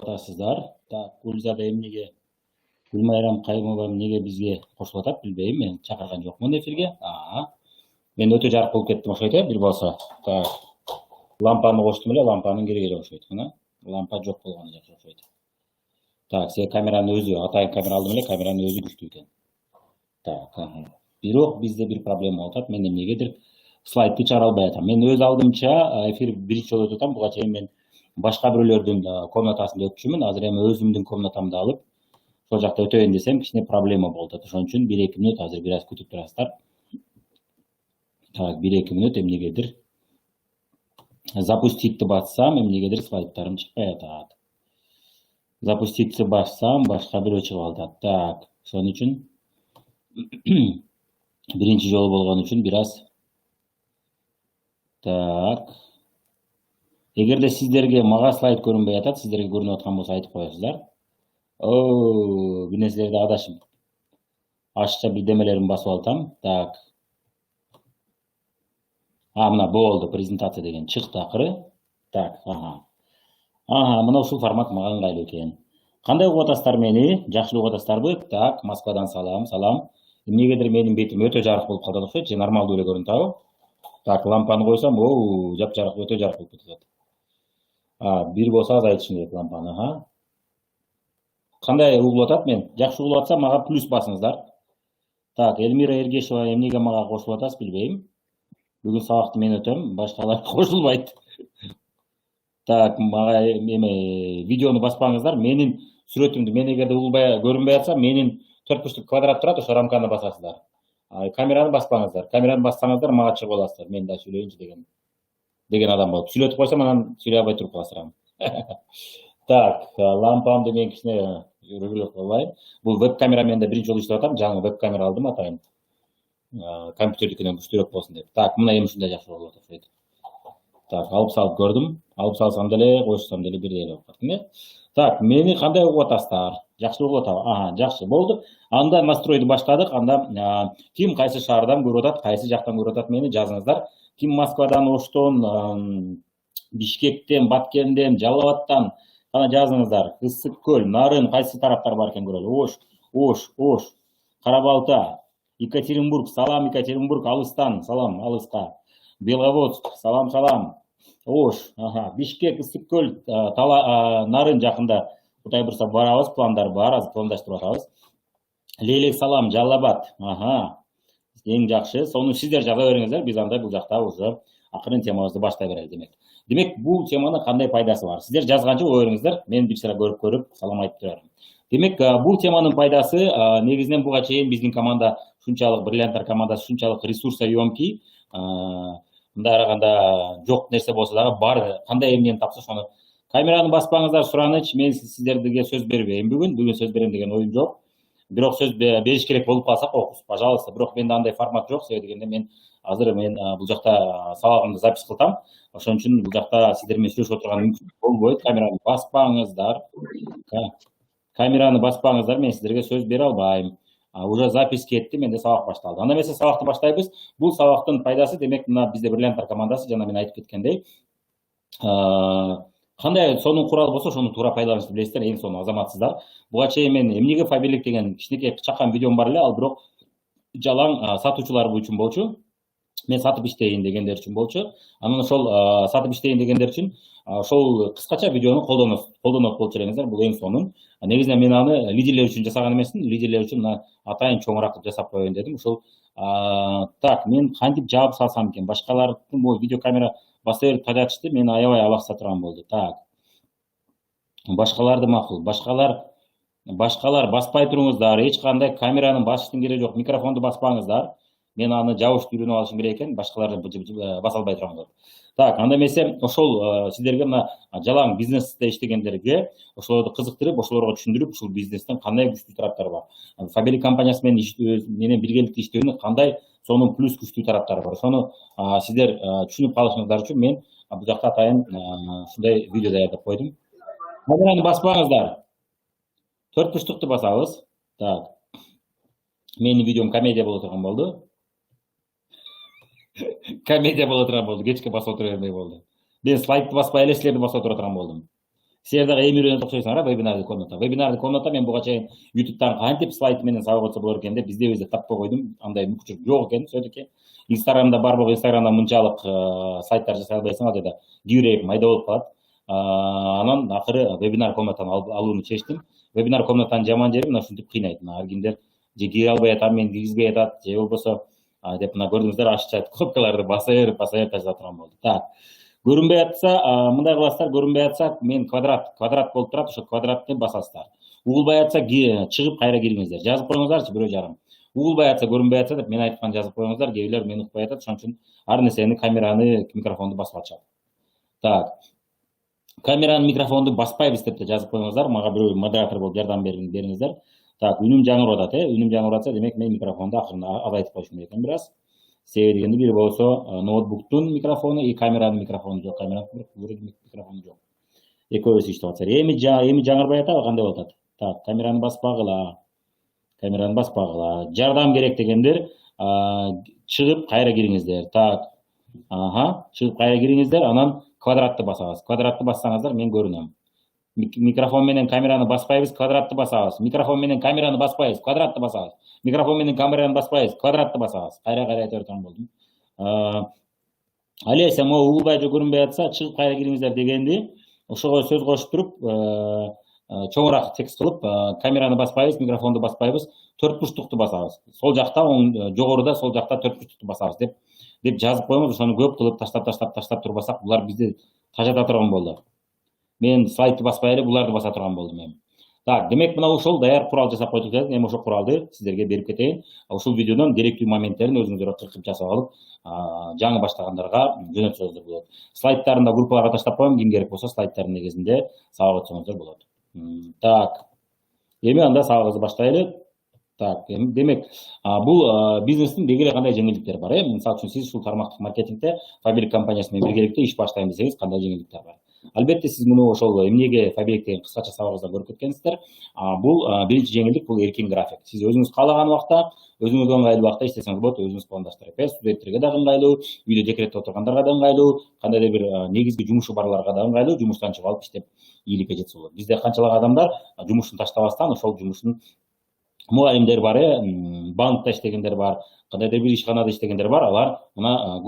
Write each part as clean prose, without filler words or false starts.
атасыздар. Так, Гүлзада эмнеге, Гүлмайрам Кайымова эмнеге бизге кошулуп атат билбейм, мен чакырган жокмун эфирге. Мен өтө жарык болуп кеттим окшойт бир болсо. Так, лампаны коштум эле, лампанын кереги окшойт. Мына лампа жок болгону жакшы окшойт. Так, се камеранын өзү, атайын камера алдым эле, камеранын өзү күчтүү экен. Так, бирок бизде бир проблема болуп атат. Мен эмнегедир слайдты чыгара албай атам. Мен өз алдымча эфир биринчи жолу өтүп атам. Буга чейин мен башка бирөөлөрдүн комнатасында өтчүмүн. Азыр эми өзүмдүн комнатамды алып, ошол жакта өтөйүн десем, кичине проблема болуп атат. Ошон үчүн 1-2 мүнөт азыр бир аз күтүп турасыздар. Так, 1-2 мүнөт эмнегедир запуститти бассам, эмнегедир слайдтарым чыкпай атат. Запуститти бассам, башка бирөө чыгып атат. Так, ошон үчүн биринчи жолу болгон үчүн бир аз. Так. Эгерде сиздерге мага слайд көрүнбөй атат, сиздерге көрүнүп аткан болсо айтып коесуздар. Бир нерселерди адашып, ашча бирдемелерин басып алсам. Так. Мына болду, презентация деген чыкты акыры. Так, мына ушул формат мага ыңгайлуу экен. Кандай угуп атасыздар мени? Жакшы угуп атасыздарбы? Так, Москвадан салам. Эмнегедир менин бетим өтө жарык болуп калат окшойт, же нормалдуу эле көрүнүп атабы? Так, лампаны койсом, жапжарык, өтө жарык болуп кетет. Бир болсо азайтышым керек лампаны, Кандай угулуп атат мен? Жакшы угулуп атса мага плюс басыңыздар. Так, Эльмира Эргешева эмнеге мага кошулуп атасыз билбейм. Бүгүн сабакты мен өтөм, башкалар кошулбайт. Так, мага видеону баспаңыздар. Менин сүрөтүмдү мен эгерде угулбай көрүнбөй атса, менин 4 бурчтук квадрат турат, ошо рамканы басасыздар. Камераны баспаңыздар. Камераны бассаңыздар мага чыгып аласыздар. Мен да сүйлөйүнчү деген адам болуп. Сүйлөтүп койсом анан сүйлөй албай туруп каласыздар. Так, лампамды мен кичине регулировка кылайын. Бул веб камера менде биринчи жолу иштеп атам. Жаңы веб камера алдым атайын. Компьютердикинен күчтүүрөөк болсун деп. Так, мына эми ушундай жакшы болуп атат. Так, алып салып көрдүм. Алып салсам деле, койсом деле бирдей болуп калат. Так, мени кандай угуп атасыздар? Жакшы угуп атабы? Жакшы болду. Анда настройду баштадык. Анда ким кайсы шаардан көрүп атат, кайсы жактан көрүп атат мени жазыңыздар. Ким Москвадан, Оштон, Бишкектен, Баткенден, Жалал Абадтан кана жазыңыздар. Ысык көл, Нарын, кайсы тараптар бар экен көрөлү. Ош, Кара-Балта, Екатеринбург, салам Екатеринбург, алыстан, салам алыска. Беловодск, салам. Ош, Бишкек, Ысык көл, Нарын жакында Кудай бурса барабыз, пландар бар, азыр пландаштырып атабыз. Лейлек, салам, Жалал Абад. Эң жакшы. Сону сиздер жаза бериңиздер, биз андай бул жакта уже акырын темабызды баштай берели демек. Демек, бул теманын кандай пайдасы бар? Сиздер жазганча ой бериңиздер, мен бир сыра көрүп салам айтып турарым. Демек, бул теманын пайдасы негизинен буга чейин биздин команда шунчалык, бриллианттар командасы шунчалык ресурса ёмкий, мындай караганда жок нерсе болсо дагы бар, кандай эмнени тапса ошону. Камераны баспаңыздар, сураныч, мен сиздерге сөз бербейм бүгүн сөз берем деген оюм жок. Бирок сөз бериш керек болуп калса койгуз, пожалуйста. Бирок менде андай формат жок, себеби дегенде мен азыр бул жакта сабагымды запись кылтам. Ошон үчүн бул жакта сиздер менен сүйлөшүп отурган мүмкүнчүлүк болбойт. Камераны баспаңыздар, мен сиздерге сөз бере албайм. Уже запись кетти, менде сабак башталды. Анда эмесе сабакты баштайбыз. Бул сабактын пайдасы демек мына бизде бриллианттар командасы жана мен айтып кеткендей, кандай сонун курал болсо ошону туура пайдаланышты билесиздер, эң сонун азаматсыздар. Буга чейин мен эмнеге фаберлик деген кичинекей чакан видеом бар эле, ал бирок жалаң сатуучулар үчүн болчу. Мен сатып иштейин дегендер үчүн болчу. Анан ошол сатып иштейин дегендер үчүн ошол кыскача видеону колдонот болчу элеңиздер. Бул эң сонун. Негизинен мен аны лидерлер үчүн жасаган эмесмин. Лидерлер үчүн мына атайын чоңураак кылып жасап коеюн дедим. Ошол так, мен кантип жаап салсам экен? Башкалардын бул видео камера баса берип тажатышты, мен аябай алакса турган болду. Так. Башкаларды макул. Башкалар баспай туруңуздар. Эч кандай камеранын басыштын кереги жок. Микрофонду баспаңыздар. Мен аны жабышты үйрөнүп алышым керек экен, башкаларды баса албай турган. Так, анда эмесе ошол сиздерге мына жалаң бизнесте иштегендерге ошолорду кызыктырып, ошолорго түшүндүрүп, ушул бизнестен кандай күчтүү тараптары бар. Фаберлик компаниясы менен биргеликте иштөөнүн кандай сонун плюс күчтүү тараптары бар. Ошону сиздер түшүнүп калышыңыздар үчүн мен бул жакта атайын ушундай видео даярдап койдум. Камераны баспаңыздар. 4 бурчтукту басабыз. Так. Менин видеом комедия боло турган болду. Комедия боло турган болду. Кечке басып отура бергендей болду. Мен слайдты баспай эле силерди басып отура турган болдум. Силер дагы эми үйрөнүп окшойсуңар, вебинардык комната. Вебинардык комната мен буга чейин YouTube'дан кантип слайд менен сабак өтсө болор экен деп издеп таппай койдум. Андай мүмкүнчүлүк жок экен все-таки. Инстаграмда бар болго Инстаграмдан мынчалык сайттар жасай албайсың, ал жерде кийинирээк майда болуп калат. Анан акыры вебинар комнатаны алууну чечтим. Вебинар комнатанын жаман жери мына ушинтип кыйнайт. Ар кимдер же кире албай атам, мен киргизбей атат, же болбосо деп мына көрдүңүздөр ашыкча кнопкаларды басып тажата турган болду. Так. Көрүнбөй атса, мындай кыласыздар, көрүнбөй атса, мен квадрат болуп турат, ошо квадратты басасыздар. Угулбай атса, чыгып кайра кириңиздер. Жазып коюңуздарчы бирөө жарым. Угулбай атса, көрүнбөй атса деп мен айткан жазып коюңуздар. Кээ бирлер мени укпай атат, ошон үчүн ар нерсени, камераны, микрофонду басып атышат. Так. Камераны, микрофонду баспайбыз деп жазып коюңуздар. Мага бирөө модератор болуп жардам бериңиздер. Так, үнүм жаңырып атат, үнүм жаңырып атса, демек мен микрофонду акырын азайтып коюшум керек экен бир аз. Себеби дегенде бир болсо ноутбуктун микрофону и камеранын микрофону жок, камеранын микрофону жок. Экөөбүз иштеп атса, эми жаңырбай атабы, кандай болуп атат? Так, камераны баспагыла. Камераны баспагыла. Жардам керек дегендер чыгып кайра кириңиздер. Так. Чыгып кайра кириңиздер, анан квадратты басабыз. Квадратты бассаңыздар мен көрүнөм. Микрофон менен камераны баспайбыз, квадратты басабыз. Микрофон менен камераны баспайбыз, квадратты басабыз. Микрофон менен камераны баспайбыз, квадратты басабыз. Кайра айта берген болдум. Алеся, могу угулбай же көрүнбөй атса, чыгып кайра кириңиздер дегенди ошого сөз кошуп туруп, чоңураак текст кылып, камераны баспайбыз, микрофонду баспайбыз, 4 бурчтукту басабыз. Сол жакта, жогоруда сол жакта 4 бурчтукту басабыз деп жазып коюңуз. Ошону көп кылып таштап турбасак, булар бизди тажата турган болду. Мен слайдты баспай эле буларды баса турган болдум эми. Так, демек мына ошол даяр курал жасап койдук. Эми ошол куралды сиздерге берип кетейин. Ушул видеодон керектүү моменттерин өзүңүздөр кыркып жасап алып, жаңы баштагандарга жөнөтсөңүздөр болот. Слайдтарын да группаларга таштап коем, ким керек болсо слайдтардын негизинде сабак өтсөңүздөр болот. Так. Эми анда сабагыбызды баштайлы. Так, демек, бул бизнестин деги эле кандай жеңилдиктери бар, мисалы үчүн сиз ушул тармактык маркетингде Фабрик компаниясы менен биргеликте иш баштайм десеңиз, кандай жеңилдиктер бар? Албетте сиз муну ошол эмнеге Фабрик деген кыскача сабагыбызда көрүп кеткенсиздер. Бул биринчи жеңилдик, бул эркин график. Сиз өзүңүз каалаган убакта, өзүңүзгө ыңгайлуу убакта иштесеңиз болот, өзүңүз пландаштырып. Студенттерге да ыңгайлуу, үйдө декретте отургандарга да ыңгайлуу, кандайдыр бир негизги жумушу барларга да ыңгайлуу, жумуштан чыгып алып иштеп ийгиликке жетсе болот. Бизде канчалык адамдар жумушун таштабастан ошол жумушун, мугалимдер бар, банкта иштегендер бар, кандайдыр бир ишканада иштегендер бар. Алар мына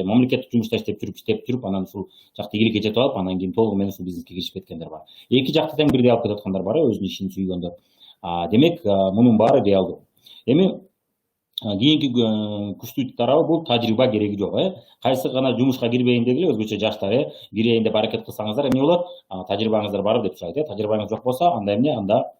мамлекеттик жумушта иштеп жүрүп, анан ушул жакта ийгиликке жетип алып, анан кийин толугу менен ушул бизнеске киришип кеткендер бар. Эки жакты тең бирдей алып кетип аткандар бар, өзүнүн ишин сүйгөндөр. Демек, мунун баары реалдуу. Эми кийинки күчтүү тарабы бул тажрыйба кереги жок, кайсы гана жумушка кирбейин дегиле, өзгөчө жаштар, кирейин деп аракет кылсаңыздар, эмне болот? Тажрыйбаңыздар бар деп сурайт. Тажрыйбаңыз жок болсо, анда эмне? Анда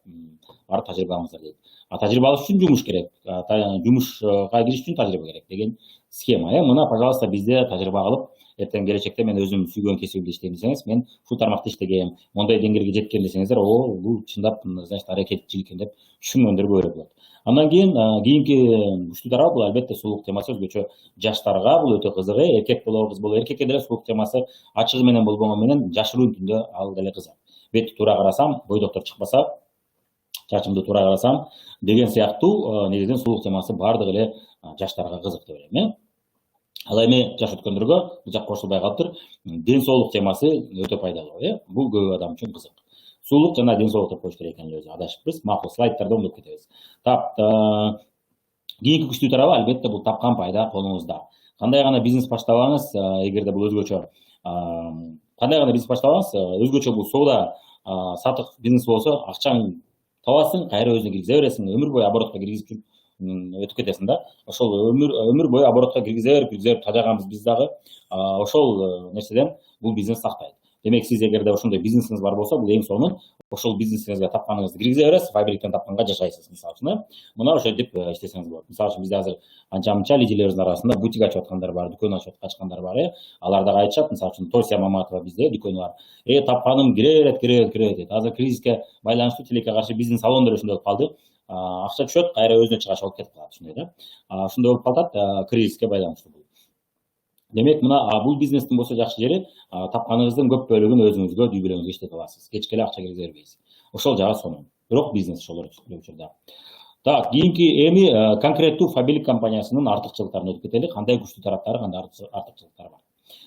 бар тажрыйба алыңыздар дейт. Тажрыйба алыш үчүн жумуш керек. Жумушка кириш үчүн тажрыйба керек деген схема. Мына, пожалуйста, бизде тажрыйба алып, эртең келечекте мен өзүм сүйгөн кесибимде иштейм десеңиз, мен ушул тармакта иштегем, мондай деңгээлге жеткем десеңиздер, бул чындап, значит, аракетчил экен деп түшүнгөндөргө көрө болот. Андан кийинки күчтүү тарабы бул албетте сулуулук темасы. Өзгөчө жаштарга бул өтө кызык. Эркек болобу, кыз болобу, эркекке деле сулуулук темасы ачыгы менен болбогону менен жашыруун түндө ал деле кызык. Бетти туура карасам, бойдоктор чыкпаса, чачымды туура карасам деген сыяктуу негизинен сулуулук темасы баардык эле жаштарга кызык деп ойлойм. Ал эми жаш өткөндөргө бул жак кошулбай калыптыр. Ден соолук темасы өтө пайдалуу, бул көп адам үчүн кызык. Сулуулук жана ден соолук деп коюш керек экен өзү, адашыппыз. Макул, слайдтарда оңдоп кетебиз. Так, кийинки күчтүү тарабы албетте бул тапкан пайда колуңузда. Кандай гана бизнес баштабаңыз, эгерде бул өзгөчө, кандай гана бизнес баштабаңыз, өзгөчө бул соода сатык бизнес болсо, акчаң табасың, кайра өзүңө киргизе бересиң, өмүр бою оборотко киргизип жүрүп өтүп кетесиң да. Ошол өмүр бою оборотко киргизе берип тажаганбыз биз дагы. Ошол нерседен бул бизнес сактайт. Демек, сиз эгерде ошондой бизнесиңиз бар болсо, бул эң сонун. Ошол бизнесиңизге тапканыңызды киргизе бересиз, Фабриктен тапканга жашайсыз, мисалы үчүн. Мына ошентип иштесеңиз болот. Мисалы үчүн бизде азыр анча-мынча лидерлерибиздин арасында бутик ачып аткандар бар, дүкөн ачкандар бар. Алар дагы айтышат, мисалы үчүн Тося Маматова бизде дүкөнү бар. Тапканым кире берет. Азыр кризиске байланыштуу тилекке каршы бизнес салондор ушундай болуп калды. Акча түшөт, кайра өзүнө чыгач алып кетип калат, ушундай да. Ушундай болуп калат, кризиске байланыштуу. Демек, мына бул бизнестин болсо жакшы жери, тапканыңыздын көп бөлүгүн өзүңүзгө, дүйбөлөңүзгө иштете аласыз. Кечке эле акча киргизе бербейсиз. Ошол жагы сонун. Бирок бизнес ошолор учурда. Так, кийинки эми конкреттүү Фабрик компаниясынын артыкчылыктарын өтүп кетели. Кандай күчтүү тараптары, кандай артыкчылыктары бар.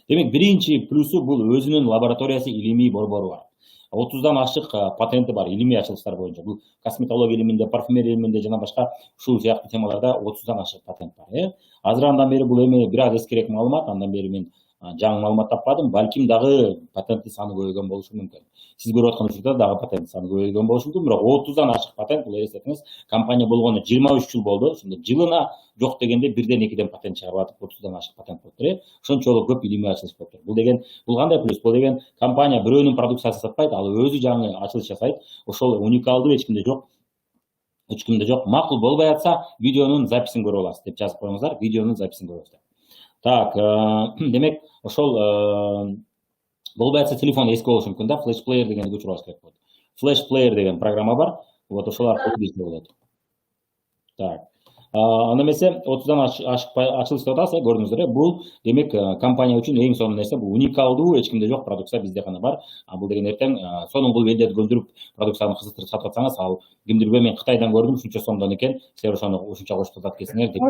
Демек биринчи плюсу бул өзүнүн лабораториясы, илимий борбору бар. 30дан ашык патенти бар илимий ачылыштар боюнча. Бул косметология илиминде, парфюмерия илиминде жана башка ушул сыяктуу темаларда 30дан ашык патент бар. Азыр андан бери бул эми бир аз эскерээк маалымат, андан бери мен жаңы маалымат таппадым. Балким дагы патенттин саны көбөйгөн болушу мүмкүн. Сиз көрүп аткан учурда дагы патент саны көбөйгөн болушу мүмкүн. Бирок 30дан ашык патент, бул элестетиңиз, компания болгону 23 жыл болду. Ошондо жылына жок дегенде бирден экиден патент чыгарып атып 30дан ашык патент болуптур. Ошончолук көп илимий ачылыш болуптур. Бул кандай плюс? Бул деген компания бирөөнүн продукциясын сатпайт, ал өзү жаңы ачылыш жасайт. Ошол уникалдуу, эч кимде жок. Макул болбой атса, видеонун записин көрүп аласыз деп жазып коюңуздар. Видеонун записин көрөсүздөр. Так, демек ошол болбой атса телефон эски болушу мүмкүн да, флеш плеер дегенди көчүрүп керек болот. Флеш плеер деген программа бар. Вот ошол аркылуу кирсе болот. Так. Анда эмесе 30дан ашык ачылыш деп атабыз, көрдүңүздөр. Бул демек компания үчүн эң сонун нерсе, бул уникалдуу, эч кимде жок продукция бизде гана бар. Бул деген эртең сонун кылып элдерди көндүрүп продукцияны кызыктырып сатып атсаңыз, ал кимдирбей мен Кытайдан көрдүм, ушунча сомдон экен, силер ошону ушунча кошуп сатат экенсиңер деп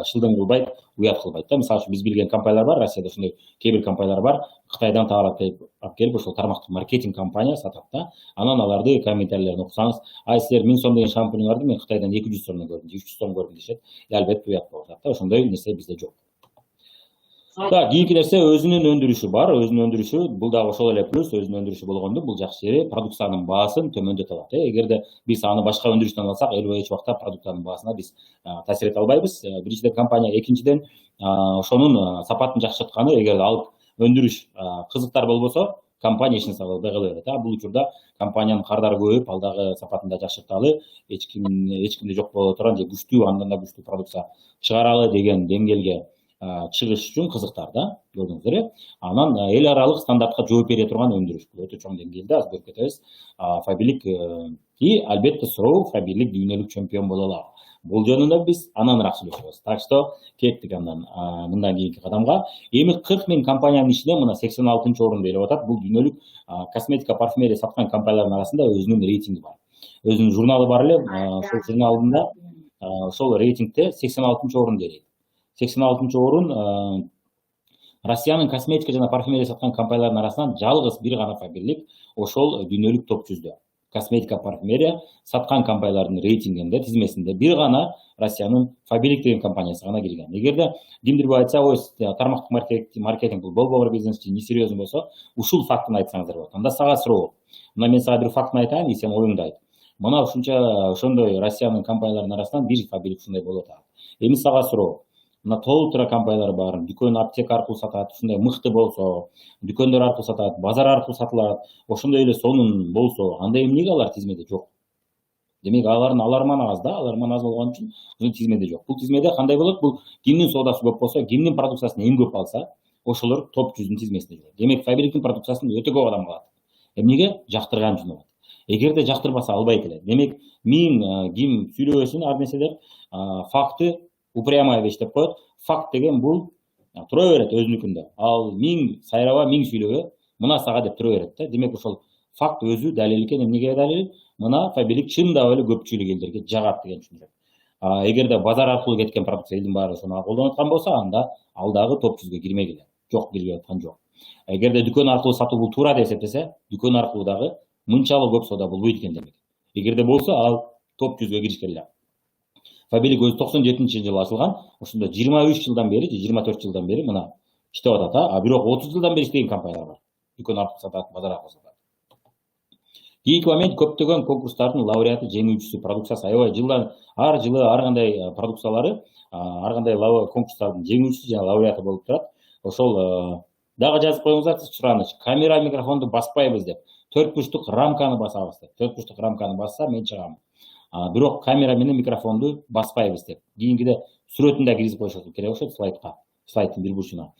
шылдың кылбайт, уят кылбайт да. Мисалы үчүн биз билген компаниялар бар, Россияда ошондой кээ бир компаниялар бар. Кытайдан таалап келип ошол тармактык маркетинг компания сатат да. Анан аларды комментарийлерин окусаңыз, ай силер 1000 сом деген шампуньңарды мен Кытайдан 200 сомдон көрдүм, 300 сом көрдүм дешет. Албетте уят болуп атат да. Ошондой нерсе бизде жок. Так, кийинки нерсе өзүнүн өндүрүшү бар. Өзүнүн өндүрүшү, бул дагы ошол эле плюс. Өзүнүн өндүрүшү болгондо бул жакшы жери продукциянын баасын төмөндөтө алат. Эгерде биз аны башка өндүрүштөн алсак, эл боюнча убакта продукциянын баасына биз таасир эте албайбыз. Биринчиден компания, экинчиден ошонун сапатын жакшыртканы, эгерде алып өндүрүш кызыктар болбосо, компания ишин сабылбай кала берет. Бул учурда компаниянын кардары көбөйүп, ал дагы сапатын да жакшырталы, эч кимде жок боло турган же күчтүү, андан да күчтүү продукция чыгаралы деген деңгээлге чыгыш үчүн кызыктар да, көрдүңүздөр. Анан эл аралык стандартка жооп бере турган өндүрүш, бул өтө чоң деңгээлде, азыр көрүп кетебиз. Фаберлик албетте суроо, Фаберлик дүйнөлүк чемпион боло алат. Бул жөнүндө биз ананраак сүйлөшөбүз. Так что кеттик андан мындан кийинки кадамга. Эми 40 000 компаниянын ичинен мына 86-чы орунду ээлеп атат. Бул дүйнөлүк косметика, парфюмерия саткан компаниялардын арасында өзүнүн рейтинги бар. Өзүнүн журналы бар эле, ошол журналында ошол рейтингде 86-чы орунду ээлейт. 86-чы орун Россиянын косметика жана парфюмерия саткан компаниялардын арасынан жалгыз бир гана Фаберлик ошол дүйнөлүк топ 100дө. Косметика, парфюмерия саткан компаниялардын рейтингинде, тизмесинде бир гана Россиянын Фаберлик деген компаниясы гана кирген. Эгерде кимдир айтса, ой, тармактык маркетинг бул болбогор бизнес, несерьезный болсо, ушул фактын айтсаңыздар болот. Анда сага суроо. Мына мен сага бир фактын айтайын, сен оюңду айт. Мына ошондой Россиянын компанияларынын арасынан бир Фаберлик ушундай болуп атат. Эми сага суроо. Мына толтура компаниялар бар, дүкөн, аптека аркылуу сатат, ушундай мыкты болсо, дүкөндөр аркылуу сатат, базар аркылуу сатылат, ошондой эле сонун болсо, анда эмнеге алар тизмеде жок? Демек алардын аларман аз да, аларман аз болгон үчүн бул тизмеде жок. Бул тизмеде кандай болот? Бул кимдин соодасы көп болсо, кимдин продукциясын эң көп алса, ошолор топ 100дүн тизмесинде жүрөт. Демек Фаберликтин продукциясын өтө көп адам алат. Эмнеге? Жактырган үчүн алат. Эгерде жактырбаса албайт эле. Демек ким сүйлөбөсүн ар нерсе деп, факты упрямая вещь деп коет. Факт деген бул тура берет өзүнүкүндө. Ал 1000 сайраба, 1000 сүйлөгө, мына сага деп тура берет да. Демек ошол факт өзү далил экен. Эмнеге далил? Мына Фаберлик чындап эле көпчүлүк элдерге жагат деген түшүнүк. Эгерде базар аркылуу кеткен продукция элдин баары ошону колдонуп аткан болсо, анда ал дагы топ 100гө кирмегиле. Жок, кирбей аткан жок. Эгерде дүкөн аркылуу сатуу бул туура деп эсептесе, дүкөн аркылуу дагы мынчалык көп соода болбойт экен демек. Эгерде болсо, ал топ 100гө киришкеле. Фаберлик өзү 97-жылы ачылган. Ошондо 23 жылдан бери, 24 жылдан бери мына иштеп атат, бирок 30 жылдан бери иштеген компаниялар бар. Дүкөн аркылуу сатат, базар аркылуу сатат. Кийинки момент, көптөгөн конкурстардын лауреаты, жеңүүчүсү, продукциясы аябай жылдан ар жылы ар кандай продукциялары, ар кандай конкурстардын жеңүүчүсү жана лауреаты болуп турат. Ошол дагы жазып коюңуздар, сураныч. Камера, микрофонду баспайбыз деп. 4 бурчтук рамканы басабыз деп. 4 бурчтук рамканы басса мен чыгам. Бирок камера менен микрофонду баспайбыз деп. Кийинкиде сүрөтүн да киргизип коюшат керек окшойт слайдтын бир бурчуна.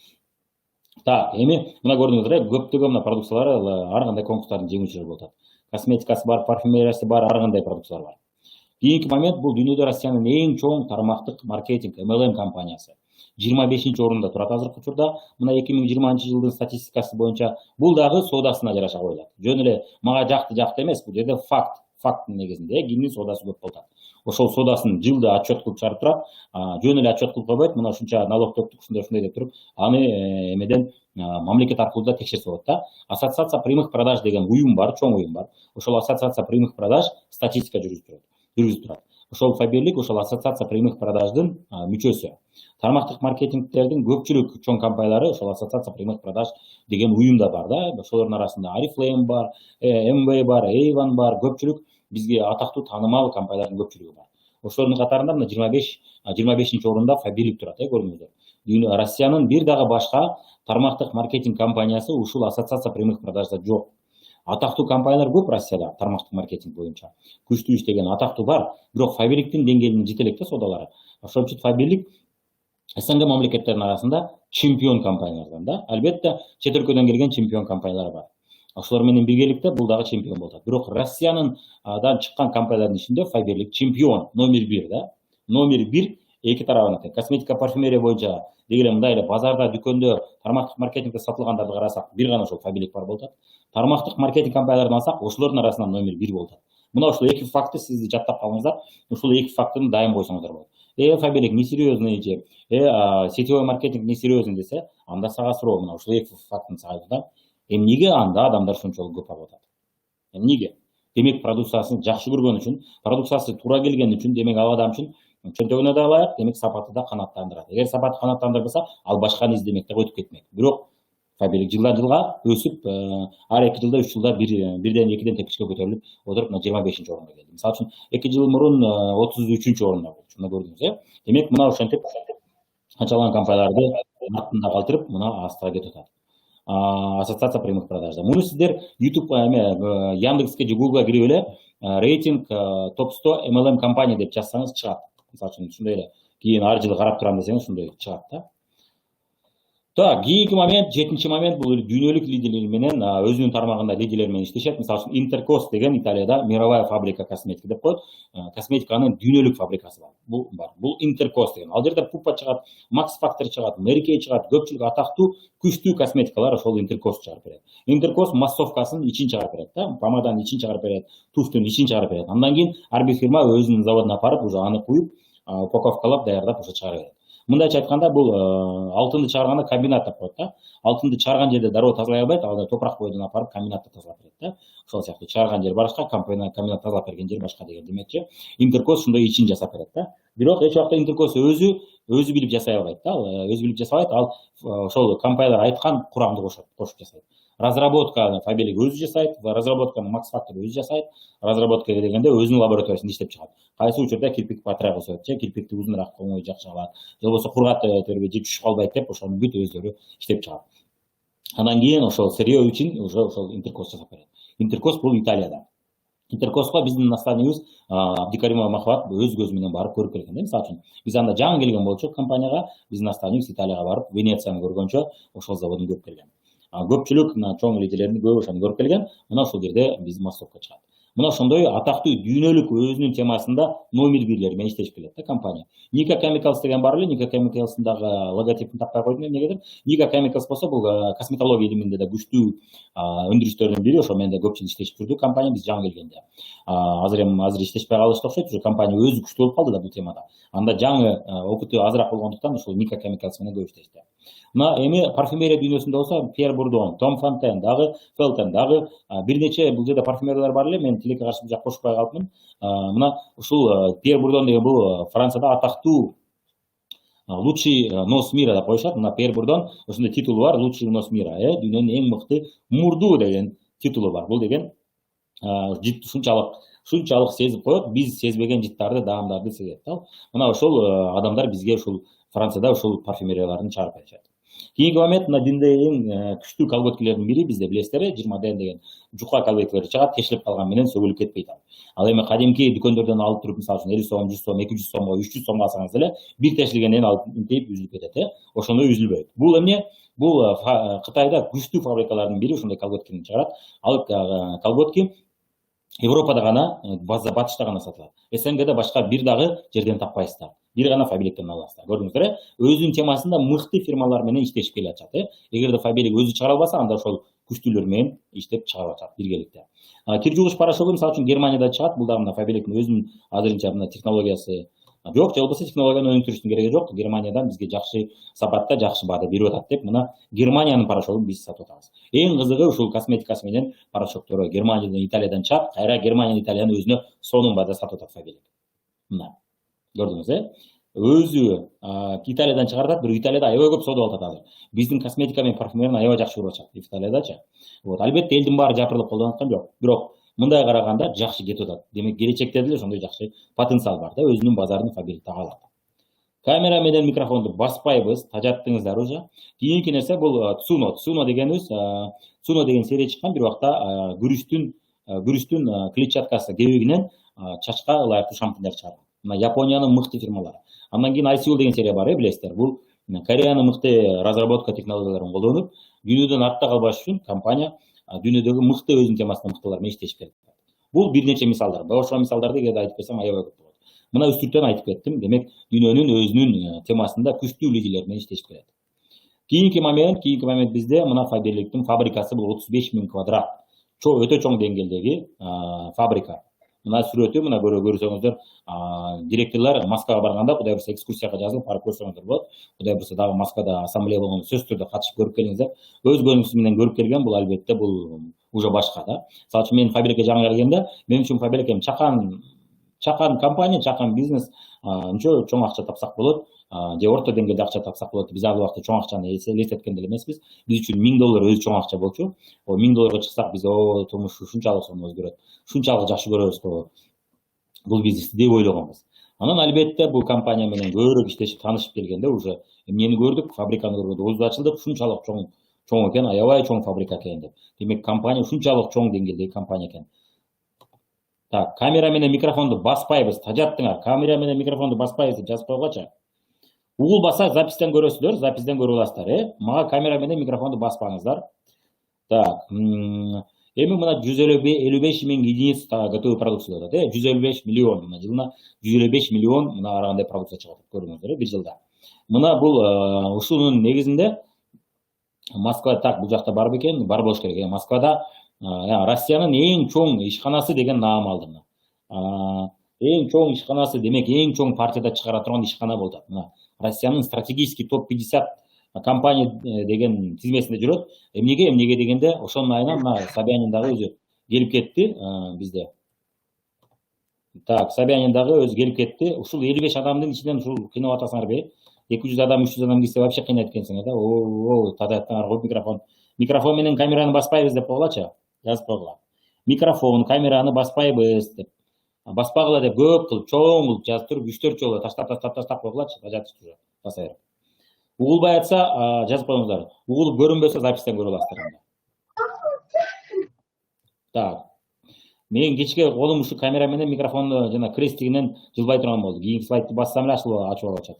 Так, эми мына көрдүңүздөр, көптөгөн мына продукциялар ар кандай конкурстардын жеңүүчүлөрү болуп атат. Косметикасы бар, парфюмериясы бар, ар кандай продукциялар бар. Кийинки момент, бул дүйнөдө Россиянын эң чоң тармактык маркетинг MLM компаниясы. 25-чи орунда турат азыркы учурда. Мына 2020-жылдын статистикасы боюнча бул дагы соодасына жараша коюлат. Жөн эле мага жакты эмес, бул жерде факттын негизинде кимдин соодасы көп болуп атат. ошол соодасын жылда отчет кылып чыгарып турат. Жөн эле отчет кылып койбойт, мына ушунча налог төктүк, ушундай деп туруп, аны эмеден мамлекет аркылуу да текшерсе болот да. Ассоциация прямых продаж деген уюм бар, чоң уюм бар. Ошол ассоциация прямых продаж статистика жүргүзүп турат. Ошол Фаберлик ошол ассоциация прямых продаждын мүчөсү. Тармактык маркетингтердин көпчүлүк чоң компаниялары ошол ассоциация прямых продаж деген уюмда бар да. Ошолордун арасында Oriflame бар, MV бар, Avon бар, көпчүлүк бизге атактуу таанымал компаниялардын көпчүлүгү бар. Ошолордун катарында мына 25 орунда Фаберлик турат, көрдүңүздөр. Россиянын бир дагы башка тармактык маркетинг компаниясы ушул ассоциация прямых продажда жок. Атактуу компаниялар көп Россияда тармактык маркетинг боюнча. Күчтүү иштеген атактуу бар, бирок Фаберликтин деңгээлине жете элек да соодалары. Ошол үчүн Фаберлик СНГ мамлекеттеринин арасында чемпион компаниялардан да. Албетте чет өлкөдөн келген чемпион компаниялар бар. Ошолор менен биргеликте бул дагы чемпион болот. Бирок Россиянын чыккан компаниялардын ичинде Фаберлик чемпион номер 1 да. Номер 1 эки тарабына тең. Косметика, парфюмерия боюнча дегеле мындай эле базарда, дүкөндө тармактык маркетингде сатылгандарды карасак, бир гана ошол Фаберлик бар болот. Тармактык маркетинг компанияларын алсак, ошолордун арасынан номер 1 болот. Мына ушул эки факты сизди жаттап калыңыздар. Ушул эки фактыны дайым койсоңуздар болот. Фаберлик несерьезный же, сетевой маркетинг несерьезный десе, анда сага суроо, мына ушул эки фактыны сага айтам. Эмнеге анда адамдар ушунчалык көп алып атат? Эмнеге? Демек продукциясын жакшы көргөн үчүн, продукциясы туура келген үчүн, демек ал адам үчүн чөнтөгүнө да ылайык, демек сапаты да канааттандырат. Эгер сапаты канааттандырбаса, ал башканы издемек да өтүп кетмек. Бирок Фаберлик жылдан жылга өсүп, ар 2 жылда 3 жылда бирден экиден тепкичке көтөрүлүп отуруп 25 орунга келди. Мисалы үчүн 2 жыл мурун 33 орунда болчу. Мына көрдүңүз, Демек мына ошентип канчалаган компанияларды артында калтырып, мына астыга кетип атат. Ассоциация прямых продажда. Муну сиздер YouTube Яндекске же Googleга кирип эле рейтинг топ 100 MLM компания деп жазсаңыз чыгат. Мисалы үчүн ушундай эле кийин ар жылы карап турам десеңиз ушундай чыгат да. Так, кийинки момент, 7-чи момент бул дүйнөлүк лидерлер менен өзүнүн тармагында лидерлер менен иштешет. Мисалы үчүн Интеркос деген Италияда мировая фабрика косметики деп коет. Косметиканын дүйнөлүк фабрикасы бар. Бул Интеркос деген. Ал жерде Пупа чыгат, Max Factor чыгат, Mary Kay чыгат, көпчүлүк атактуу күчтүү косметикалар ошол Интеркос чыгарып берет. Интеркос массовкасын ичин чыгарып берет да, помаданын ичин чыгарып берет, туфтун ичин чыгарып берет. Андан кийин ар бир фирма өзүнүн заводуна апарып, уже аны куюп, упаковкалап, даярдап ошо чыгарып берет. Мындайча айтканда, бул алтынды чыгарганда комбинат деп коет да. Алтынды чыгарган жерде дароо тазалай албайт, ал топурак бойдон апарып комбинатта тазалап берет да. Ошол сыяктуу чыгарган жер башка, комбинат тазалап берген жер башка деген демекчи. Интеркос ушундай ичин жасап берет да. Бирок эч убакта Интеркос өзү билип жасай албайт да. Өзү билип жасабайт, ал ошол компаниялар айткан курамды кошуп жасайт. Разработканы Фаберлик өзү жасайт, разработканы Max Factor өзү жасайт. Разработка дегенде өзүнүн лабораториясында иштеп чыгат. Кайсы учурда кирпик батыраак өсөт, же кирпикти узунураак оңой жакшы алат, же болбосо кургат тербей же түшүп калбайт деп ошону бүт өздөрү иштеп чыгат. Андан кийин ошол сырье үчүн ошол Интеркос жасап берет. Интеркос бул Италияда. Интеркоско биздин наставнигибиз Абдикаримова Махабат өз көзү менен барып көрүп келген. Мисалы үчүн биз анда жаңы келген болчу компанияга, биздин наставнигибиз Италияга барып Венецияны көргөнчө ошол заводун көрүп келген. Көпчүлүк чоң лидерлердин көбү ошону көрүп келген. Мына ошол жерде биз массовка чыгат. Мына ошондой атактуу дүйнөлүк өзүнүн темасында номер 1-лер менен иштешип келет да компания. Nika Chemicals деген бар эле, Nika Chemicals'ын дагы логотипин таппай койдум эмнегедир. Nika Chemicals болсо бул косметология илиминде да күчтүү өндүрүштөрдүн бири, ошо менен да көпчүлүк иштешип жүрдү компания биз жаңы келгенде. Азыр иштешпей калышты окшойт, уже компания өзү күчтүү болуп калды да бул темада. Анда жаңы опыты азыраак болгондуктан ошол Nika Chemicals менен көп иштешти. Мына эми парфюмерия дүйнөсүндө болсо Pierre Bourdieu, Tom Ford дагы, Felton дагы бир нече бул жерде парфюмерлер бар эле, мен тилекке каршы жак кошпой калдым. Мына ушул Pierre Bourdieu деген бул Францияда атактуу лучший нос мира деп коюшат. Мына Pierre Bourdieu ошондой титулу бар, лучший нос мира, дүйнөнүн эң мыкты мурду деген титулу бар. Бул деген жит ушунчалык сезип коет, биз сезбеген життарды, даамдарды сезет да. Мына ошол адамдар бизге ушул Францияда ушул парфюмерияларын чыгарып беришет. Кийинки момент, мына динде эң күчтүү колготкилердин бири бизде билесиздер, 20D деген жука колготкилер чыгат, тешилип калган менен сөгүлүп кетпейт. Ал эми кадимки дүкөндөрдөн алып туруп, мисалы үчүн 50 сом, 100 сом, 200 сомго, 300 сомго алсаңыз эле бир тешилгенден алып интейип үзүлүп кетет, ошондой үзүлбөйт. Бул эмне? Бул Кытайда күчтүү фабрикалардын бири ушундай колготкини чыгарат. Ал колготки Европада гана, батышта гана сатылат. СНГде башка бир дагы жерден таппайсыздар. бир гана Фабиликтен аласыздар. Көрдүңүздөр, өзүнүн темасында мыкты фирмалар менен иштешип келе атышат. Эгерде Фабилик өзү чыгара албаса, анда ошол күчтүүлөр менен иштеп чыгарып атат биргеликте. Кир жугуш порошогу мисалы үчүн Германияда чыгат. Бул да мына Фабиликтин өзүнүн азырынча мына технологиясы жок, же болбосо технологияны өнүктүрүштүн кереги жок. Германиядан бизге жакшы сапатта жакшы баада берип атат деп мына Германиянын порошогун биз сатып атабыз. Эң кызыгы ушул косметикасы менен порошоктору Германиядан, Италиядан чыгат, кайра Германия, Италиянын өзүнө сонун баада сатып атат Фабилик. Мына көрдүңүз, өзү Италиядан чыгарат, бирок Италияда аябай көп сатып атат азыр. Биздин косметика менен парфюмерияны аябай жакшы көрүп атышат Италиядачы. Вот, албетте элдин баары жапырылып колдонуп аткан жок, бирок мындай караганда жакшы кетип атат. Демек келечекте деле ошондой жакшы потенциал бар да, өзүнүн базарын Фабилик таба алат. Камера менен микрофонду баспайбыз, тажаттыңыздар уже. Кийинки нерсе бул Tsuno. Tsuno дегенибиз, Tsuno деген серия чыккан бир убакта күрүчтүн клетчаткасы кебегинен чачка ылайыктуу шампуньдар чыгарган. Мына Япониянын мыкты фирмалары. Андан кийин ICL деген серия бар, билесиздер. Бул Кореянын мыкты разработка технологияларын колдонуп, дүйнөдөн артта калбаш үчүн компания дүйнөдөгү мыкты өзүнүн темасында мыктылар менен иштешип келет. Бул бир нече мисалдар. Ошол мисалдарды эгерде айтып берсем аябай көп болот. Мына үстүртөн айтып кеттим. Демек дүйнөнүн өзүнүн темасында күчтүү лидерлер менен иштешип келет. Кийинки момент бизде мына Фабиликтин фабрикасы бул 35 000 квадрат. Өтө чоң деңгээлдеги фабрика. Мына сүрөтү, мына көрсөңүздөр, директорлор Москвага барганда, кудай буюрса экскурсияга жазылып барып көрсөңүздөр болот. Кудай буюрса дагы Москвада ассамблея болгондо сөзсүз түрдө катышып көрүп келиңиздер. Өз көзүңүз менен көрүп келген, бул албетте бул уже башка да. Мисалы үчүн мен Фабиликке жаңы келгенде, мен үчүн Фабилик эми чакан компания, чакан бизнес, анча чоң акча тапсак болот, же орто деңгээлде акча тапсак болот. Биз ал убакта чоң акчаны элестеткен деле эмеспиз. Биз үчүн $1000 өзү чоң акча болчу. $1000 чыксак биз турмуш ушунчалык сонун өзгөрөт, ушунчалык жакшы көрөбүз го бул бизнести деп ойлогонбуз. Анан албетте бул компания менен көбүрөөк иштешип, таанышып келгенде уже эмнени көрдүк, фабриканы көргөндө көзүбүз ачылды, ушунчалык чоң экен, аябай чоң фабрика экен деп. Демек компания ушунчалык чоң деңгээлдеги компания экен. Так, камера менен микрофонду баспайбыз, тажаттыңар. Камера менен микрофонду баспайбыз деп жазып койгочу. Угул басса запистен көрөсүздөр, запистен көрүп аласыздар, Мага камера менен микрофонду баспаңыздар. Так, эми мына 155 000 единиц готовый продукция болот, 155 миллион, мына жылына 155 миллион мына карагандай продукция чыгат, көрдүңүздөр, бир жылда. Мына бул ушунун негизинде Москва, так, бул жакта бар бекен, бар болуш керек. Москвада Россиянын эң чоң ишканасы деген наам алды. Эң чоң ишканасы, демек эң чоң партияда чыгара турган ишкана болду. Мына Россиянын стратегический топ-50 компания деген тизмесинде жүрөт. Эмнеге дегенде, ошонун айынан мына Собянин дагы өзү келип кетти бизде. Так, Собянин дагы өзү келип кетти. Ушул 55 адамдын ичинен ушул кыйнап атасыңарбы? 200 адам, 300 адам кирсе вообще кыйнайт экенсиңер да. Тадаттыңар го микрофон менен камераны баспайбыз деп койгулачы. Жазып койгула. Микрофон, камераны баспайбыз деп. Баспагыла деп көп кылып, чоң кылып жазып туруп 3-4 жолу таштап койгулачы, тажатып басайыр. Угулбай атса жазып коюңуздар. Угулуп көрүнбөсө запистен көрүп аласыздар. Так. Мен кечке колум ушу камера менен микрофонду жана крестигинен жылбай турган болду. Кийинки слайдты бассам эле ачып алачак.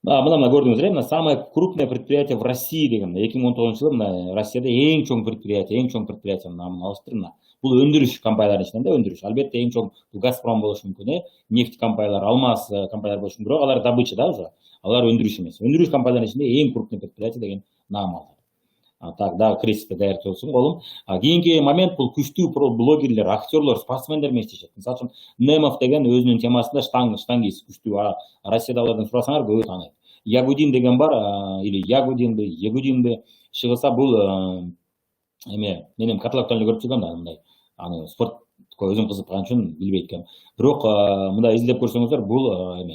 Мына көрдүңүздөр, мына самое крупное предприятие в России деген 2019-жылы мына Россияда эң чоң предприятиянын намын алыштыр. Бул өндүрүш компанияларынын ичинен да өндүрүш. Албетте эң чоң Газпром болушу мүмкүн, нефть компаниялары, алмаз компаниялары болушу мүмкүн, бирок алар добыча да уже. Алар өндүрүш эмес. Өндүрүш компанияларынын ичинде эң крупный предприятие деген наам алды. Так, дагы крестикте даярдалсын колум. Кийинки момент бул күчтүү блогерлер, актерлор, спортсмендер менен иштешет. Мисалы үчүн Немов деген өзүнүн темасында штангист күчтүү. Россияда алардан сурасаңар көбү тааныйт. Ягудин деген бар, или Ягудинби чыгса бул менин каталогдон көрүп жүргөм да, мындай. Аны спортко өзүм кызык калган үчүн билбейт экенмин. Бирок мындай издеп көрсөңүздөр, бул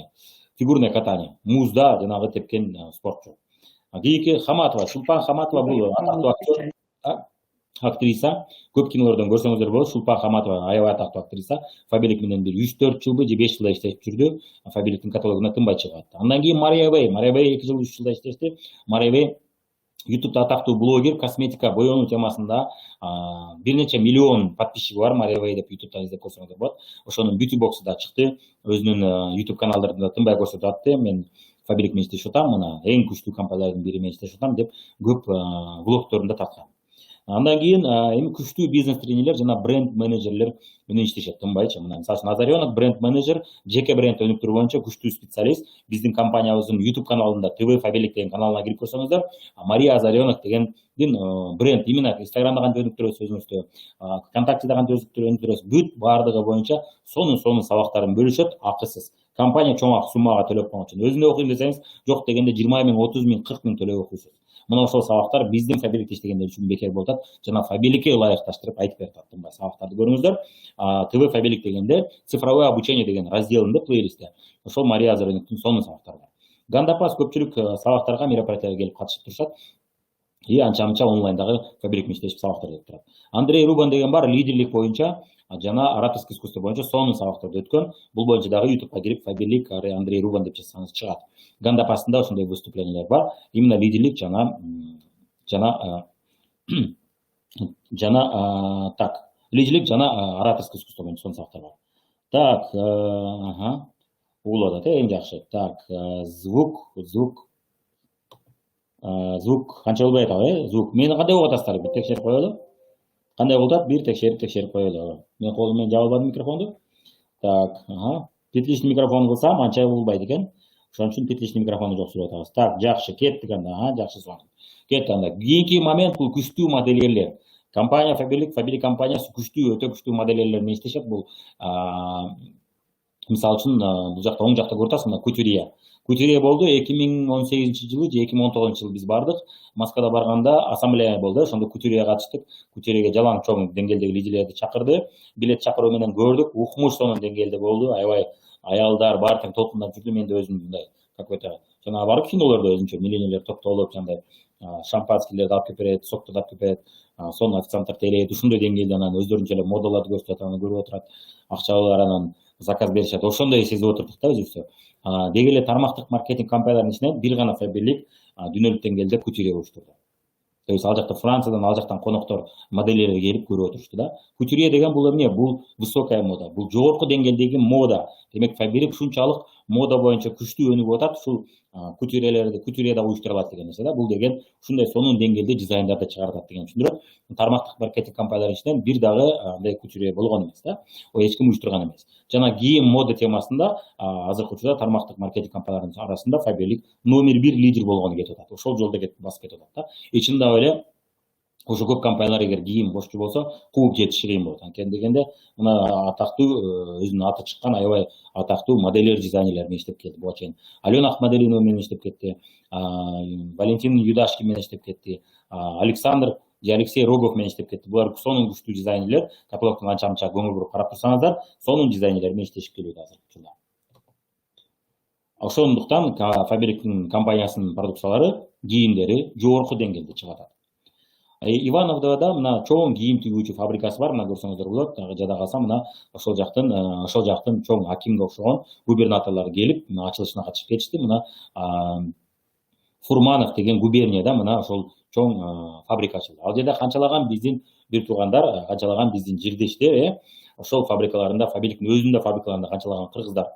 фигурное катание, музда жанагы тепкен спортчу. Кийинки Хаматова, Шулпан Хаматова бул атактуу актер, актриса. Көп кинолордон көрсөңүздөр болот. Шулпан Хаматова аябай атактуу актриса. Фабилик менен бир 3-4 жылбы же 5 жылда иштешип жүрдү. Фабиликтин каталогуна тынбай чыгат. Андан кийин Мария Вэй 2 жыл 3 жылда иштешти. Мария Вэй YouTube'да атактуу блогер, косметика, боёнуу темасында бир нече миллион подписчиги бар. Мария Вэй деп YouTube'дан издеп көрсөңүздөр болот. Ошонун beauty box'у да чыкты. Өзүнүн YouTube каналдарында тынбай көрсөтүп атты. Мен Фабилик менен иштешип атам, мына эң күчтүү компаниялардын бири менен иштешип атам деп көп влогторунда тарткан. Андан кийин эми күчтүү бизнес тренерлер жана бренд менеджерлер менен иштешет. Тынбайчы. Мына мисалы үчүн Азарионок бренд менеджер, жеке бренд өнүктүрүү боюнча күчтүү специалист. Биздин компаниябыздын YouTube каналында ТВ Фаберлик деген каналына кирип көрсөңүздөр, Мария Азарионок деген бренд именно Инстаграмда кантип өнүктүрөбүз өзүңүздү, ВКонтактеде кантип өнүктүрөбүз, бүт баардыгы боюнча сонун сабактарын бөлүшөт акысыз. Компания чоң суммага төлөп койгон үчүн. Өзүндө окуйм десеңиз, жок дегенде 20 миң, 30 миң, 40 миң төлөп окуйсуз. Мына ошол сабактар биздин Фаберликте иштегендер үчүн бекер болуп атат жана Фаберликке ылайыкташтырып айтып берип атат. Мындай сабактарды көрүңүздөр. ТВ Фаберлик дегенде цифровое обучение деген разделинде плейлистте ошол Мария Азарионоктун сонун сабактары бар. Гандапас көпчүлүк сабактарга, мероприятияларга келип катышып турушат. И анча-мынча онлайндагы Фаберлик менен иштешип сабактар берип турат. Андрей Рубан деген бар, лидерлик боюнча жана ораторский искусство боюнча сонун сабактарды өткөн. Бул боюнча дагы YouTubeга кирип Фаберлик Андрей Рубан деп жазсаңыз чыгат. Гандапасында ошондой выступлениялар бар. Именно лидерлик лидерлик жана ораторский искусство боюнча сонун сабактар бар. Так, угулуп атат, эң жакшы. Так, звук канча болбой атабы, звук. Мени кандай угуп атасыздар? Бир текшерип коелу. Кандай болуп атат? Бир текшерип коелу. Мен колум менен жаап албадым микрофонду. Так, петличный микрофон кылсам анча болбойт экен. Ошон үчүн петличный микрофону жок сүрүп атабыз. Так, жакшы, кеттик анда. Жакшы сон. Кетти анда. Кийинки момент бул күчтүү модельерлер. Компания Фаберлик компаниясы өтө күчтүү модельерлер менен иштешет. Бул мисалы үчүн бул жакта оң жакта көрүп атасыз, мына Кутюрье. Кутюрье болду 2018-жылы же 2019-жылы биз бардык. Москвада барганда ассамблея болду, ошондо Кутюрьеге катыштык. Кутюрьеге жалаң чоң деңгээлдеги лидерлерди чакырды. Билет чакыруу менен көрдүк. Укмуш сонун деңгээлде болду. Аябай аялдар бар тең толкундап жүрдү. Мен да өзүм мындай какой-то жана барып кинолордо өзүнчө миллионерлер топтолуп жандай шампанскийлерди алып келип берет, соктарды алып келип берет. Сонун официанттар тейлейт. Ушундай деңгээлде анан өздөрүнчө эле модаларды көрсөтөт, аны көрүп отурат. Акчалар анан заказ беришет. Ошондой сезип отурдук да өзүбүздө. Деги эле тармактык маркетинг компанияларынын ичинен бир гана Фаберлик дүйнөлүк деңгээлде Кутюрье уюштурду. То есть ал жакта Франциядан, ал жактан коноктор, модельерлер келип көрүп отурушту да. Кутюрье деген бул эмне? Бул высокая мода. Бул жогорку деңгээлдеги мода. Демек Фаберлик ушунчалык мода боюнча күчтүү өнүгүп атат. Ушул Кутюрьеда уюштура алат деген нерсе да. Бул деген ушундай сонун деңгээлде дизайндарды чыгарат деген түшүндүрөт. Тармактык маркетинг компанияларынын ичинен бир дагы андай Кутюрье болгон эмес да. Эч ким уюштурган эмес. Жана кийим мода темасында азыркы учурда тармактык маркетинг компанияларынын арасында Фаберлик номер 1 лидер болгону кетип атат. Ошол жолдо басып кетип атат да. Ичинде эле ошо көп компаниялар эгер кийим бошчу болсо, кууп жетиши кыйын болот. Анткени дегенде мына атактуу өзүнүн аты чыккан аябай атактуу модельер, дизайнерлер менен иштеп келди буга чейин. Алена Ахмадалинова менен иштеп кетти, Валентин Юдашкин менен иштеп кетти, Алексей Рогов менен иштеп кетти. Булар сонун күчтүү дизайнерлер, каталогтун анча-мынча көңүл буруп карап турсаңыздар, сонун дизайнерлер менен иштешип келүүдө азыркы учурда. Ошондуктан Фаберликтин компаниясынын продукциялары, кийимдери жогорку деңгээлде чыгат. Ивановдада мына чоң кийим тигүүчү фабрикасы бар, мына көрсөңүздөр болот. Жада калса мына ошол жактын чоң акимге окшогон губернаторлор келип, ачылышына катышып кетишти. Мына Фурманов деген губернияда мына ошол чоң фабрика ачылды. Ал жерде канчалаган биздин бир туугандар, канчалаган биздин жирдештер, ошол фабрикаларында, Фаберликтин өзүндө фабрикаларында канчалаган кыргыздар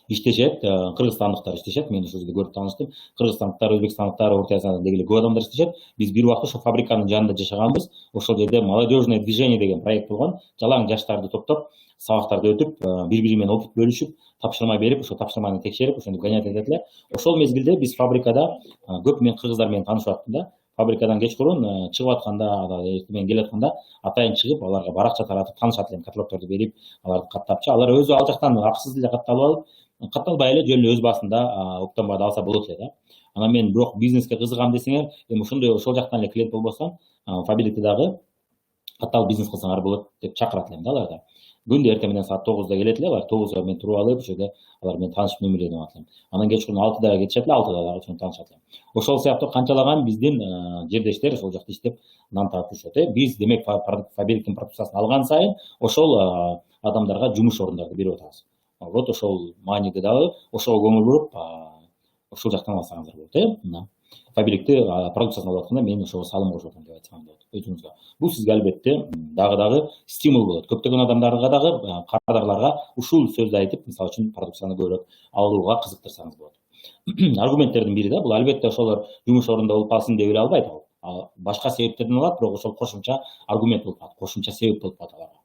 иштешет, кыргызстандыктар иштешет. Мен ошол жерде көрүп тааныштым. Кыргызстандыктар, өзбекстандыктар, Орто Азиядан деги эле көп адамдар иштешет. Биз бир убакта ошол фабриканын жанында жашаганбыз. Ошол жерде молодежное движение деген проект болгон. Жалаң жаштарды топтоп, сабактарды өтүп, бири-бири менен опыт бөлүшүп, тапшырма берип, ошол тапшырманы текшерип, ошону гонять этет эле. Ошол мезгилде биз фабрикада көп мен кыргыздар менен таанышып аттым да. Фабрикадан кечкурун чыгып атканда, эртең келе атканда атайын чыгып, аларга баракча таратып, таанышат элем, каталогдорду берип, аларды каттапчы. Алар өзү ал жактан акысыз эле катталып алып, катталбай эле жөн эле өз баасында октонбайда алса болот эле да. Анан мен бирок бизнеске кызыгам десеңер, эми ошондой ошол жактан эле клиент болбосоң, Фаберликте дагы катталып бизнес кылсаңар болот деп чакырат элем да аларда. Күндө эртең менен саат 9-да келет эле, алар 9-да мен туруп алып, ошо жерде алар менен таанышып номерленип алат элем. Анан кечкурун 6-да кетишет эле, 6-да дагы ошону таанышат элем. Ошол сыяктуу канчалаган биздин жердештер ошол жакта иштеп нан таап жүрүшөт. Биз демек Фаберликтин продукциясын алган сайын ошол адамдарга жумуш орундарды берип атабыз. Вот ошол мааниде дагы ошого көңүл буруп, ошол жактан алсаңыздар болот. Мына Фаберликти продукциясын алып атканда мен ошого салым кошуп атам деп айтсам болот өзүңүзгө. Бул сизге албетте дагы стимул болот. Көптөгөн адамдарга дагы, кардарларга ушул сөздү айтып, мисалы үчүн продукцияны көбүрөөк алууга кызыктырсаңыз болот. Аргументтердин бири да бул албетте ошолор жумуш орунда болуп калсын деп эле албайт ал. башка себептерден алат, бирок ошол кошумча аргумент болуп калат, кошумча себеп болуп калат аларга.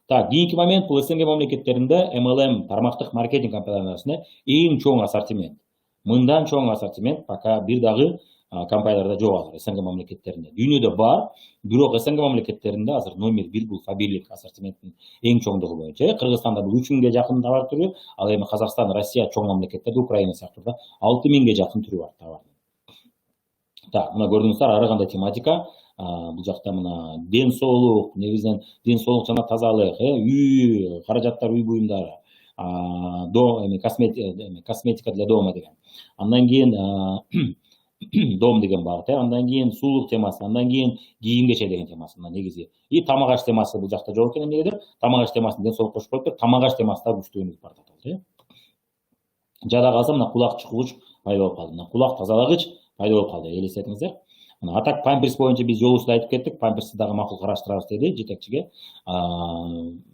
Так, кийинки момент бул СНГ мамлекеттеринде MLM тармактык маркетинг компанияларынын арасында эң чоң ассортимент. Мындан чоң ассортимент пока бир дагы компанияларда жок азыр СНГ мамлекеттеринде. Дүйнөдө бар, бирок СНГ мамлекеттеринде азыр номер 1 бул Фаберлик ассортименттин эң чоңдугу боюнча. Кыргызстанда бул 3000ге жакын товар түрү, ал эми Казакстан, Россия чоң мамлекеттерде, Украина сыяктуу 6000ге жакын түрү бар товардын. Так, мына көрдүңүздөр, ары кандай тематика. Бул жакта мына ден соолук, негизинен ден соолук жана тазалык, үй каражаттар, үй буюмдары, косметика для дома деген. Андан кийин дом деген бар, андан кийин суулук темасы, андан кийин кийим кече деген темасы негизи. И тамак аш темасы бул жакта жок экен эмнегедир? Тамак аш темасын ден соолук кошуп коюптур, тамак аш темасы да күчтүү өнүгүп баратат. Жада калса мына кулак чукугуч пайда болуп калды. Мына кулак тазалагыч пайда болуп калды, элестетиңиздер. Атак памперс боюнча биз жолубузда айтып кеттик, памперсти дагы макул караштырабыз деди жетекчиге.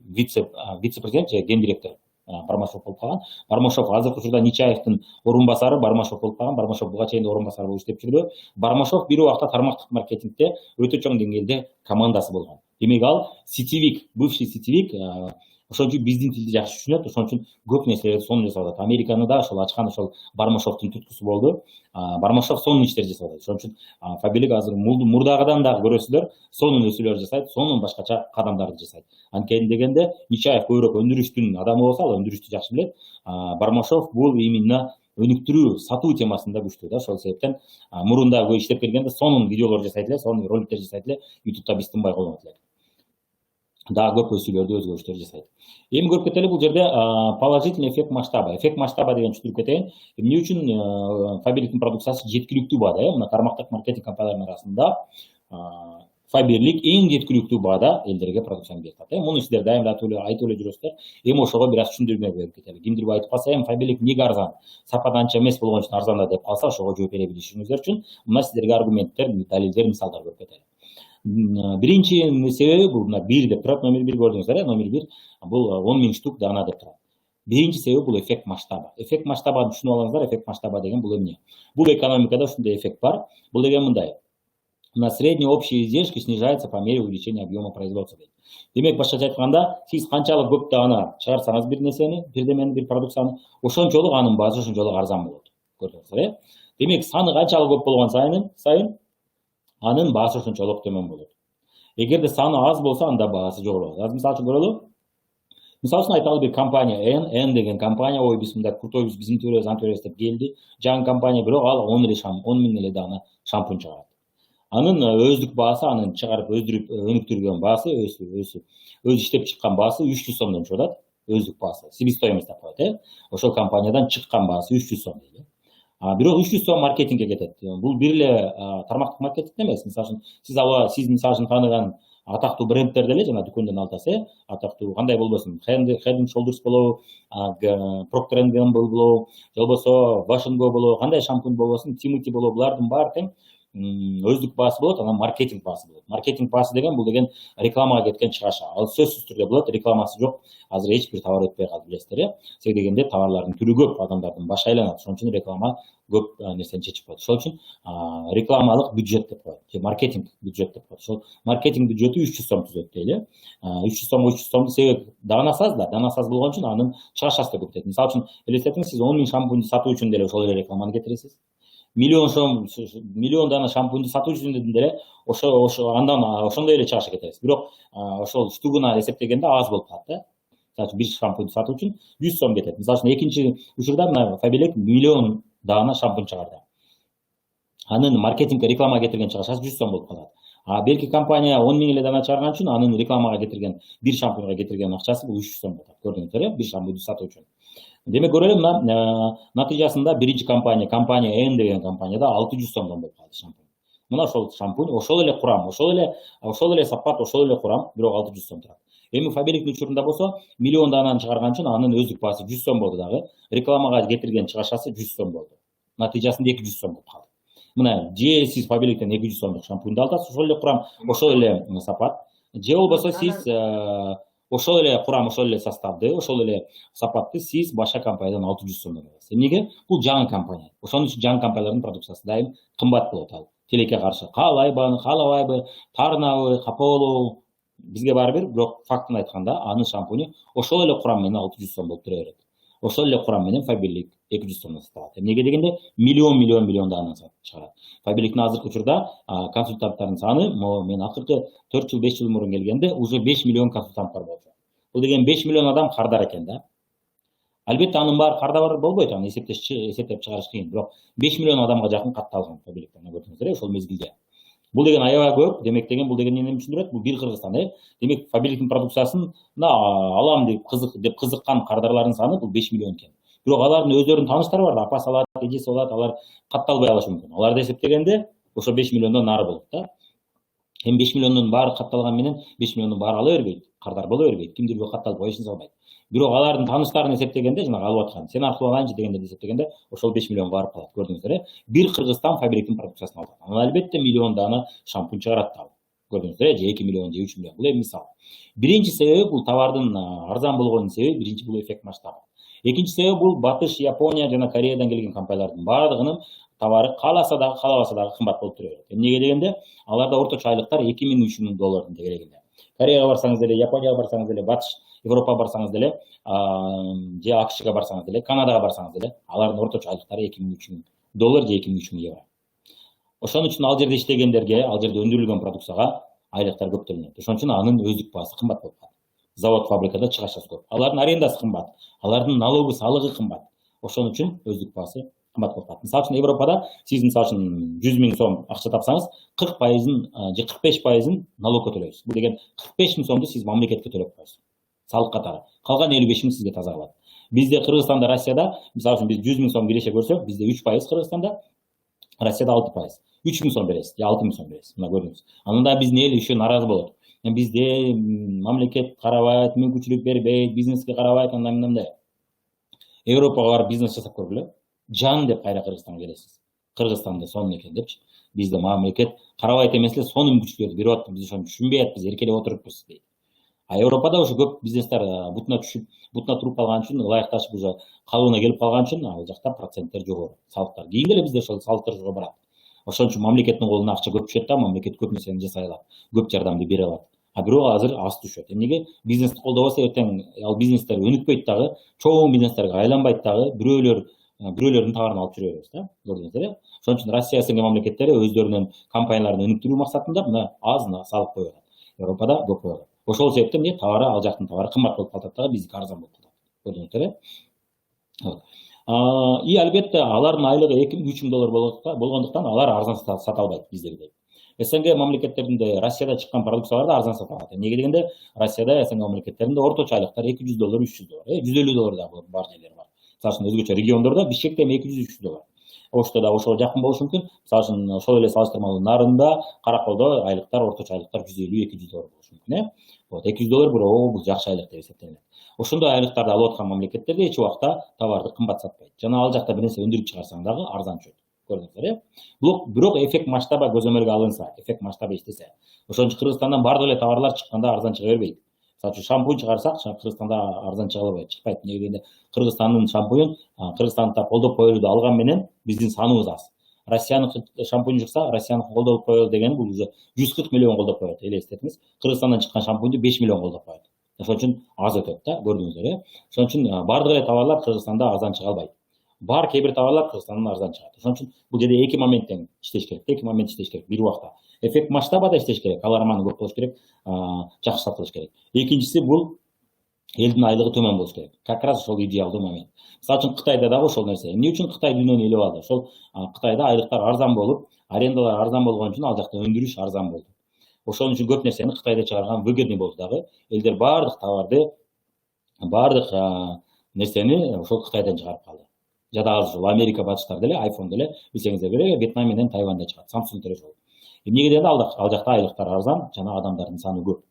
Вице-президент же гендиректор Бармашев болуп калган. Бармашев азыркы учурда Нечаевдин орун басары Бармашев болуп калган. Бармашев буга чейин орун басары болуп иштеп жүрдү. Бармашев бир убакта тармактык маркетингде өтө чоң деңгээлде командасы болгон. Демек ал сетевик, бывший сетевик, ошон үчүн биздин тилди жакшы түшүнөт, ошон үчүн көп нерселерди сонун жасап атат. Американы да ошол ачкан ошол Бармашевдин туткусу болду. Бармашев сонун иштерди жасап атат. Ошон үчүн Фаберлик азыр мурдагыдан дагы көрөсүздөр, сонун нерселер жасайт, сонун башкача кадамдарды жасайт. Анткени дегенде Нечаев көбүрөөк өндүрүштүн адамы болсо, ал өндүрүштү жакшы билет. Бармашев бул именно өнүктүрүү, сатуу темасында күчтүү да. Ошол себептен мурунда иштеп келгенде сонун видеолор жасайт эле, сонун роликтер жасайт эле, YouTube'да биз тынбай колдонот элек. Дагы көп өсүүлөрдү, өзгөрүштөр жасайт. Эми көрүп кетели, бул жерде положительный эффект масштаба. Эффект масштаба деген түшүндүрүп кетейин. Эмне үчүн Фаберликтин продукциясы жеткиликтүү баада, мына тармактык маркетинг компанияларынын арасында Фаберлик эң жеткиликтүү баада элдерге продукцияны берип атат. Муну сиздер дайыма айтып эле жүрөсүздөр. Эми ошого бир аз түшүндүрмө берип кетели. Кимдир айтып калса, эми Фаберлик эмнеге арзан? Сапат анча эмес болгон үчүн арзанда деп калса, ошого жооп бере билишиңиздер үчүн мына сиздерге аргументтер, далилдер, мисалдар берип кетели. Биринчи себеби бул мына 1 деп турат, номер 1 көрдүңүздөр, номер 1 бул 10.000 штук дана деп турат. Биринчи себеби бул эффект масштаба. Эффект масштабаны түшүнүп алыңыздар, эффект масштаба деген бул эмне? Бул экономикада ушундай эффект бар. Бул деген мындай. На средние общие издержки снижаются по мере увеличения объема производства. Демек, башкача айтканда, сиз канчалык көп дана чыгарсаңыз бир нерсени, бирдемени, бир продукцияны, ошончолук анын баасы ошончолук арзан болот. Көрдүңүздөр, Демек, саны канчалык көп болгон сайын анын баасы ошончолук төмөн болот. Эгерде саны аз болсо, анда баасы жогору болот. Азыр мисалы үчүн көрөлү. Мисалы үчүн айталы бир компания N деген компания, ой биз мындай крутойбуз, биздин төрөбүз, антөрөбүз деп келди. Жаңы компания, бирок ал 10 миң эле дана шампунь чыгарат. Анын өздүк баасы, анын чыгарып өздүрүп өнүктүргөн баасы, өз иштеп чыккан баасы 300 сомдон чыгып атат. Өздүк баасы, себестоимость деп коет, Ошол компаниядан чыккан баасы 300 сом дейли. Бирок 300 сом маркетингге кетет. Бул бир эле тармактык маркетинг эмес. Мисалы үчүн сиз мисалы үчүн тааныган атактуу брендтерди эле жана дүкөндөн алсаңыз, атактуу кандай болбосун, Head and Shoulders болобу, Procter & Gamble болобу, же болбосо Wash & Go болобу, кандай шампунь болбосун, Timothy болобу, булардын баары тең өздүк баасы болот, анан маркетинг баасы болот. Маркетинг баасы деген бул деген рекламага кеткен чыгаша. Ал сөзсүз түрдө болот, рекламасы жок. Азыр эч бир товар өтпөй калды, билесиздер, Себеби дегенде товарлардын түрү көп, адамдардын башы айланат. Ошон үчүн реклама көп нерсени чечип коет. Ошон үчүн рекламалык бюджет деп коет, же маркетинг бюджет деп коет. Ошол маркетинг бюджети 300 сом түзөт дейли. 300 сомду себеби данасы аз болгон үчүн анын чыгашасы да көп кетет. Мисалы үчүн элестетиңиз, сиз 10 миң шампуньду сатуу үчүн деле ошол эле рекламаны кетиресиз. Миллион дана шампуньду сатуу үчүн деле ошондой эле чыгаша кетесиз. Бирок ошол штугуна эсептегенде аз болуп калат да. Мисалы бир шампуньду сатуу үчүн 100 сом кетет. Мисалы үчүн экинчи учурда мына Фаберлик миллион дана шампунь чыгарды. Анын маркетингге рекламага кетирген чыгашасы 100 сом болуп калат. Белки компания 10 миң эле дана чыгарган үчүн анын рекламага кетирген, бир шампуньга кетирген акчасы бул 300 сом болот. Көрдүңүздөр, бир шампуньду сатуу үчүн. Демек көрөлү, мына натыйжасында биринчи компания N деген компанияда 600 сомдон болуп калды шампунь. Мына ошол шампунь, ошол эле курам, ошол эле сапат, ошол эле курам, бирок 600 сом турат. Эми Фаберликтин учурунда болсо, миллион дананы чыгарган үчүн анын өздүк баасы 100 сом болду дагы, рекламага кетирген чыгашасы 100 сом болду. Натыйжасында 200 сом болуп калды. Мына же сиз Фаберликтен 200 сомдук шампуньду аласыз, ошол эле курам, ошол эле сапат, же болбосо сиз ошол эле курам, ошол эле составды, ошол эле сапатты сиз башка компаниядан 600 сомдон аласыз. Эмнеге? Бул жаңы компания. Ошон үчүн жаңы компаниялардын продукциясы дайым кымбат болот ал. тилекке каршы каалабайбы, таарынабы, капа болобу бизге баары бир, бирок фактын айтканда анын шампуню ошол эле курам менен 600 сом болуп тура берет. Ошол эле курам менен Faberlic 200 сомдон сатылат. Эмнеге дегенде миллион даанын чыгарат. Faberlic'тин азыркы учурда консультанттардын саны, мен акыркы 4 жыл 5 жыл мурун келгенде уже 5 миллион консультант бар болчу. Бул деген 5 миллион адам кардар экен да. Албетте анын баары карда бар болбойт, аны эсептеп чыгарыш кыйын, бирок 5 миллион адамга жакын катталган Faberlic'тен көрдүңүздөр ошол мезгилде. Бул деген аябай көп, демек деген бул деген эмнени түшүндүрөт? Бул бир Кыргызстан, демек Faberlic'тин продукциясын алам деп кызыккан кардарлардын саны бул 5 миллион экен. Бирок алардын өздөрүнүн тааныштары бар, апасы алат, эжеси алат, алар катталбай алышы мүмкүн. Аларды эсептегенде ошо 5 миллиондон нары болот да. Эми 5 миллиондун баары катталган менен 5 миллиондун баары ала бербейт, кардар боло бербейт, кимдир катталып эчин салбайт. Бирок алардын тааныштарын эсептегенде, жана алып аткан, сен аркылуу алайынчы дегенде эсептегенде ошол 5 миллионго барып калат. Көрдүңүздөр, бир Кыргызстан Faberlic'тин продукциясын алат. Анан албетте миллион даана шампунь чыгарат да. Көрдүңүздөр, же 2 миллион, же 3 миллион. Бул эми мисал. Биринчи себеби бул товардын арзан болгонунун себеби, биринчи бул эффект масштабы. Экинчи себеби бул Батыш, Япония жана Кореядан келген компаниялардын баардыгынын товары кааласа дагы, каалабаса дагы кымбат болуп тура берет. Эмнеге дегенде, аларда орточо айлыктар 2000-3000 доллардын тегерегинде. Кореяга барсаңыз деле, Японияга барсаңыз деле, Батыш Европага барсаңыз деле, же АКШга барсаңыз деле, Канадага барсаңыз деле, алардын орточо айлыктары 2000-3000 доллар же 2000-3000 евро. Ошон үчүн ал жерде иштегендерге, ал жерде өндүрүлгөн продукцияга айлыктар көп төлөнөт. Ошон үчүн анын өздүк баасы кымбат болуп калат. Завод, фабрикада чыгашасы көп. Алардын арендасы кымбат, алардын налогу, салыгы кымбат. Ошон үчүн өздүк баасы кымбат болуп калат. Мисалы үчүн Европада сиз мисалы үчүн 100 000 сом акча тапсаңыз, 40% же 45% налогко төлөйсүз. Бул деген 45 000 сомду сиз мамлекетке төлөп коесуз. Салык катары. Калган 55 000 сизге таза калат. Бизде Кыргызстанда, Россияда, мисалы үчүн биз 100 000 сом киреше көрсөк, бизде 3% Кыргызстанда, Россияда 6%. 3 000 сом бересиз, же 6 000 сом бересиз. Мына көрдүңүз. Андан да биздин эл еще наразы болот. Бизде мамлекет карабайт, мүмкүнчүлүк бербейт, бизнеске карабайт, мындай. Европага барып бизнес жасап көргүлө. Жан деп кайра Кыргызстанга келесиз. Кыргызстанда сонун экен депчи. Бизде мамлекет карабайт эмес эле сонун мүмкүнчүлүктөрдү берип атат, биз ошону түшүнбөй атпыз, эркелеп отуруппуз дейт. А Европада уже көп бизнестер бутуна түшүп, бутуна туруп калган үчүн, ылайыкташып уже калыбына келип калган үчүн, ал жакта проценттер жогору, салыктар. Кийинде эле бизде ошол салыктар жогору барат. Ошон үчүн мамлекеттин колуна акча көп түшөт да, мамлекет көп нерсени жасай алат, көп жардамды бере алат. А бирок азыр аз түшөт. Эмнеге? Бизнести колдобосо эртең ал бизнестер өнүкпөйт дагы, чоң бизнестерге айланбайт дагы, бирөөлөрдүн товарын алып жүрө беребиз да. Көрдүңүздөр. Ошон үчүн Россия сынга мамлекеттери өздөрүнүн компанияларын өнүктүрүү максатында мына аз салык коюп атат. Европада көп коюп атат. Ошол себептен эмне товары, ал жактын товары кымбат болуп калат дагы, биздики арзан болуп калат. Көрдүңүздөр. И албетте алардын айлыгы 2 000-3 000 доллар болгондуктан алар арзан сата албайт биздегидей. СНГ мамлекеттеринде, Россияда чыккан продукциялар да арзан сата алат. Эмнеге дегенде, Россияда, СНГ мамлекеттеринде орточо айлыктар 200 доллар, 300 доллар, 150 доллар да бар жерлери бар. Мисалы үчүн өзгөчө региондордо Бишкекте 200-300 доллар. Ошто да ошого жакын болушу мүмкүн. Мисалы үчүн ошол эле салыштырмалуу Нарында, Караколдо айлыктар, орточо айлыктар 150-200 доллар болушу мүмкүн. Вот 200 доллар бул жакшы айлык деп эсептелет. Ошондой айлыктарды алып аткан мамлекеттерде эч убакта товарды кымбат сатпайт. Жана ал жакта бир нерсе өндүрүп чыгарсаң дагы арзан түшөт. Көрдүңүздөр. Бирок эффект масштаба көзөмөлгө алынса, эффект масштабы иштесе. Ошон үчүн Кыргызстандан бардык эле товарлар чыкканда арзан чыга бербейт. Мисалы үчүн шампунь чыгарсак, Кыргызстанда арзан чыга албайт, чыкпайт. Эмнеге дегенде, Кыргызстандын шампуньун Кыргызстанда колдоп коюлду алган менен биздин саныбыз аз. Россиянын шампунь чыкса, Россиянын колдоп коелу деген бул уже 140 миллион колдоп коет. Элестетиңиз, Кыргызстандан чыккан шампуньду 5 миллион колдоп коет. Ошон үчүн аз өтөт да, көрдүңүздөр. Ошон үчүн бардык эле товарлар Кыргызстанда арзан чыга албайт. Бар кээ бир товарлар Кыргызстандан арзан чыгат. Ошон үчүн бул жерде эки моменттен иштеш керек. Эки момент иштеш керек бир убакта. Эффект масштаба да иштеш керек. Каларманы көп болуш керек, жакшы сатылыш керек. Экинчиси бул элдин айлыгы төмөн болуш керек. Как раз ошол идеалдуу момент. Мисалы үчүн Кытайда дагы ошол нерсе. Эмне үчүн Кытай дүйнөнү ээлеп алды? Ошол Кытайда айлыктар арзан болуп, арендалар арзан болгон үчүн ал жакта өндүрүш арзан болду. Ошон үчүн көп нерсени Кытайда чыгарган выгодный болду дагы. Элдер бардык товарды, бардык нерсени ошол Кытайдан чыгарып калды. Жада азыр Америка батыштар деле, iPhone деле билсеңиздер керек, Вьетнам менен Тайванда чыгат. Samsung деле ошол. Эмнеге дегенде ал жакта айлыктар арзан, жана адамдардын саны көп.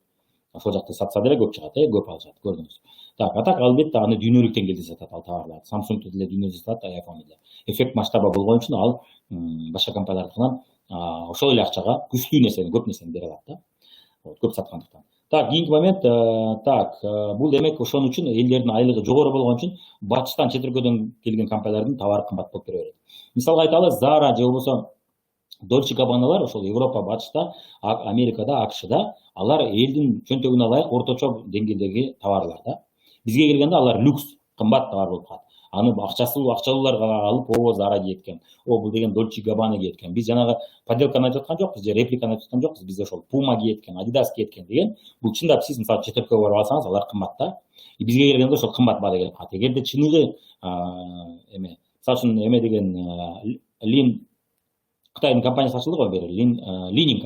Ошол жакта сатса деле көп чыгат, көп алышат, көрдүңүз. Так, атак албетте аны дүйнөлүк деңгээлде сатат ал товарларды. Samsung деле дүйнөлүкдө сатат, iPhone деле. Эффект масштаба болгон үчүн ал башка компаниялардан ошол эле акчага күчтүү нерсени, көп нерсени бере алат да. Көп саткандыктан. Так, кийинки момент, бул демек ошон үчүн элдердин айлыгы жогору болгон үчүн батыштан чет өлкөдөн келген компаниялардын товары кымбат болуп тура берет. Мисалга айталы, Zara же болбосо Дольче Габбаналар ошол Европа батышта, Америкада, АКШда алар элдин чөнтөгүнө ылайык орточо деңгээлдеги товарлар да. Бизге келгенде алар люкс, кымбат товар болуп калат. Аны акчалуулар алып, о Зара кийет экен, о бул деген Дольче Габбана кийет экен. Биз жанагы подделканы айтып аткан жокпуз же репликаны айтып аткан жокпуз. Биз ошол Puma кийет экен, Adidas кийет экен деген. Бул чындап сиз мисалы четиркке барып алсаңыз, алар кымбат да. Бизге келгенде ошол кымбат баада келип калат. Эгерде чыныгы эме, мисалы үчүн эме деген Лин Кытайдын компаниясы ачылды го бери, Лининг.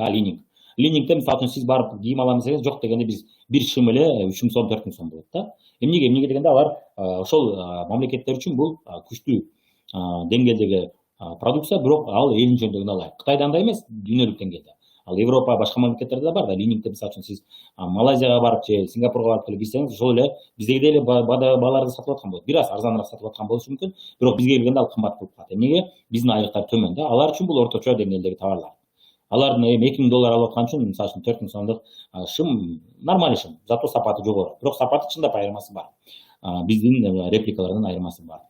Линингде мисалы үчүн сиз барып кийим алам десеңиз, жок дегенде биз 1 шым эле 3 сом 4 сом болот да. Эмнеге дегенде алар ошол мамлекеттер үчүн бул күчтүү деңгээлдеги продукция, бирок ал элдин чөнтөгүнө ылайык. Кытайда андай эмес, дүйнөлүк деңгээлде. Ал Европа башка мамлекеттерде да бар да. Линингде мисалы үчүн сиз Малайзияга барып же Сингапурга барып келип билсеңиз, ошол эле биздегидей эле бааларды сатып аткан болот. Бир аз арзаныраак сатып аткан болушу мүмкүн, бирок бизге келгенде ал кымбат болуп калат. Эмнеге? Биздин айлыктар төмөн да. Алар үчүн бул орточо деңгээлдеги товарлар. Алардын эми 2000 доллар алып аткан үчүн мисалы үчүн 4000 сомдук шым нормаль шым, зато сапаты жогору. Бирок сапаты чындап айырмасы бар. Биздин репликалардан айырмасы бар.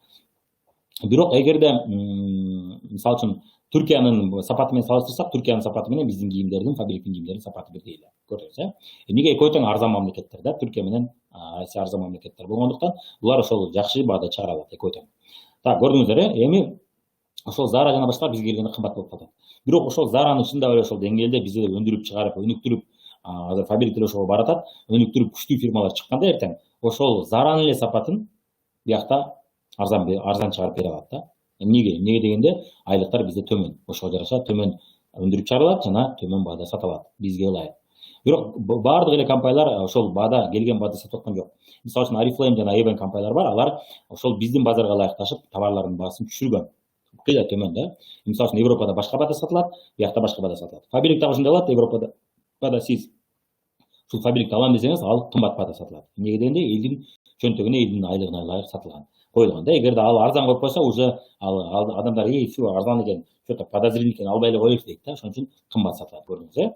Бирок эгерде мисалы үчүн Түркиянын сапаты менен салыштырсак, Түркиянын сапаты менен биздин кийимдердин, фабриктин кийимдердин сапаты бирдей эле. Көрдүңүз, эмнеге экөө тең арзан мамлекеттер да, Түркия менен Россия арзан мамлекеттер болгондуктан булар ошол жакшы баада чыгара алат экөө тең. Так, көрдүңүздөр, эми ошол Zara жана башка бизге келгенде кымбат болуп калат. Бирок ошол Zara'ны чындап эле ошол деңгээлде бизде өндүрүп чыгарып, өнүктүрүп, азыр фабриктер ошого баратат, өнүктүрүп күчтүү фирмалар чыкканда эртең ошол Zara'нын эле сапатын биякта арзан чыгарып бере алат да. Эмнеге дегенде айлыктар бизде төмөн, ошого жараша төмөн өндүрүп чыгарылат жана төмөн баада сатылат бизге ылайык. Бирок баардык эле компаниялар ошол баада келген баада сатып аткан жок. Мисалы үчүн Oriflame жана Avon компаниялар бар, алар ошол биздин базарга ылайыкташып товарлардын баасын түшүргөн. Кыйла төмөн да. Мисалы үчүн Европада башка баада сатылат, биякта башка баада сатылат. Фабрикте ошондой болот, Европада баада сиз ушул фабрикте алам десеңиз, ал кымбат баада сатылат. Эмнеге дегенде элдин чөнтөгүнө, элдин айлыгына ылайык сатылган. Коюлган да. Эгерде ал арзан коюп койсо, уже ал адамдар всё арзан экен, что-то подозрительный экен, албай эле коелучу дейт да. Ошон үчүн кымбат сатылат, көрдүңүз.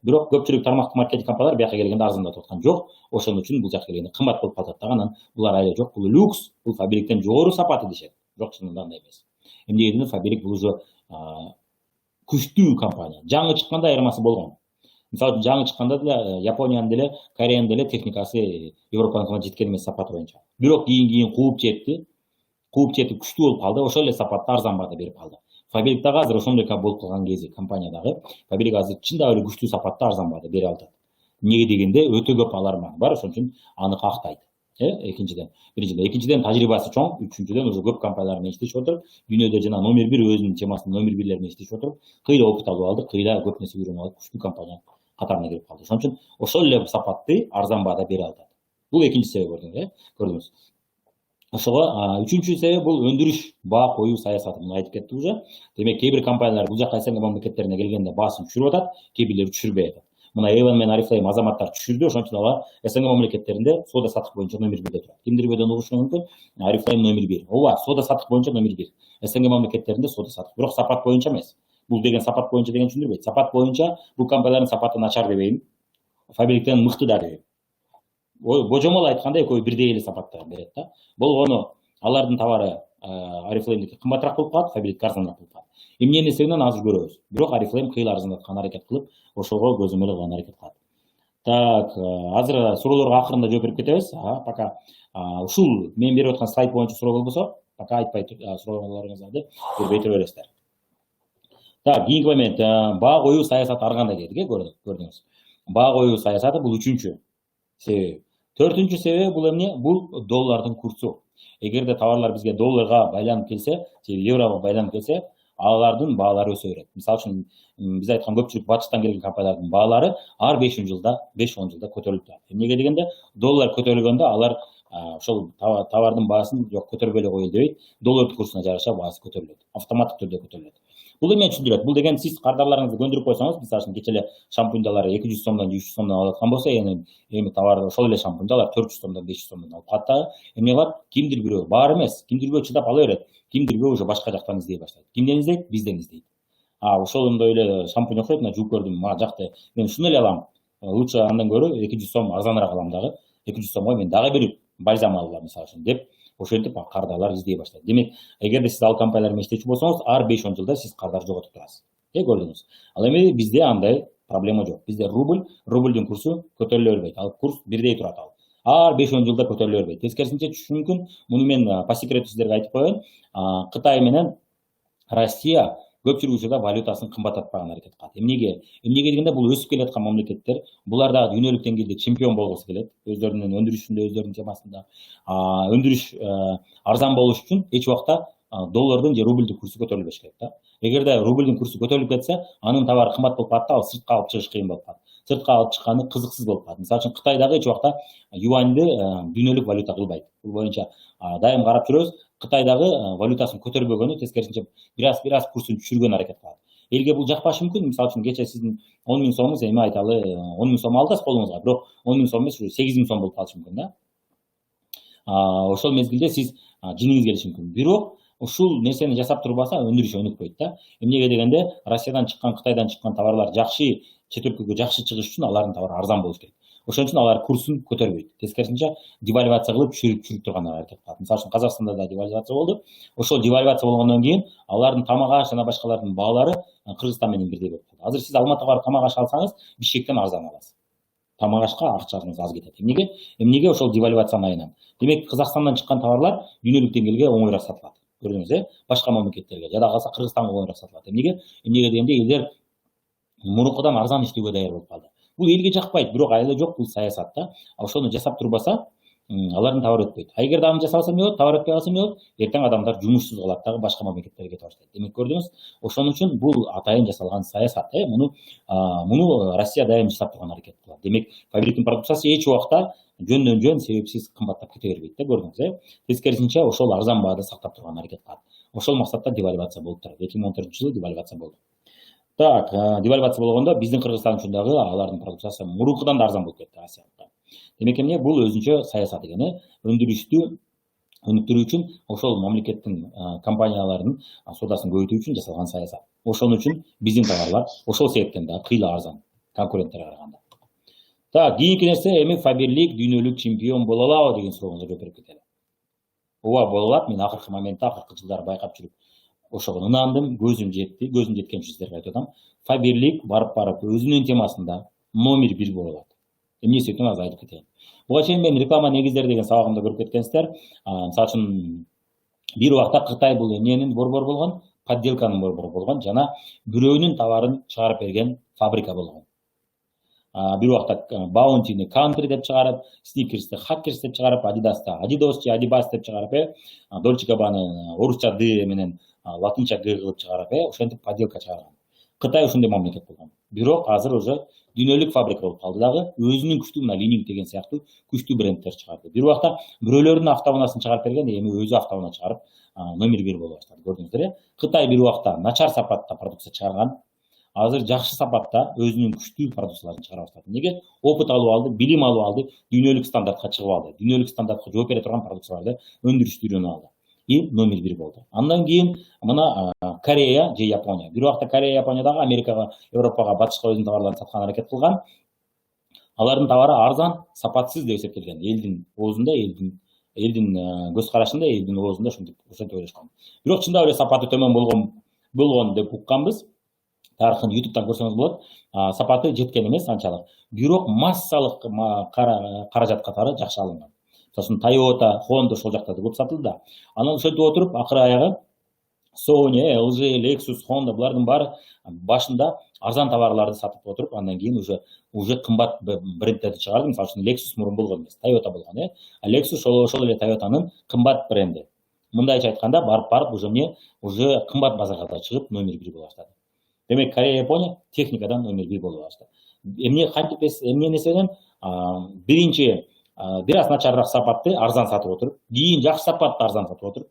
Бирок көпчүлүк тармактык маркетинг компаниялар бияка келгенде арзандатып аткан жок. Ошон үчүн бул жака келгенде кымбат болуп калат да. Анан булар айла жок, бул люкс, бул фабриктен жогору сапаты дешет. Жок, чынында андай эмес. Эмнеге дегенде фабрик бул уже күчтүү компания. Жаңы чыкканда айырмасы болгон. Мисалы жаңы чыкканда деле Япониянын деле, Кореянын деле техникасы Европаныкына жеткен эмес сапаты боюнча. Бирок кийин кууп жетти, күчтүү болуп калды, ошол эле сапатты арзан баада берип калды. Фабриктагы азыр ошондой болуп калган кези компаниядагы фабрик азыр чындап эле күчтүү сапатты арзан баада бере алат. Эмнеге дегенде өтө көп аларман бар, ошон үчүн аны кактайт. Экинчиден тажрыйбасы чоң, үчүнчүдөн уже көп компаниялар менен иштешип отуруп, дүйнөдө жана номер 1 өзүнүн темасынын номер 1 иштешип отуруп, кыйла опыт алып алды, кыйла көп нерсе үйрөнүп алып, күчтүү компания катарына кирип калды. Ошон үчүн ошол эле сапатты арзан баада бере алат. Бул экинчи себеп, көрдүңүз. Ошого үчүнчү себеп бул өндүрүш, баа коюу саясаты. Муну айтып кетти уже. Демек, кээ бир компаниялар бул жака СНГ мамлекеттерине келгенде баасын түшүрүп атат, кээ бирлери түшүрбөй атат. Мына Avon менен Oriflame азаматтар түшүрдү, ошон үчүн алар СНГ мамлекеттеринде соода саттык боюнча номер 1-де турат. Кимдир бөдөн угушу мүмкүн? Oriflame номер 1. Ооба, соода саттык боюнча номер 1. СНГ мамлекеттеринде соода саттык, бирок сапат боюнча эмес. Бул деген сапат боюнча деген түшүндүрбөйт. Сапат боюнча бул компаниялардын сапаты начар дебейм, фабриктен мыкты да дебейм. Божомол айтканда экөө бирдей эле сапатты берет да. Болгону алардын товары Oriflame'дики кымбатыраак болуп калат, фабрик арзаныраак болуп калат. Эмненин себебинен азыр көрөбүз. Бирок Oriflame кыйла арзандаткан аракет кылып, ошого көзөмөл кылган аракет кылат. Так, азыр суроолорго акырында жооп берип кетебиз. Пока ушул мен берип аткан слайд боюнча суроо болбосо, пока айтпай суроолоруңуздарды бербей тура бересиздер. Так, кийинки момент, баа коюу саясаты ар кандай дедик, көрдүңүз. Баа коюу саясаты бул үчүнчү себеби. Төртүнчү себеби бул эмне? Бул доллардын курсу. Эгерде товарлар бизге долларга байланып келсе, же еврого байланып келсе, алардын баалары өсө берет. Мисалы үчүн биз айткан көпчүлүк батыштан келген компаниялардын баалары ар 5-10 жылда көтөрүлүп турат. Эмнеге дегенде доллар көтөрүлгөндө алар ошол товардын баасын жок көтөрбөй эле коелу дебейт, доллар курсуна жараша баасы көтөрүлөт. Автоматтык түрдө көтөрүлөт. Бул эме түшүндүрөт. Бул деген сиз кардарларыңызды көндүрүп койсоңуз, мисалы үчүн кече эле шампуньдалар 200 сомдон 300 сомдон алып аткан болсо, эми товар ошол эле шампуньдалар 400 сомдон 500 сомдон алып калат да. Эмне кылат? Кимдир бирөө, баары эмес, кимдир бирөө чыдап ала берет. Кимдир бирөө уже башка жактан издей баштайт. Кимден издейт? Бизден издейт. Ошондой эле шампунь окшойт, мына жууп көрдүм, мага жакты. Мен ушуну эле алам. Лучше андан көрө 200 сом арзаныраак алам дагы. 200 сомго мен дагы бир бальзам алам мисалы үчүн деп, ошентип кардарлар издей баштайт. Демек, эгерде сиз ал компаниялар менен иштечү болсоңуз, ар 5-10 жылда сиз кардар жоготуп турасыз. көрдүңүз. Ал эми бизде андай проблема жок. Бизде рубльдин курсу көтөрүлө бербейт. Ал курс бирдей турат ал. Ар 5-10 жылда көтөрүлө бербейт. Тескерисинче түшүшү мүмкүн. Муну мен по секрету сиздерге айтып коеюн. Кытай менен Россия көпчүлүк учурда валютасын кымбаттатпаган аракет кылат. Эмнеге дегенде бул өсүп келаткан мамлекеттер, булар дагы дүйнөлүк деңгээлде чемпион болгусу келет. Өздөрүнүн өндүрүшүндө, өздөрүнүн темасында өндүрүш арзан болуш үчүн эч убакта доллардын же рубльдин курсу көтөрүлбөш керек да. Эгерде рубльдин курсу көтөрүлүп кетсе, анын товары кымбат болуп калат да, ал сыртка алып чыгыш кыйын болуп калат. Сыртка алып чыкканы кызыксыз болуп калат. Мисалы үчүн Кытай дагы эч убакта юаньды дүйнөлүк валюта кылбайт. Бул боюнча дайым карап жүрөбүз. Кытай дагы валютасын көтөрбөгөнү, тескерисинче бир аз курсун түшүргөн аракет кылат. Элге бул жакпашы мүмкүн. Мисалы үчүн кечээ сиздин 10 000 сомуңуз, эми айталы 10 000 сом алдыңыз колуңузга, бирок 10 000 сом эмес, 8 000 сом болуп калышы мүмкүн да. Ошол мезгилде сиз жиниңиз келиши мүмкүн. Бирок ушул нерсени жасап турбаса өндүрүш өнүкпөйт да. Эмнеге дегенде Россиядан чыккан, Кытайдан чыккан товарлар жакшы, чет өлкөгө жакшы чыгыш үчүн алардын товары арзан болуш керек. Ошон үчүн алар курсун көтөрбөйт. Тескерисинче девальвация кылып түшүрүп турган аракет кылат. Мисалы үчүн Казакстанда да девальвация болду. Ошол девальвация болгондон кийин алардын тамак аш жана башкалардын баалары Кыргызстан менен бирдей болуп калды. Азыр сиз Алматыга барып тамак аш алсаңыз, Бишкектен арзан аласыз. Тамак ашка акчаңыз аз кетет. Эмнеге ошол девальвациянын айынан. Демек Казакстандан чыккан товарлар дүйнөлүк деңгээлге оңоюраак сатылат. Көрдүңүз, башка мамлекеттерге, жада калса Кыргызстанга оңоюраак сатылат. Эмнеге дегенде элдер мурункудан арзан иштөөгө даяр болуп калды. Бул элге жакпайт, бирок айла жок, бул саясат да. Ошону жасап турбаса, алардын товары өтпөйт. Эгерде аны жасабаса эмне болот? Товар өтпөй калса эмне болот? Эртең адамдар жумушсуз калат дагы, башка мамлекеттерге кете баштайт. Демек көрдүңүз, ошон үчүн бул атайын жасалган саясат. Муну Россия дайым жасап турган аракет кылат. Демек фабриктин продукциясы эч убакта жөндөн жөн себепсиз кымбаттап кете бербейт да, көрдүңүз. Тескерисинче ошол арзан баада сактап турган аракет кылат. Ошол максатта девальвация болуп турат. 2014-жылы девальвация болду. Так, девальвация болгондо биздин Кыргызстан үчүн дагы алардын продукциясы мурункудан да арзан болуп кетти Россияга. Демек эмне бул өзүнчө саясат экен, өндүрүштү өнүктүрүү үчүн ошол мамлекеттин компанияларынын соодасын көбөйтүү үчүн жасалган саясат. Ошон үчүн биздин товарлар ошол себептен да кыйла арзан конкуренттерге караганда. Так, кийинки нерсе, эми Фаберлик дүйнөлүк чемпион боло алабы деген сурооңузга жооп берип кетели. Ооба, боло алат. Мен акыркы моментте, акыркы жылдары байкап жүрүп ошого ынандым, көзүм жеткенче сиздерге айтып атам. Фаберлик барып өзүнүн темасында номер 1 боло алат. Эмнеси үчүн азыр айтып кетейин. Буга чейин мен реклама негиздери деген сабагымда көрүп кеткенсиздер. Мисалы үчүн бир убакта Кытай бул эмненин борбору болгон, подделканын борбору болгон жана бирөөнүн товарын чыгарып берген фабрика болгон. Бир убакта Баунтини Country деп чыгарып, Snickers'ти Hackers деп чыгарып, Adidas'ты Adidas же Adibas деп чыгарып, Dolce Gabbana орусча Д менен латынча Г кылып чыгарып, ошентип подделка чыгарган. Кытай ушундай мамлекет болгон. Бирок азыр уже дүйнөлүк фабрика болуп калды дагы, өзүнүн күчтүү Li-Ning деген сыяктуу күчтүү брендтер чыгарды. Бир убакта бирөөлөрдүн автоунасын чыгарып берген, эми өзү автоуна чыгарып, номер 1 боло баштады. Көрдүңүздөр. Кытай бир убакта начар сапатта продукция чыгарган, азыр жакшы сапатта өзүнүн күчтүү продукцияларын чыгара баштады. Эмнеге? Опыт алып алды, билим алып алды, дүйнөлүк стандартка чыгып алды. Дүйнөлүк стандартка жооп бере турган продукцияларды өндүрүштү үйрөнүп алды. И номер 1 болду. Андан кийин мына Корея же Япония. Бир убакта Корея, Япония дагы Америкага, Европага, батышка өзүнүн товарларын саткан аракет кылган. Алардын товары арзан, сапатсыз деп эсептелген. Элдин оозунда, элдин көз карашында, элдин оозунда ошентип ойлошкон. Бирок чындап эле сапаты төмөн болгон деп укканбыз. Тарыхын YouTube'дан көрсөңүз болот. Сапаты жеткен эмес анчалык. Бирок массалык каражат катары жакшы алынган. Сосын Toyota, Honda ошол жакта көп сатылды да. Анан ошентип отуруп акыры аягы Sony, LG, Lexus, Honda булардын баары башында арзан товарларды сатып отуруп, андан кийин уже кымбат брендтерди чыгарды. Мисалы үчүн Lexus мурун болгон эмес, Toyota болгон, Lexus ошол эле Toyota'нын кымбат бренди. Мындайча айтканда, барып уже кымбат базарга да чыгып номер 1 боло баштады. Демек Корея, Япония техникадан номер 1 боло баштады. Эмне нерседен биринчи бир аз начарыраак сапатты арзан сатып отуруп, кийин жакшы сапатты арзан сатып отуруп,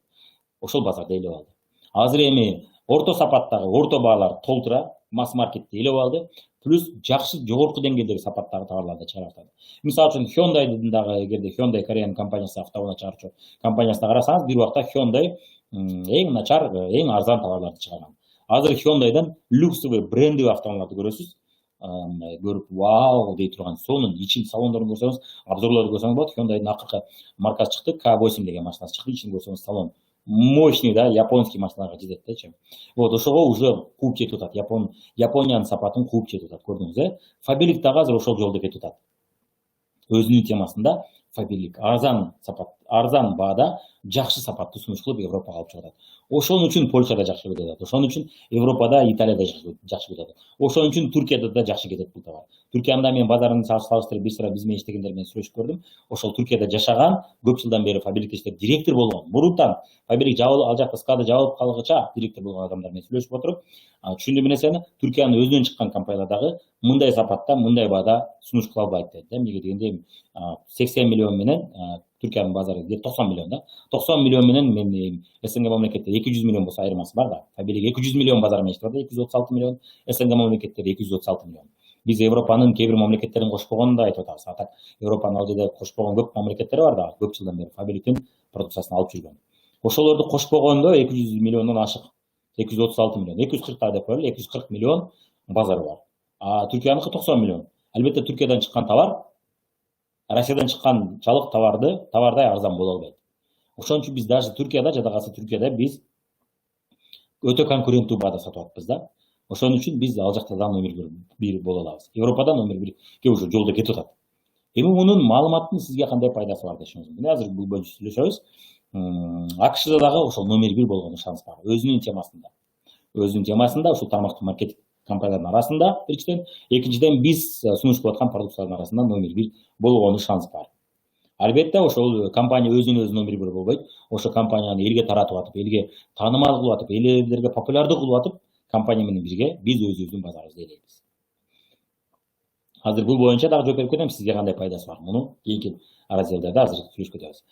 ошол базарда ээлеп алды. Азыр эми орто сапаттагы орто баалар толтура, масс маркетти ээлеп алды, плюс жакшы жогорку деңгээлдеги сапаттагы товарларды чыгара баштады. Мисалы үчүн Hyundai'дын дагы, эгерде Hyundai Кореянын компаниясы, автоунаа чыгаруучу компаниясына карасаңыз, бир убакта Hyundai эң начар, эң арзан товарларды чыгарган. Азыр Hyundai'дан люксовый брендовый автоунааларды көрөсүз. Көрүп вау дей турган, сонун ичин салондорун көрсөңүз, обзорлорду көрсөңүз болот. Hyundai'дын акыркы маркасы чыкты, K8 деген машинасы чыкты, ичин көрсөңүз салон мощный, да, японский машиналарга жетет дечи. Вот ошого уже кууп жетип атат. Япониянын сапатын кууп жетип атат, көрдүңүз. Фаберлик дагы азыр ошол жолдо кетип атат. Өзүнүн темасында фаберлик арзан сапат, арзан баада жакшы сапатты сунуш кылып Европага алып чыгып атат. Ошон үчүн Польшада жакшы кетип атат. Ошон үчүн Европада, Италияда жакшы кетип атат. Ошон үчүн Түркияда да жакшы кетет бул товар. Түркиянда мен базарын салыштырып бир sıra биз менен иштегендер менен сүйлөшүп көрдүм. Ошол Түркияда жашаган, көп жылдан бери фабрикте иштеп директор болгон, мурунтан фабрик ал жакта склады жабылып калгыча директор болгон адамдар менен сүйлөшүп отуруп, түшүндүм bir нерсени, Түркиянын өзүнөн чыккан компаниялар дагы мындай сапатта, мындай баада сунуш кыла албайт дейт. Эмнеге дегенде 80 миллион менен Түркиянын базары 90 миллион да. 90 миллион менен мен СНГ мамлекетте 200 миллион болсо айырмасы бар да. Фабрик 200 миллион базар менен иштеп атат, 236 миллион, СНГ мамлекеттери 236 миллион. Биз Европанын кээ бир мамлекеттерин кошпогонун да айтып атабыз. Атак Европанын ал жерде кошпогон көп мамлекеттери бар да, көп жылдан бери фабриктин продукциясын алып жүргөн. Ошолорду кошпогондо 200 миллиондон ашык. 236 миллион, 240 та деп коелу, 240 миллион базары бар. Түркияныкы 90 миллион. Албетте Түркиядан чыккан товар Россиядан чыккан чалык товардай арзан боло албайт. Ошон үчүн биз даже Түркияда, жадагасы Түркияда биз өтө конкуренттүү баада сатып атпыз да. Ошон үчүн биз ал жакта да номер 1 боло алабыз. Европада номер 1 уже жолдо кетип атат. Эми мунун маалыматтын сизге кандай пайдасы бар дешиңиз. Мына азыр бул боюнча сүйлөшөбүз. АКШда дагы ошол номер 1 болгону шанс бар. Өзүнүн темасында ушул тармактык маркетинг компаниялардын арасында биринчиден, экинчиден биз сунуш кылып аткан продукциялардын арасында номер 1 болгону шанс бар. Албетте ошол компания өзүнүн номер 1 болбойт. Ошол компанияны элге таратып атып, элге таанымал кылып атып, элдерге популярдуу кылып атып, компания менен бирге биз өзүбүздүн базарыбызды ээлейбиз. Азыр бул боюнча дагы жооп берип кетем, сизге кандай пайдасы бар. Муну кийинки разделдерде азыр сүйлөшүп кетебиз.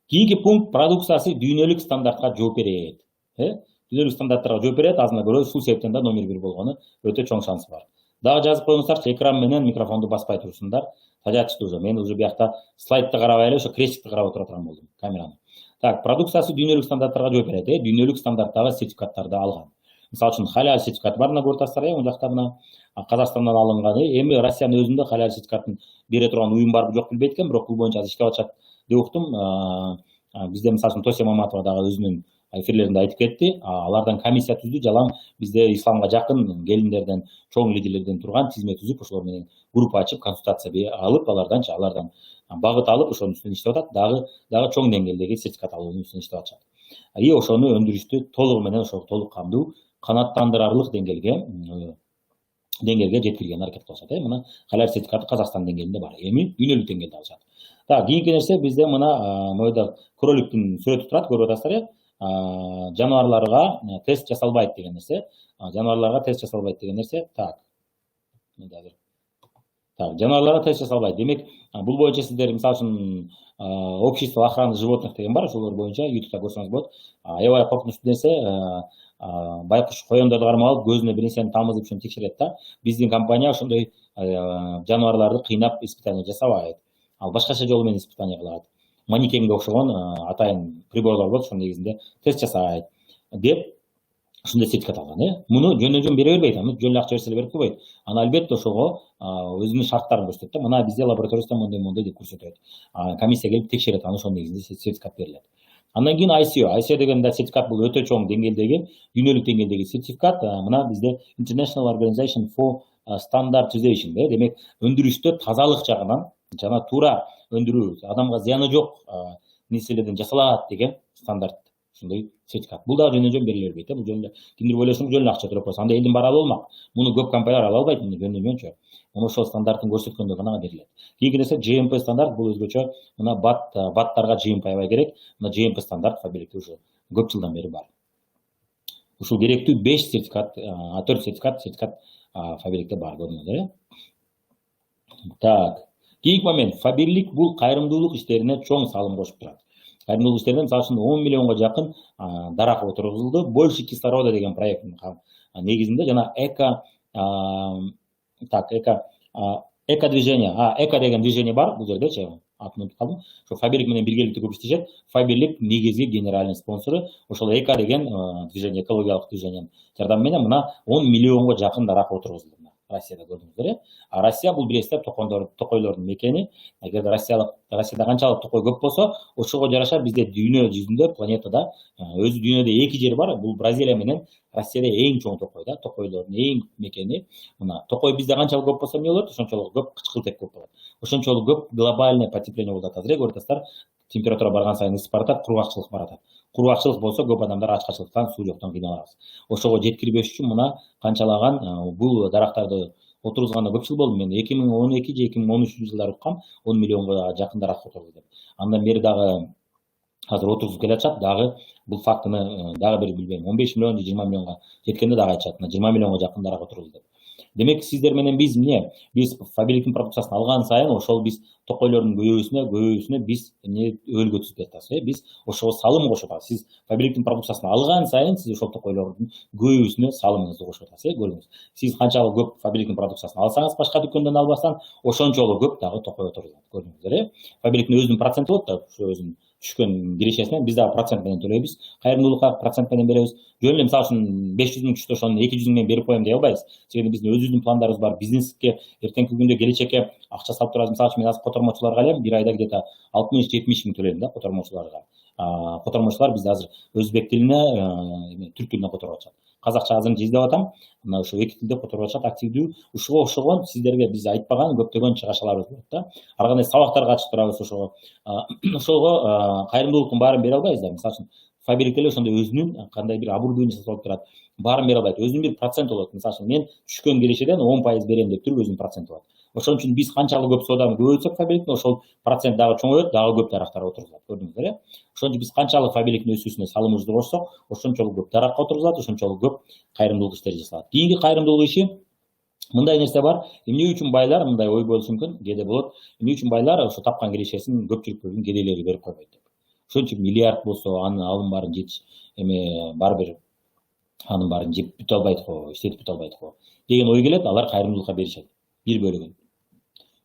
Кийинки пункт продукциясы дүйнөлүк стандартка жооп берет. Дүйнөлүк стандарттарга жооп берет, азына көрө ушул себептен да номер 1 болгону өтө чоң шансы бар. Дагы жазып коюңуздарчы, экран менен микрофонду баспай турсундар. Тажатышты уже. Мен уже биякта слайдты карабай эле, ошо крестикти карап отура турган болдум, камераны. Так, продукциясы дүйнөлүк стандарттарга жооп берет, дүйнөлүк стандарттагы сертификаттарды алган. Мисалы үчүн халал сертификаты бар, мына көрүп атасыздар, мына жакта мына Казакстандан алынган. Эми Россиянын өзүндө халал сертификатын бере турган уюм барбы жок билбейт экен, бирок бул боюнча иштеп атышат деп уктум. Бизде мисалы үчүн Тося Маматова дагы өзүнүн эфирлеринде айтып кетти. Алардан комиссия түздү, жалаң бизде исламга жакын келиндерден, чоң лидерлерден турган тизме түзүп, ошолор менен группа ачып, консультация алып, алардан багыт алып, ошонун үстүнөн иштеп атат. Дагы чоң деңгээлдеги сертификат алуунун үстүнөн иштеп атышат. Ошону өндүрүштү толугу менен ошол толук камдуу, канааттандырарлык деңгээлге жеткиргенге аракет кылышат. Мына халал сертификаты Казакстан деңгээлинде бар. Эми дүйнөлүк деңгээлде алышат. Так, кийинки нерсе бизде мына моюда кроликтин сүрөтү турат, көрүп атасыздар. Жаныбарларга тест жасалбайт деген нерсе. Так, жаныбарларга тест жасалбайт. Демек, бул боюнча сиздер мисалы үчүн общество охраны животных деген бар, ошолор боюнча YouTube'да көрсөңүз болот. Аябай коркунучтуу нерсе, байкуш коёндорду кармап алып, көзүнө бир нерсени тамызып ошону текшерет да. Биздин компания ошондой жаныбарларды кыйнап испытание жасабайт. Ал башкача жол менен испытание кылат. Манекенге окшогон атайын приборлор болот, ошонун негизинде тест жасайт деп ушундай сертификат алган. Муну жөн бере бербейт, аны жөн акча берсе берип койбойт. Аны албетте ошого өзүнүн шарттарын көрсөтөт да. Мына бизде лабораторияда мондой деп көрсөтөт. Комиссия келип текшерет, аны ошонун негизинде сертификат берилет. Андан кийин ICO деген да сертификат, бул өтө чоң деңгээлдеги, дүйнөлүк деңгээлдеги сертификат. Мына бизде International Organization for Standardization, демек өндүрүштө тазалык жагынан жана туура өндүрүү, адамга зыяны жок нерселерден жасалат деген стандарт, ушундай сертификат. Бул дагы жөн бериле бербейт. Бул жөн кимдир ойлошун жөн акча төлөп койсо, анда элдин баары ала алмак. Муну көп компаниялар ала албайт, муну жөнчө. Муну ошол стандартын көрсөткөндө гана берилет. Кийинки нерсе GMP стандарт, бул өзгөчө мына баттарга GMP аябай керек. Мына GMP стандарт фабрикте уже көп жылдан бери бар. Ушул керектүү 5 сертификат, 4 сертификат фабрикте бар, көрдүңүздөр. Так, кийинки момент, фаберлик бул кайрымдуулук иштерине чоң салым кошуп турат. Кайрымдуулук иштеринен мисалы үчүн 10 миллионго жакын дарак отургузулду. Больше кислорода деген проекттин негизинде жана эко движение, эко деген движение бар бул жердечи. Атын унутуп калдым. Ошо фаберлик менен биргеликте көп иштешет. Фаберлик негизги генеральный спонсору. Ошол эко деген движение, экологиялык движениенин жардамы менен мына 10 миллионго жакын дарак отургузулду. Россияда көрдүңүздөр. А Россия бул билесиздер токойлордун мекени. Эгерде Россияда канчалык токой көп болсо, ошого жараша бизде дүйнө жүзүндө, планетада өзү дүйнөдө эки жер бар. Бул Бразилия менен Россияда эң чоң токой да, токойлордун эң мекени. Мына токой бизде канчалык көп болсо эмне болот? Ошончолук көп кычкылтек көп болот. Ошончолук көп глобальный потепление болуп атат. Көрүп атасыздар, температура барган сайын ысып баратат, кургакчылык баратат. Кургакчылык болсо көп адамдар ачкачылыктан, суу жоктон кыйналабыз. Ошого жеткирбеш үчүн мына канчалаган бул дарактарды отургузганда көп жыл болду. Мен 2012 же 2013 жылдары уткам, 10 миллионго жакын дарак отурду деп. Андан бери дагы азыр отургузуп келатышат, дагы бул фактыны дагы бир билбейм, 15 миллион же 20 миллионго жеткенде дагы айтышат, 20 миллионго жакын дарак отурулду деп. Демек сиздер менен биз биз фабриктин продукциясын алган сайын ошол биз токойлордун көбөйүүсүнө биз өлгөтүп жатабыз. Биз ошого салым кошуп атабыз. Сиз фабриктин продукциясын алган сайын сиз ошол токойлордун көбөйүүсүнө салымыңызды кошуп атасыз. Көрүңүз. Сиз канчалык көп фабриктин продукциясын алсаңыз, башка дүкөндөн албастан, ошончолук көп дагы токой отурулат. Көрдүңүздөр. Фабриктин өзүнүн проценти болот да, ошо өзүнүн түшкөн кирешесинен биз дагы процент менен төлөйбүз. Кайрымдуулукка процент менен беребиз. Жөн эле мисалы үчүн 500 миң түштө ошонун 200 миң менен берип коем дей албайбыз. Себеби биздин өзүбүздүн пландарыбыз бар. Бизнеске эртеңки күндө келечекке акча салып турабыз. Мисалы үчүн мен азыр котормочуларга эле бир айда где-то 60-70 миң төлөйм да котормочуларга. Котормочулар бизде азыр өзбек тилине, түрк тилине которуп атышат. Казакча азыр издеп атам. Мына ошо эки тилде которуп атышат, активдүү. Ушуга окшогон сиздерге биз айтпаган көптөгөн чыгашаларыбыз болот да. Ар кандай сабактарга ачып турабыз ошого. Ошого кайрымдуулуктун баарын бере албайбыз да. Мисалы үчүн фабрика эле ошондой өзүнүн кандай бир оборудование жасап алып турат. Баарын бере албайт. Өзүнүн бир проценти болот. Мисалы үчүн мен түшкөн кирешеден 10% берем деп туруп өзүнүн проценти бар. Ошон үчүн биз канчалык көп сооданы көбөйтсөк фабриктин, ошол процент дагы чоңойот, дагы көп дарактар отурулат. Көрдүңүздөр. Ошон үчүн биз канчалык фабриктин өсүүсүнө салымыбызды кошсок, ошончолук көп даракка отурулат, ошончолук көп кайрымдуулук иштери жасалат. Кийинки кайрымдуулук иши мындай нерсе бар. Эмне үчүн байлар мындай ой болушу мүмкүн, кээде болот. Эмне үчүн байлар ошо тапкан кирешесин көпчүлүктүн кедейлерге берип койбойт деп. Ошон үчүн миллиард болсо, анын баарын жетиш бар бир анын баарын жеп бүтө албайт го, иштетип бүтө албайт го деген ой келет. Алар кайрымдуулукка беришет. Бир бөлүгүн.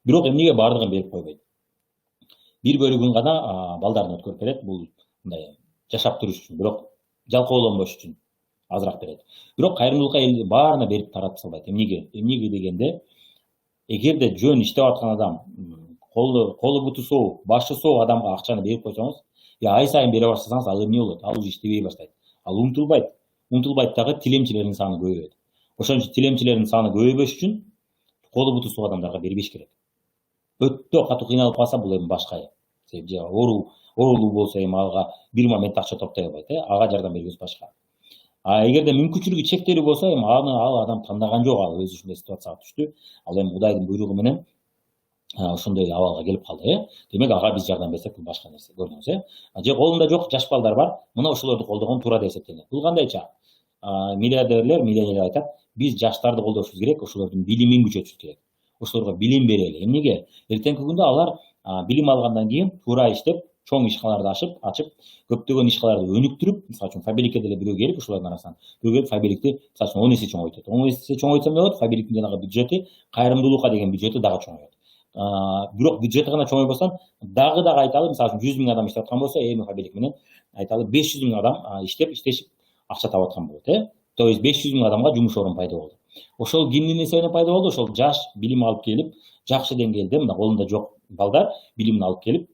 Бирок эмнеге бардыгын берип койбойт? Бир бөлүгүн гана балдарына өткөрүп берет. Бул мындай жашап туруш үчүн, бирок жалкоолонбош үчүн азыраак берет. Бирок кайрымдуулукка эл баарына берип таратып салбайт. Эмнеге? Эмнеге дегенде, эгерде жөн иштеп аткан адам, колу буту соо, башы соо адамга акчаны берип койсоңуз, ай сайын бере баштасаңыз, ал эмне болот? Ал уже иштебей баштайт. Ал умтулбайт. Умтулбайт дагы тилемчилердин саны көбөйөт. Ошон үчүн тилемчилердин саны көбөйбөш үчүн колу буту соо адамдарга бербеш керек. Өтө катуу кыйналып калса, бул эми башка. Себеби оорулуу болсо эми ага бир момент акча топтой албайт, ага жардам берүүбүз башка. Эгерде мүмкүнчүлүгү чектелүү болсо, эми ал адам тандаган жок, ал өзү ушундай ситуацияга түштү. Ал эми Кудайдын буйругу менен ошондой абалга келип калды. Демек ага биз жардам берсек, бул башка нерсе. Көрдүңүз, же колунда жок жаш балдар бар, мына ошолорду колдогон туура деп эсептелет. Бул кандайча? Миллионерлер айтат, биз жаштарды колдошубуз керек, ошолордун билимин күчөтүшүбүз керек. Ошолорго билим берели. Эмнеге? Эртеңки күндө алар билим алгандан кийин туура иштеп, чоң ишканаларды ачып, көптөгөн ишканаларды өнүктүрүп, мисалы үчүн фабрикке деле бирөө келип, ошолордун арасынан бирөө келип фабрикти мисалы үчүн 10 эсе чоңойтот. 10 эсе чоңойтсо эмне болот? Фабриктин жанагы бюджети, кайрымдуулукка деген бюджети дагы чоңойот. Бирок бюджети гана чоңойбостон, дагы айталы, мисалы үчүн 100 миң адам иштеп аткан болсо, эми фабрик менен айталы 500 миң адам иштешип акча таап аткан болот, То есть 500 миң адамга жумуш орун пайда болду. Ошол кимдин эсебинен пайда болду? Ошол жаш билим алып келип, жакшы деңгээлде мына колунда жок балдар билимин алып келип,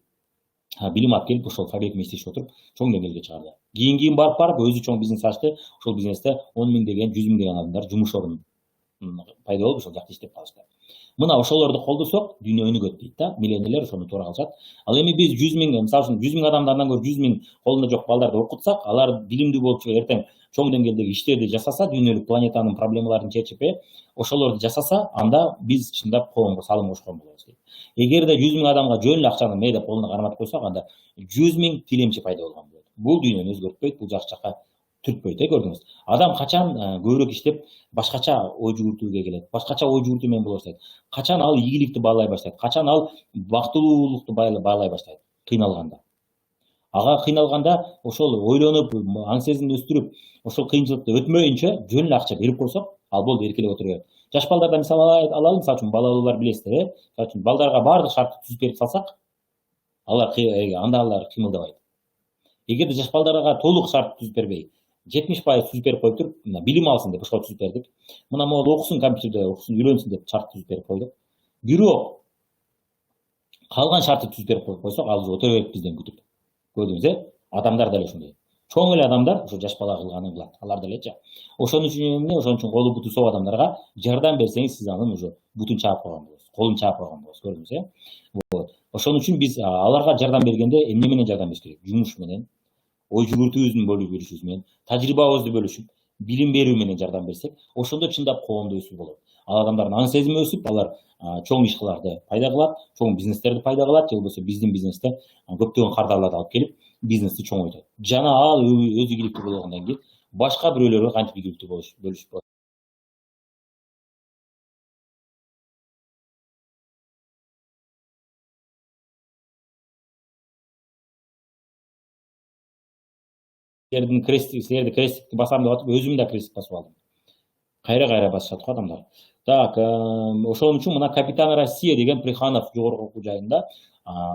ошол фабрик менен иштешип отуруп, чоң деңгээлге чыгарды. Кийин барып өзү чоң бизнес ачты. Ошол бизнесте 10 миң деген, 100 миң деген адамдар жумуш орун пайда болуп, ошол жакта иштеп калышты. Мына ошолорду колдосок, дүйнө өнүгөт дейт да. Миллионерлер ошону туура кылышат. Ал эми биз 100 миң, мисалы үчүн 100 миң адамдардан көрүп 100 миң колунда жок балдарды окутсак, алар билимдүү болуп чыгып эртең чоң деңгээлдеги иштерди жасаса, дүйнөлүк планетанын проблемаларын чечип, ошолорду жасаса, анда биз чындап коомго салым кошкон болобуз дейт. Эгерде 100 миң адамга жөн эле акчаны мээдеп колуна карматып койсок, анда 100 миң тилемчи пайда болгон болот. Бул дүйнөнү өзгөртпөйт, бул жакшы жакка түртпөйт, көрдүңүз. Адам качан көбүрөөк иштеп, башкача ой жүгүртүүгө келет, башкача ой жүгүртүү менен боло баштайт. Качан ал ийгиликти баалай баштайт, качан ал бактылуулукту баалай баштайт, кыйналганда. Ага кыйналганда ошол ойлонуп, аң сезимин өстүрүп, ошол кыйынчылыкты өтмөйүнчө жөн эле акча берип койсок, ал болду, эркелеп отура берет. Жаш балдардан мисал алалы, мисалы үчүн балалуулар билесиздер, мисалы үчүн балдарга баардык шартты түзүп берип салсак, анда алар кыймылдабайт. Эгерде жаш балдарга толук шарт түзүп бербей, 70% түзүп берип коюп туруп, мына билим алсын деп ошого түзүп бердик. Мына могул окусун, компьютерде окусун, үйрөнсүн деп шарт түзүп берип койдук. Бирок калган шартты түзүп берип коюп койсок, ал уже отура берип бизден күтүп. Көрдүңүз, адамдар деле ошондой. Чоң эле адамдар ошо жаш бала кылганын кылат. Алар делечи. Ошон үчүн колу буту соо адамдарга жардам берсеңиз, сиз анын уже бутун чаап койгон болосуз, колун чаап койгон болосуз. Көрдүңүз, Вот. Ошон үчүн биз аларга жардам бергенде эмне менен жардам бериш керек? Жумуш менен, ой жүгүртүүбүздүн бөлүшүбүз менен, тажрыйбабызды бөлүшүп, билим берүү менен жардам берсек, ошондо чындап коомдо өсүү болот. Ал адамдардын аң сезими өсүп, алар чоң иш кыларды пайда кылат, чоң бизнестерди пайда кылат, же болбосо биздин бизнесте көптөгөн кардарларды алып келип, бизнести чоңойтот. Жана ал өзү ийгиликтүү болгондон кийин башка бирөөлөргө кантип ийгиликтүү бөлүшүп болот. Силерди крестикти басам деп атып, өзүм да крестик басып алдым. Кайра басышат го адамдар. Так, ошон үчүн мына Капитан Россия деген Плеханов жогорку окуу жайында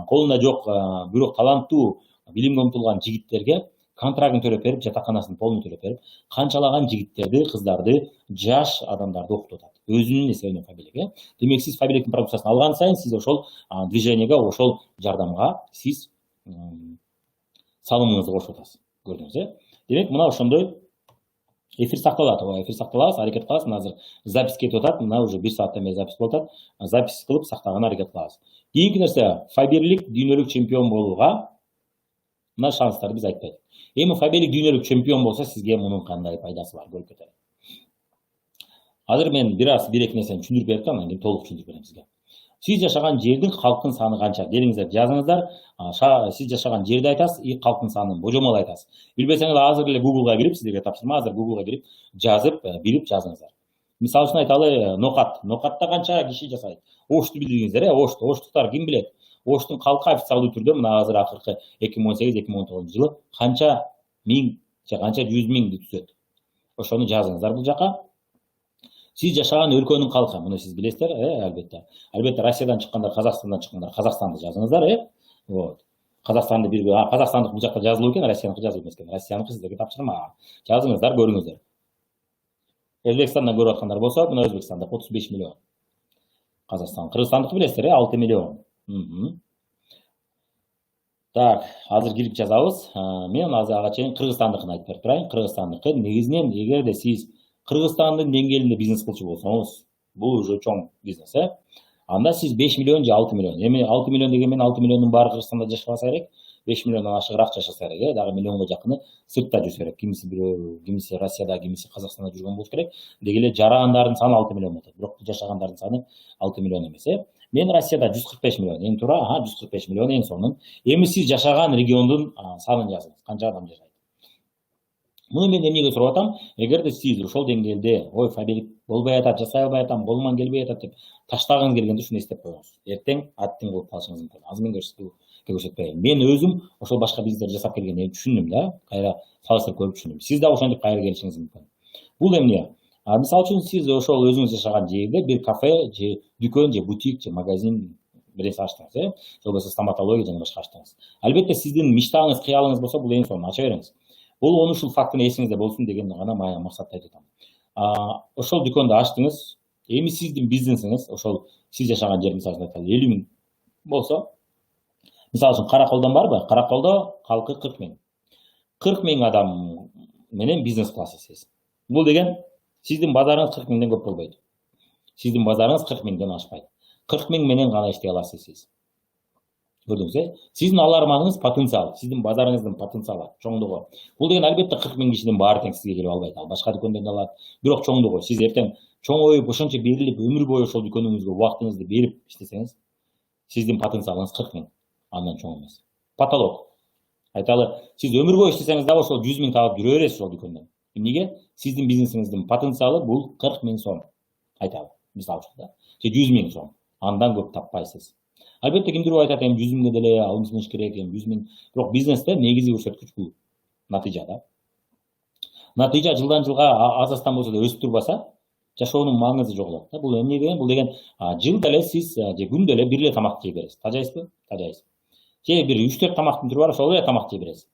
колунда жок, бирок таланттуу, билимге умтулган жигиттерге контрагын төлөп берип, жатаканасын полный төлөп берип, канчалаган жигиттерди, кыздарды, жаш адамдарды окутуп атат. Өзүнүн эсебинен Фабилек. Демек сиз Фабилектин продукциясын алган сайын сиз ошол движениеге, ошол жардамга сиз салымыңызды кошуп атасыз. Көрдүңүз, Демек мына ошондой эфир сакталат, эфир сакталабыз, аракет кылабыз. Мына азыр запись кетип атат, мына уже 1 сааттан бери запись болуп атат. Запись кылып сактаганга аракет кылабыз. Кийинки нерсе, Фаберлик дүйнөлүк чемпион болууга мына шанстарды биз айтпайт. Эми Фаберлик дүйнөлүк чемпион болсо, сизге мунун кандай пайдасы бар, көрүп кетели. Азыр мен бир эки нерсени түшүндүрүп берип, анан кийин толук түшүндүрүп берем сизге. Сиз жашаган жердин калктын саны канча? Делиңиздер, жазыңыздар. Сиз жашаган жерди айтасыз, и калктын санын божомол айтасыз. Билбесеңиз азыр эле Google'га кирип, сиздерге тапшырма, азыр Google'га кирип, жазып, билип жазыңыздар. Мисалы үчүн айталы, Нокат. Нокатта канча киши жашайт? Ошту билдиңиздер, Оштуктар ким билет? Оштун калкы официалдуу түрдө мына азыр акыркы 2018-2019 жылы канча миң же канча 100 миңди түзөт? Ошону жазыңыздар бул жака. Сиз жашаган өлкөнүн калкы, муну сиз билесиздер, албетте. Албетте Россиядан чыккандар, Казакстандан чыккандар, Казакстанды жазыңыздар, Вот. Казакстанды Казакстандык бул жакта жазылуу экен, Россияныкы жазылып эмес экен. Россияныкы сиздерге тапшырма. Жазыңыздар, көрүңүздөр. Өзбекстандан көрүп аткандар болсо, мына Өзбекстандык 35 миллион. Казакстан, Кыргызстандыкы билесиздер, 6 миллион. Так, азыр кирип жазабыз. Мен азыр ага чейин Кыргызстандыкын айтып берип турайын. Кыргызстандыкы негизинен эгерде сиз Кыргызстандын деңгээлинде бизнес кылчу болсоңуз, бул уже чоң бизнес, анда сиз 5 миллион же 6 миллион. Эми 6 миллион деген мен 6 миллиондун баары Кыргызстанда жашабаса керек, 5 миллиондон ашыгыраак жашаса керек, дагы миллионго жакыны сыртта жүрсө керек. Кимиси Россияда, кимиси Казакстанда жүргөн болуш керек. Деги эле жарандардын саны 6 миллион болот. Бирок жашагандардын саны 6 миллион эмес, Мен Россияда 145 миллион, эң туура, 145 миллион эң сонун. Эми сиз жашаган региондун санын жазыңыз. Канча адам жашайт? Муну мен эмнеге сурап атам? Эгерде сиз ошол деңгээлде, Фаберлик болбой атат, жасай албай атам, колуман келбей атат деп таштагыңыз келгенде ушуну эстеп коюңуз. Эртең аттың болуп калышыңыз мүмкүн. Азыр мен көрсөтпөйм. Мен өзүм ошол башка бизнестер жасап келгенде түшүндүм да, кайра салыштырып көрүп түшүндүм. Сиз да ошентип кайра келишиңиз мүмкүн. Бул эмне? Мисалы үчүн сиз ошол өзүңүз жашаган жерде бир кафе же дүкөн же бутик же магазин биресе ачтыңыз, же болбосо стоматология жана башка ачтыңыз. Албетте сиздин мечтаңыз, кыялыңыз болсо, бул эң сонун ача бериңиз. Бул ушул фактыны эсиңизде болсун деген гана максатта айтып атам. Ошол дүкөндү ачтыңыз. Эми сиздин бизнесиңиз ошол сиз жашаган жер, мисалы үчүн 50 миң болсо, мисалы үчүн Караколдон барбы? Караколдо калкы 40 миң. 40 миң адам менен бизнес кыласыз сиз. Бул деген сиздин базарыңыз 40 миңден көп болбойт. Сиздин базарыңыз 40 миңден ашпайт. 40 миң менен гана иштей аласыз сиз. Көрдүңүз, Сиздин алармагыңыз потенциал, сиздин базарыңыздын потенциалы, чоңдугу. Бул деген албетте 40 миң кишинин баары тең сизге келип албайт. Ал башка дүкөндөн алат. Бирок чоңдугу, сиз эртең чоңоюп, ошончо берилип, өмүр бою ошол дүкөнүңүзгө убактыңызды берип иштесеңиз, сиздин потенциалыңыз 40 миң, андан чоң эмес. Потолок. Айталы, сиз өмүр бою иштесеңиз дагы ошол 100 миң таап жүрө бересиз ошол дүкөндөн. Эмнеге? Сиздин бизнесиңиздин потенциалы бул 40 миң сом. Айталы, мисалы үчүн да. Же 100 миң сом. Андан көп таппайсыз. Албетте кимдир айтат, 100 миңге деле алымсыныш керек, 100 миң. Бирок бизнесте негизги көрсөткүч бул натыйжа да. Натыйжа жылдан жылга аз-аздан болсо да өсүп турбаса, жашоонун маңызы жоголот да. Бул эмне деген? Бул деген жылда эле сиз же күндө эле бир эле тамак жей бересиз. Тажайсызбы? Тажайсыз. Же бир 3-4 тамактын түрү бар, ошол эле тамак жей бересиз.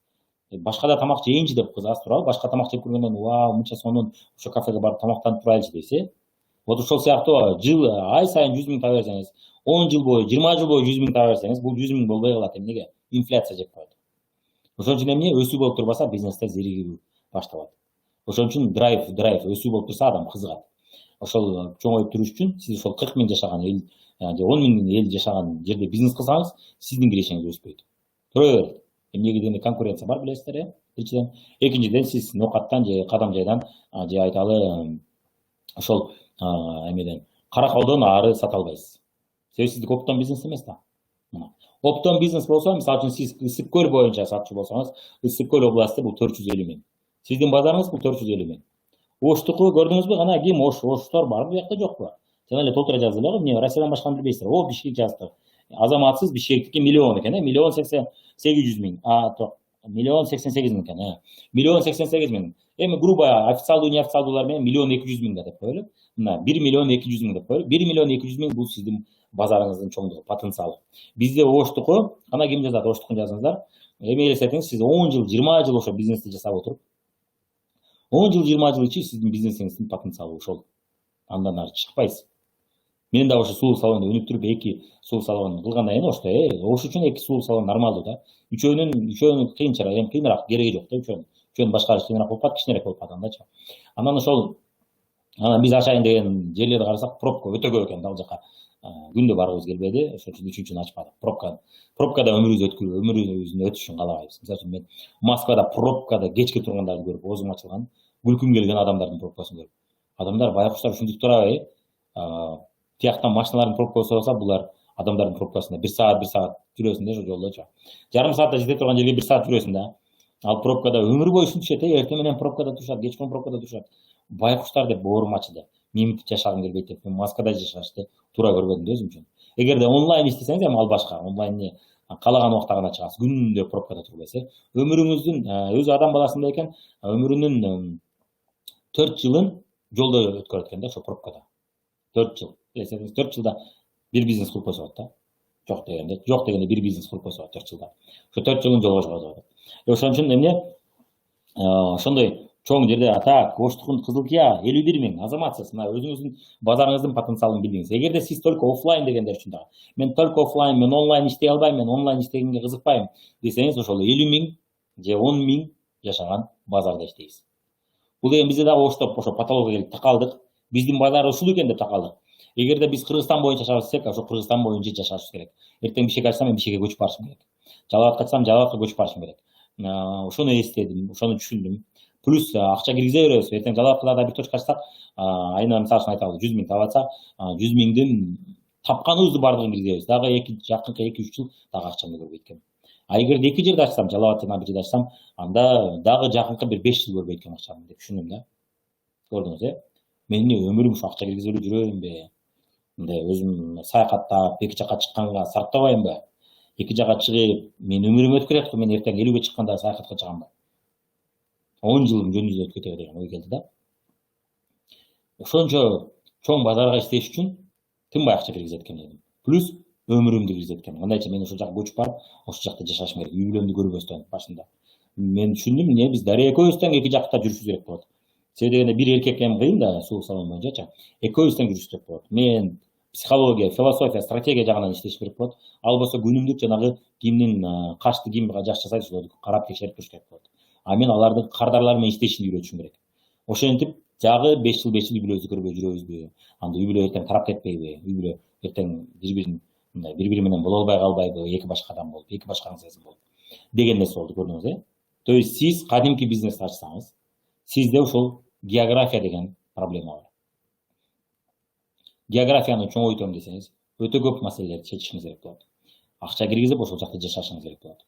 башка да тамак жейинчи деп кыз аз туралы башка тамак жеп көргөндөн вау мынча сонун ошо кафеге барып тамактанып турайлычы десе, вот ошол сыяктуу жыл ай сайын 100 миң таба берсеңиз, 10 жыл бою 20 жыл бою 100 миң таба берсеңиз, бул 100 миң болбой калат. Эмнеге? Инфляция жеп коет. Ошон үчүн эмне өсүү болуп турбаса бизнесте зеригүү башталат. Ошон үчүн драйв өсүү болуп турса адам кызыгат. Ошол чоңоюп туруш үчүн сиз ошол 40 миң жашаган эл же 10 миң эл жашаган жерде бизнес кылсаңыз, сиздин кирешеңиз өспөйт. Тура берет. Эмнеге дегенде конкуренция бар билесиздер, биринчиден. Экинчиден сиз ноокаттан же кадам жайдан же айталы ошол эмеден караколдон ары сата албайсыз. Себеби сиздики оптом бизнес эмес да. Оптом бизнес болсо, мисалы үчүн сиз Ысык көл боюнча сатчу болсоңуз, Ысык көл областы бул 450 миң. Сиздин базарыңыз бул 450 миң. Оштуку көрдүңүзбү? Кана ким оштор бар буякта жокпу? Жана эле толтура жаздылар, эмне Россиядан башканы билбейсиздер. О, Бишкек жазды. Азаматсыз Бишкектики миллион экен, миллион 800 миң. Миллион 88 миң экен, миллион 88 миң. Эми грубо официалдуу, неофициалдуулар менен миллион 200 миң деп коелу. Мына 1 миллион 200 миң деп коелу. 1 миллион 200 миң бул сиздин базарыңыздын чоңдугу, потенциалы. Бизде оштуку, кана ким жазат, оштукун жазыңыздар. Эми элестетиңиз, сиз 10 жыл, 20 жыл ошо бизнести жасап отуруп, 10 жыл, 20 жыл ичи сиздин бизнесиңиздин потенциалы ошол. Андан ары чыкпайсыз. Мен да ошо сулуу салонду өнүктүрүп, 2 сулуу салон кылгандан кийин ошто, ош үчүн 2 сулуу салон нормалдуу да. Үчөөнүн кыйынчыраак, эми кыйыныраак, кереги жок да үчөөнүн башкарыш кыйыныраак болуп калат, кичинерээк болуп калат андачы. Анан ошол биз ашайын деген жерлерди карасак, пробка өтө көп экен да ал жака. Күндө баргыбыз келбеди, ошон үчүн үчүнчүнү ачпадык. Пробкада өмүрүбүздүн өтүшүн каалабайбыз. Мисалы үчүн мен Москвада пробкада кечке тургандарды көрүп, оозум ачылган, күлкүм келген адамдардын пробкасын көрүп. Адамдар байкуштар ушинтип турабы? Тияктан машиналардын пробкасы болсо, булар адамдардын пробкасында 1 саат жүрөсүң да ошол жолдочу. Жарым саатта жете турган жерге 1 саат жүрөсүң да. Ал пробкада өмүр бою ушинтишет, эртең менен пробкада турушат, кечкүнү пробкада турушат. Байкуштар деп боорум ачылды. Мен жашагым келбейт деп, мен Москвада жашашты туура көрбөдүм да өзүм үчүн. Эгерде онлайн иштесеңиз, эми ал башка. Онлайн каалаган убакта гана чыгасыз. Күндө пробкада турбайсыз. Өмүрүңүздүн өзү адам баласында экен, өмүрүнүн 4 жылын жолдо өткөрөт экен да ошо пробкада. 4 жыл. 4 жылда бир бизнес куруп койсо болот да. Жок дегенде бир бизнес куруп койсо болот 4 жылда. Ошо 4 жылын жолго чыгат. Ошон үчүн эмне? Ошондой чоң жерде так, Оштукун Кызылкия 51 миң азаматсыз. Мына өзүңүздүн базарыңыздын потенциалын билдиңиз. Эгерде сиз только офлайн дегендер үчүн да, мен только офлайн, мен онлайн иштей албайм, мен онлайн иштегенге кызыкпайм десеңиз, ошол 50 миң же 10 миң жашаган базарда иштейсиз. Бул деген бизде дагы Оштоп ошо патология келип такалдык. Биздин базар ушул экен деп такалдык. Эгерде биз Кыргызстан боюнча жашабыз десек, ошо Кыргызстан боюнча жашашыбыз керек. Эртең Бишкек ачсам, мен Бишкекке көчүп барышым керек. Жалалатка ачсам, Жалалатка көчүп барышым керек. Ошону эстедим, ошону түшүндүм. Плюс акча киргизе беребиз. Эртең Жалалаткада бир точка ачсак, айына мисалы үчүн айталы 100 миң табатсак, 100 миңдин тапканыбызды бардыгын киргизебиз. Дагы жакынкы 2-3 жыл дагы акчамды көрбөйт экен. Эгерде 2 жерде ачсам, Жалалат жана бир жерде ачсам, анда дагы жакынкы бир 5 жыл көрбөйт экен акчамды деп түшүндүм да. Көрдүңүз, мен эмне өмүрүм ушу акча киргизип жүрөйүмбү? Мындай өзүм саякаттап, эки жака чыкканга сарптабаймбы? Эки жака чыгып, мен өмүрүм өтүп кетет го, мен эртең 50ге чыкканда саякатка чыгамбы? 10 жылым жөнүндө өтүп кетеби деген ой келди да. Ошончо чоң базарга иштеш үчүн тынбай акча киргизет экен дедим. Плюс өмүрүмдү киргизет экен. Кандайча мен ошол жака көчүп барып, ошол жакта жашашым керек. Үй бүлөмдү көрбөстөн башында. Мен түшүндүм, эмне биз Дарыя экөөбүз тең эки жакта жүрүшүбүз керек болот. Себеби дегенде бир эркек эми кыйын да, сулуу салон боюнчачы. Экөөбүз тең жүрүшүбүз керек болот. Мен психология, философия, стратегия жагынан иштеш керек болот. Ал болсо күнүмдүк жанагы кимдин кашты ким жакшы жасайт, ошолорду карап текшерип туруш керек болот. А мен алардын кардарлары менен иштешин үйрөтүшүм керек. Ошентип жагы 5 жыл үй бүлөбүздү көрбөй жүрөбүзбү? Анда үй бүлө эртең тарап кетпейби? Үй бүлө эртең бири менен боло албай калбайбы? Эки башка адам болуп, эки башка аңсайсың болуп деген нерсе болду, көрдүңүз, То есть сиз кадимки бизнес ачсаңыз, сизде ошол география деген проблема бар. Географияны чоңойтом десеңиз, өтө көп маселелерди чечишиңиз керек болот. Акча киргизип ошол жакта жашашыңыз керек болот.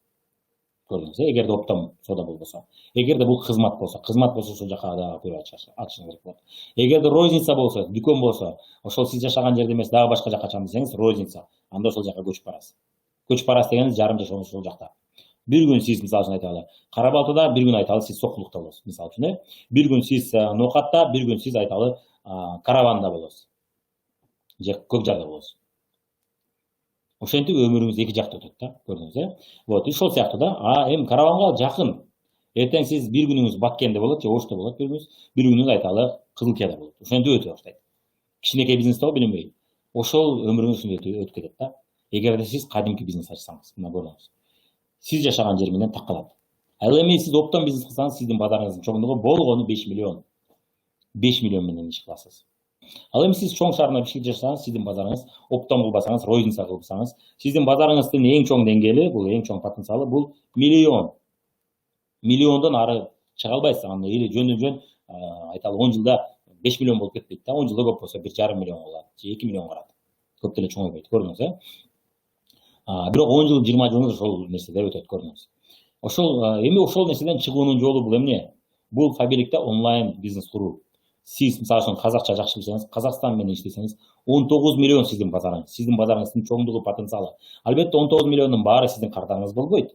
Көрдүңүз, эгерде оптом сода болбосо. Эгерде бул кызмат болсо ошол жака да көрүп ачышыңыз керек болот. Эгерде розница болсо, дүкөн болсо, ошол сиз жашаган жерде эмес, дагы башка жака ачам десеңиз, розница, анда ошол жака көчүп барасыз. Көчүп барасыз дегениз жарым жаш ошол жакта. Бир күн сиз мисалы үчүн айталы, Кара Балтада, бир күн айталы сиз Сокулукта болосуз, мисалы үчүн, бир күн сиз Ноокатта, бир күн сиз айталы Караванда болосуз. Же Көкжайда болосуз. Ошентип өмүрүңүз эки жакта өтөт да, көрдүңүз, Вот, ошол сыяктуу да. Эми Караванга жакын. Эртең сиз бир күнүңүз Баккенде болот же Ошто болот, бир күнүңүз айталы Кызылкияда болот. Ошентип өтүп баштайт. Кичинекей бизнес да билинбейт. Ошол өмүрүңүз ушундай өтүп кетет да. Эгерде сиз кадимки бизнес ачсаңыз, мына көрүңүз. Сиз жашаган жер менен так калат. Ал эми сиз оптон бизнес кылсаңыз, сиздин базарыңыздын чоңдугу болгону 5 миллион. 5 миллион менен иш кыласыз. Ал эми сиз чоң шаарда Бишкекте жашасаңыз, сиздин базарыңыз оптом кылбасаңыз, розница кылсаңыз, сиздин базарыңыздын эң чоң деңгээли, бул эң чоң потенциалы бул миллион. Миллиондон ары чыга албайсыз. Аны или жөн айталы 10 жылда 5 миллион болуп кетпейт да, 10 жылда көп болсо 1,5 миллион болот, же 2 миллион калат. Көп деле чоңойбойт, көрдүңүз, бирок 10 жыл, 20 жылыңыз ошол нерседе өтөт, көрдүңүз. Эми ошол нерседен чыгуунун жолу бул эмне? Бул Фабиликте онлайн бизнес куруу. Сиз мисалы үчүн казакча жакшы билсеңиз, Казакстан менен иштесеңиз, 19 миллион сиздин базарыңыздын чоңдугу, потенциалы. Албетте 19 миллиондун баары сиздин картаңыз болбойт.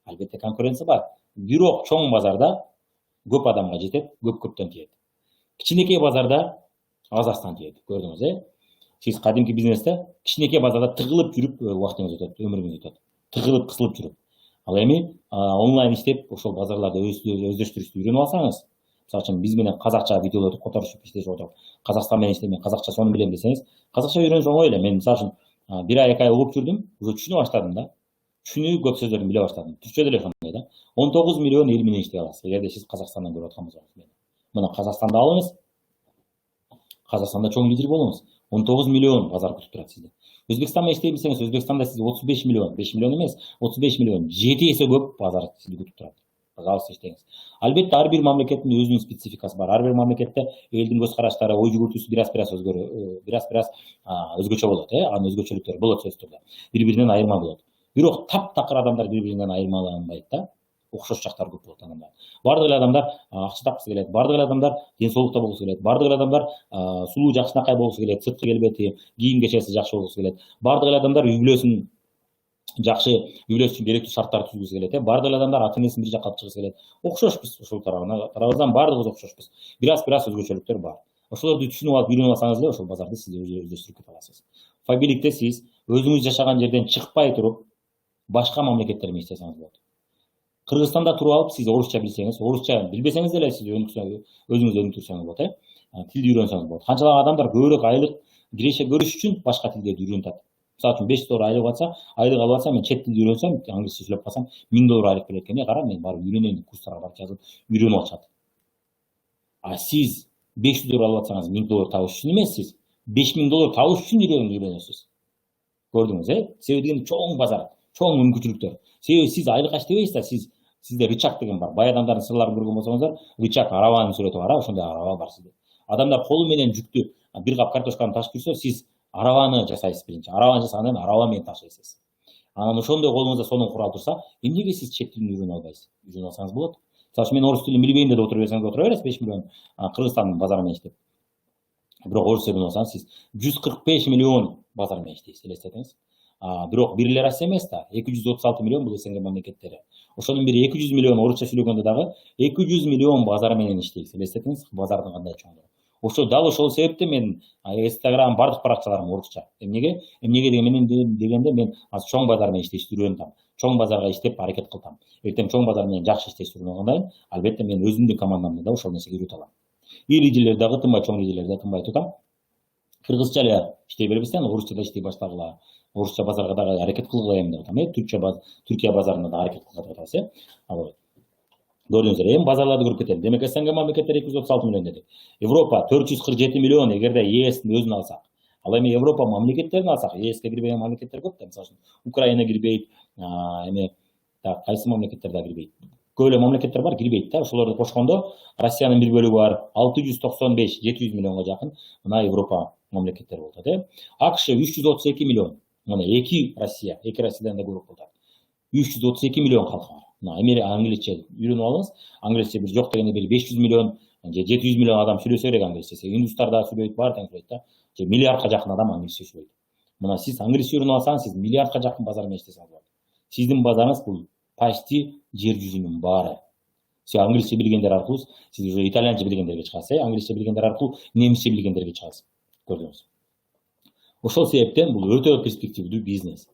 Албетте конкуренция бар. Бирок чоң базарда көп адамга жетет, көптөн тиет. Кичинекей базарда аз астан тиет, көрдүңүз, Сиз кадимки бизнесте кичинекей базарда тыгылып жүрүп убактыңыз өтөт, өмүрүңүз өтөт. Тыгылып, кысылып жүрүп. Ал эми онлайн иштеп, ошол базарларды өздөштүрүштү үйрөнүп алсаңыз, мисалы үчүн биз менен казакча видеолорду которушуп иштешип отуруп, Казакстан менен иштейм, мен казакча сону билем десеңиз, казакча үйрөнүш оңой эле. Мен мисалы үчүн 1 ай 2 ай угуп жүрдүм, уже түшүнө баштадым да. Түшүнүү көп сөздөрдү биле баштадым. Түркчө деле ошондой да. 19 миллион эл менен иштей аласыз, эгерде сиз Казакстандан көрүп аткан болсоңуз. Мына Казакстанда алыңыз. Казакстанда чоң лидер болуңуз. 19 миллион базар күтүп турат сизди. Өзбекстан менен иштей билсеңиз, Өзбекстанда сиз 35 миллион, 5 миллион эмес, 35 миллион, 7 эсе көп базар сизди күтүп турат. Пожалуйста, иштеңиз. Албетте ар бир мамлекеттин өзүнүн спецификасы бар. Ар бир мамлекетте элдин көз караштары, ой жүгүртүүсү бир өзгөчө болот, Анын өзгөчөлүктөрү болот сөзсүз түрдө. Бири-биринен айырма болот. Бирок таптакыр адамдар бири-биринен айырмаланбайт да. Окшош жактары көп болот адамдар. Бардык эле адамдар акча тапкысы келет, бардык эле адамдар ден соолукта болгусу келет, бардык эле адамдар сулуу жакшынакай болгусу келет, сырткы келбети, кийим кечеси жакшы болгусу келет. Бардык эле адамдар үй бүлөсүн жакшы, үй бүлөсү үчүн керектүү шарттарды түзгүсү келет, бардык эле адамдар ата энесин бир жакка алып чыгысы келет. Окшошпуз ушул тарабынан бардыгыбыз окшошпуз. Бир аз өзгөчөлүктөр бар. Ошолорду түшүнүп алып үйрөнүп алсаңыз эле ошол базарды сиз өздөштүрүп кете аласыз. Фабиликте сиз өзүңүз жашаган жерден чыкпай туруп башка мамлекеттер менен иштесеңиз болот. Кыргызстанда туруп алып сиз орусча билсеңиз, орусча билбесеңиз деле сиз өзүңүз өнүктүрсөңүз болот, тилди үйрөнсөңүз болот. Канчалык адамдар көбүрөөк айлык киреше көрүш үчүн башка тилдерди үйрөнүп атат. Мисалы үчүн $5 айлык алып атсам, мен чет тилди үйрөнсөм, англисче сүйлөп калсам, $1000 айлык берет экен. Кара, мен барып үйрөнөйүн деп курстарга барып жазып үйрөнүп алышат. А сиз $500 алып атсаңыз, $1000 табыш үчүн эмес, сиз $5000 табыш үчүн үйрөнөсүз. Көрдүңүз, Себеби деген чоң базар, чоң мүмкүнчүлүктөр. Себеби сиз айлык иштебейсиз да, сизде рычаг деген бар. Бай адамдардын сырларын көргөн болсоңуздар, рычаг арабанын сүрөтү бар, ошондой араба бар сизде. Адамдар колу менен жүктү бир кап картошканы ташып жүрсө, сиз арабаны жасайсыз биринчи. Арабаны жасагандан кийин араба менен ташыйсыз. Анан ошондой колуңузда сонун курал турса, эмнеге сиз чет тилин үйрөнө албайсыз? Үйрөнүп алсаңыз болот. Мисалы үчүн мен орус тилин билбейм деп отура бересиз, 5 миллион Кыргызстандын базары менен иштеп. Бирок орусча үйрөнүп алсаңыз, сиз 145 миллион базар менен иштейсиз, элестетиңиз. Бирок бир эле Россия эмес да, 236 миллион бул СНГ мамлекеттери. Ошонун бири 200 миллион орусча сүйлөгөндө дагы 200 миллион базар менен иштейбиз. Элестетиңиз, базардын кандай чоңдугу. Дал ошол себептен мен Instagram бардык баракчаларым орусча. Эмнеге дегенде мен азыр чоң базар менен иштешти үйрөнүп, чоң базарга иштеп аракет кылтам. Эртең чоң базар менен жакшы иштешти үйрөнгөндөн, албетте мен өзүмдүн командамды да ошол нерсеге үйрөтө алам. И лидерлер дагы тынбай, чоң лидерлерди тынбай тутам. Кыргызча эле иштей бербестен орусча да иштей баштагыла. Орусча базарга дагы аракет кылгыла эми деп атам. Түркия базарына да аракет кылып атабыз, Көрдүңүздөр, эми базарларды көрүп кетели. Демек СНГ мамлекеттери 236 миллион дедик. Европа 447 миллион эгерде ЕСтин өзүн алсак. Ал эми Европа мамлекеттерин алсак, ЕСке кирбеген мамлекеттер көп да, мисалы үчүн Украина кирбейт, эми кайсы мамлекеттер да кирбейт. Көп эле мамлекеттер бар, кирбейт да. Ошолорду кошкондо Россиянын бир бөлүгү бар, 695-700 миллионго жакын мына Европа мамлекеттери болот, АКШ 332 миллион. Мына эки Россиядан да көп болот. 332 миллион калкы бар. Англисче үйрөнүп алыңыз. Англисче бир жок дегенде бир 500 миллион же 700 миллион адам сүйлөсө керек англисче. Индустар да сүйлөйт, бар тең сүйлөйт да. Же миллиардка жакын адам англисче сүйлөйт. Мына сиз англисче үйрөнүп алсаңыз, сиз миллиардка жакын базар менен иштесеңиз болот. Сиздин базарыңыз бул почти жер жүзүнүн баары. Сиз англисче билгендер аркылуу сиз уже итальянча билгендерге чыгасыз, англисче билгендер аркылуу немисче билгендерге чыгасыз. Көрдүңүз. Ошол себептен бул өтө перспективдүү бизнес.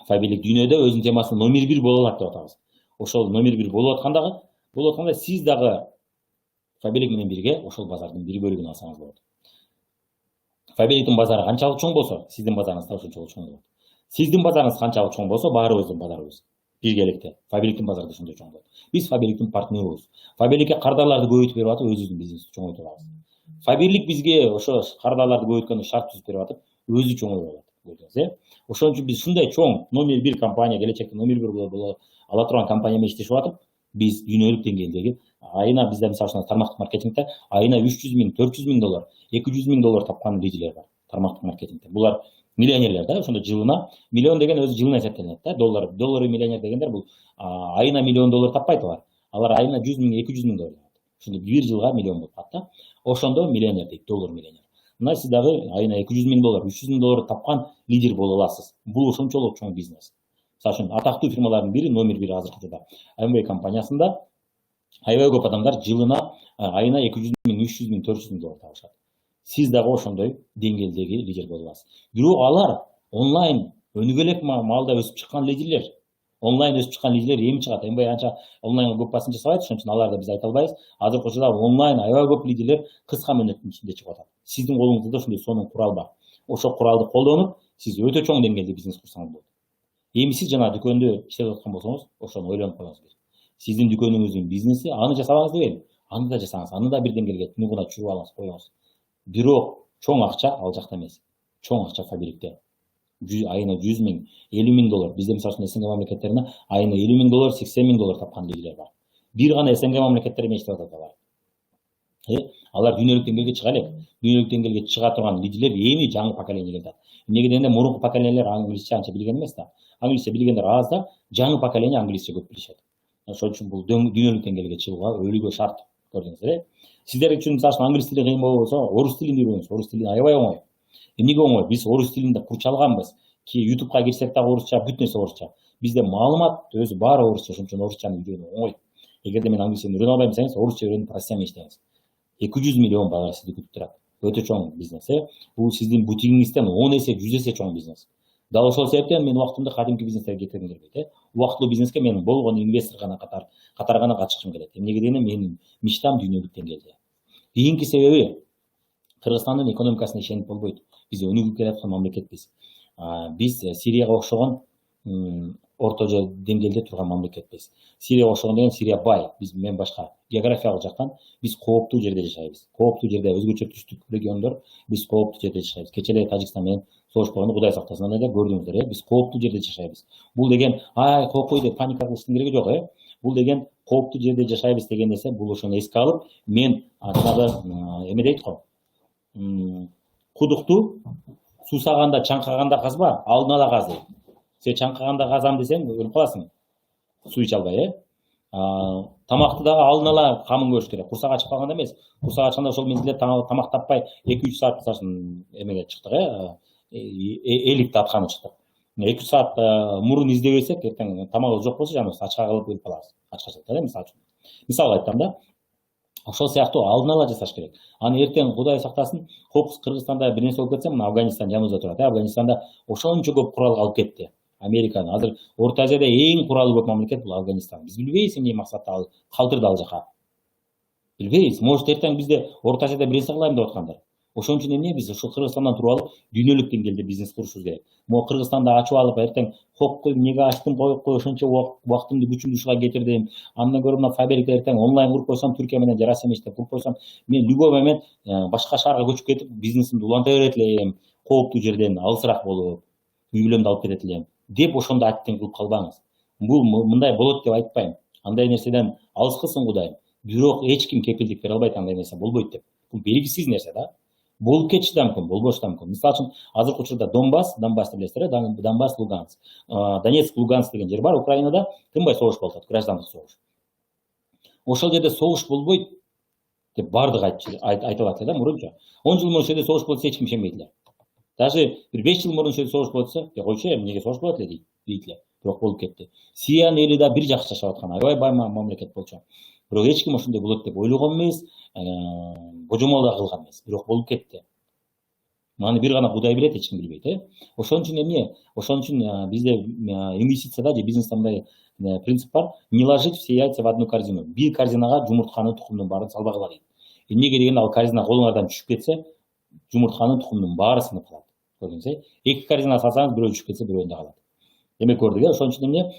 Фабилик дүйнөдө өзүнүн темасында номер 1 боло алат деп атабыз. ошол номер 1 болуп атканда сиз дагы Фабелик менен бирге ошол базардын бир бөлүгүн алсаңыз болот. Фабеликтин базары канчалык чоң болсо, сиздин базарыңыз да ошончолук чоң болот. Сиздин базарыңыз канчалык чоң болсо, баарыбыздын базарыбыз биргеликте Фабеликтин базары да ошондой чоң болот. Биз Фабеликтин партнерубуз. Фабеликке кардарларды көбөйтүп берип атып, өзүбүздүн бизнести чоңойтуп алабыз. Фаберлик бизге ошо кардарларды көбөйткөндө шарт түзүп берип атып, өзү чоңоюп алат. Көрдүңүз, ошон үчүн биз ушундай чоң номер 1 компания, келечекте номер 1 боло ала турган компания менен иштешип атып, биз дүйнөлүк деңгээлдеги айына бизде мисалы үчүн тармактык маркетингде айына 300 миң, 400 миң доллар, 200 миң доллар тапкан лидерлер бар тармактык маркетингде. Булар миллионерлер да, ошондо жылына миллион деген өзү жылына эсептелет да, доллары миллионер дегендер бул айына миллион доллар таппайт алар. Алар айына 100 миң, 200 миң доллар. Ошондо бир жылга миллион болуп калат да. Ошондо миллионер дейт, доллар миллионер. Мына сиз дагы айына 200 миң доллар, 300 миң доллар тапкан лидер боло аласыз. Бул ошончолук чоң бизнес. Мисалы үчүн атактуу фирмалардын бири, номер 1 азыркы учурда Amway компаниясында аябай көп адамдар жылына айына 200 миң, 300 миң, 400 миң доллар табышат. Сиз дагы ошондой деңгээлдеги лидер боло аласыз. Бирок алар онлайн өнүгө элек маалда өсүп чыккан лидерлер. Онлайн өсүп чыккан лидерлер эми чыгат. Amway анча онлайнга көп басым жасабайт, ошон үчүн аларды биз айта албайбыз. Азыркы учурда онлайн аябай көп лидерлер кыска мөөнөттүн ичинде чыгып атат. Сиздин колуңузда ошондой сонун курал бар. Ошол куралды колдонуп, сиз өтө чоң деңгээлде бизнес курсаңыз болот. Эми сиз жана дүкөндө иштеп аткан болсоңуз, ошону ойлонуп коюңуз. Сиздин дүкөнүңүздүн бизнеси, аны жасабаңыз дебейм. Аны да жасаңыз, аны да бир деңгээлге түнүгүнө чыгып алыңыз, коюңуз. Бирок чоң акча ал жакта эмес. Чоң акча Фабеликте. Айына 100 миң, 50 миң доллар. Бизде мисалы үчүн СНГ мамлекеттерине айына 50 миң доллар, 80 миң доллар тапкан лидерлер бар. Бир гана СНГ мамлекеттери менен иштеп атат алар. Алар дүйнөлүк деңгээлге чыга элек. Дүйнөлүк деңгээлге чыга турган лидерлер эми жаңы поколение келди. Эмнеге дегенде мурунку поколениелер англисче анча билген эмес да. Англисче билгендер аз да, жаңы поколение англисче көп билишет. Ошон үчүн бул дүйнөлүк деңгээлге чыгууга өлүгө шарт. Көрдүңүздөр, Сиздер үчүн мисалы англис тили кыйын болбосо, орус тилин үйрөнүңүз. Орус тили аябай оңой. Эмнеге оңой? Биз орус тилинде курчалганбыз. Ки YouTube'га кирсек дагы орусча, бүт нерсе орусча. Бизде маалымат өзү баары орусча, ошон үчүн орусчаны үйрөнүү оңой. Эгерде мен англис тилин үйрөнө албайм десеңиз, орусча үйрөнүп Россияга иштеңиз. 200 миллион бала сизди күтүп турат. Өтө чоң бизнес, Бул сиздин бутигиңизден 10 эсе, 100 эсе чоң бизнес. Дал ошол себептен мен убактымды кадимки бизнестерге кетиргим келбейт, Убактылуу бизнеске мен болгон инвестор гана катары гана катышкым келет. Эмнеге дегенде менин мечтам дүйнөлүк деңгээлде. Кийинки себеби Кыргызстандын экономикасына ишенип болбойт. Биз өнүгүп келаткан мамлекетпиз. Биз Сирияга окшогон орто деңгээлде турган мамлекетпиз. Сирияга окшогон деген Сирия бай, биз мен башка. Географиялык жактан биз кооптуу жерде жашайбыз. Кооптуу жерде өзгөчө түштүк региондор, биз кооптуу жерде жашайбыз. Кечээ эле Тажикстан менен согуш Кудай сактасын, анда да көрдүңүздөр, биз кооптуу жерде жашайбыз. Бул деген коркпой деп паника кылыштын кереги жок, Бул деген кооптуу жерде жашайбыз деген нерсе, бул ошону эске алып, мен жанагы эме дейт го. Кудукту суусаганда, чаңкаганда казба, алдын ала каз дейт. Сен чаңкаганда казам десең, өлүп каласың. Суу иче албай, Тамакты дагы алдын ала камын көрүш керек. Курсак ачып калганда эмес. Курсак ачканда ошол мезгилде тамак таппай 2-3 саат мисалы үчүн эмеге чыктык, эликти атканы чыктык. 2 саат мурун издебесек, эртең тамагыбыз жок болсо, жаныбыз ачка калып өлүп калабыз. Ачка чыкты, мисалы үчүн. Мисалга айттым да. Ошол сыяктуу алдын ала жасаш керек. Аны эртең Кудай сактасын, Кыргызстанда бир нерсе болуп кетсе, мына Афганистан жаныбызда турат. Афганистанда ошончо көп курал алып кетти. Американы. Азыр Орто Азияда эң куралы көп мамлекет бул Афганистан. Биз билбейбиз эмне максатта ал калтырды ал жака. Билбейбиз. Может эртең бизде Орто Азияда бир нерсе кылайм деп аткандар. Ошон үчүн эмне биз ошол Кыргызстандан туруп алып дүйнөлүк деңгээлде бизнес курушубуз керек. Могу Кыргызстанда ачып алып эртең кой эмнеге ачтым, коюп ошончо убактымды күчүмдү ушуга кетирдим. Андан көрө мына Фаберикте эртең онлайн куруп койсом, Түркия менен жарас эместеп куруп койсом, мен любой момент башка шаарга көчүп кетип, бизнесимди уланта берет элем, кооптуу жерден алысыраак болуп, үй бүлөмдү алып кетет элем деп ошондо аттен кылып калбаңыз. Бул мындай болот деп айтпайм. Андай нерседен алыс кылсын Кудай. Бирок эч ким кепилдик бере албайт андай нерсе болбойт деп. Бул белгисиз нерсе да. Болуп кетиши да мүмкүн, болбошу да мүмкүн. Мисалы үчүн азыркы учурда Донбассты билесиздер, Донбасс, Луганск. Донецк, Луганск деген жер бар Украинада, тынбай согуш болуп атат, граждандык согуш. Ошол жерде согуш болбойт деп бардыгы айтылат да мурунча. 10 жыл мурун жерде согуш болсо эч ким ишенбейт эле. Даже бир 5 жыл мурун жерде согуш болсо, койчу, эмнеге согуш болот эле дейт эле. Бирок болуп кетти. Сириянын эли да бир жакшы жашап аткан, аябай бай мамлекет болчу. Бирок эч ким ошондой болот деп ойлогон эмес, божомол да кылган эмес. Бирок болуп кетти. Маны бир гана Кудай билет, эч ким билбейт, Ошон үчүн эмне? Ошон үчүн бизде инвестицияда же бизнесте мындай принцип бар. Не ложить все яйца в одну корзину. Бир корзинага жумуртканын, тукумдун баарын салбагыла дейт. Эмнеге дегенде ал корзина колуңардан түшүп кетсе, жумуртканын, тукумдун баары сынып калат. Көрдүңүз, эки корзина салсаңыз, бирөө түшүп кетсе, бирөөндө калат. Демек көрдүк, ошон үчүн эмне?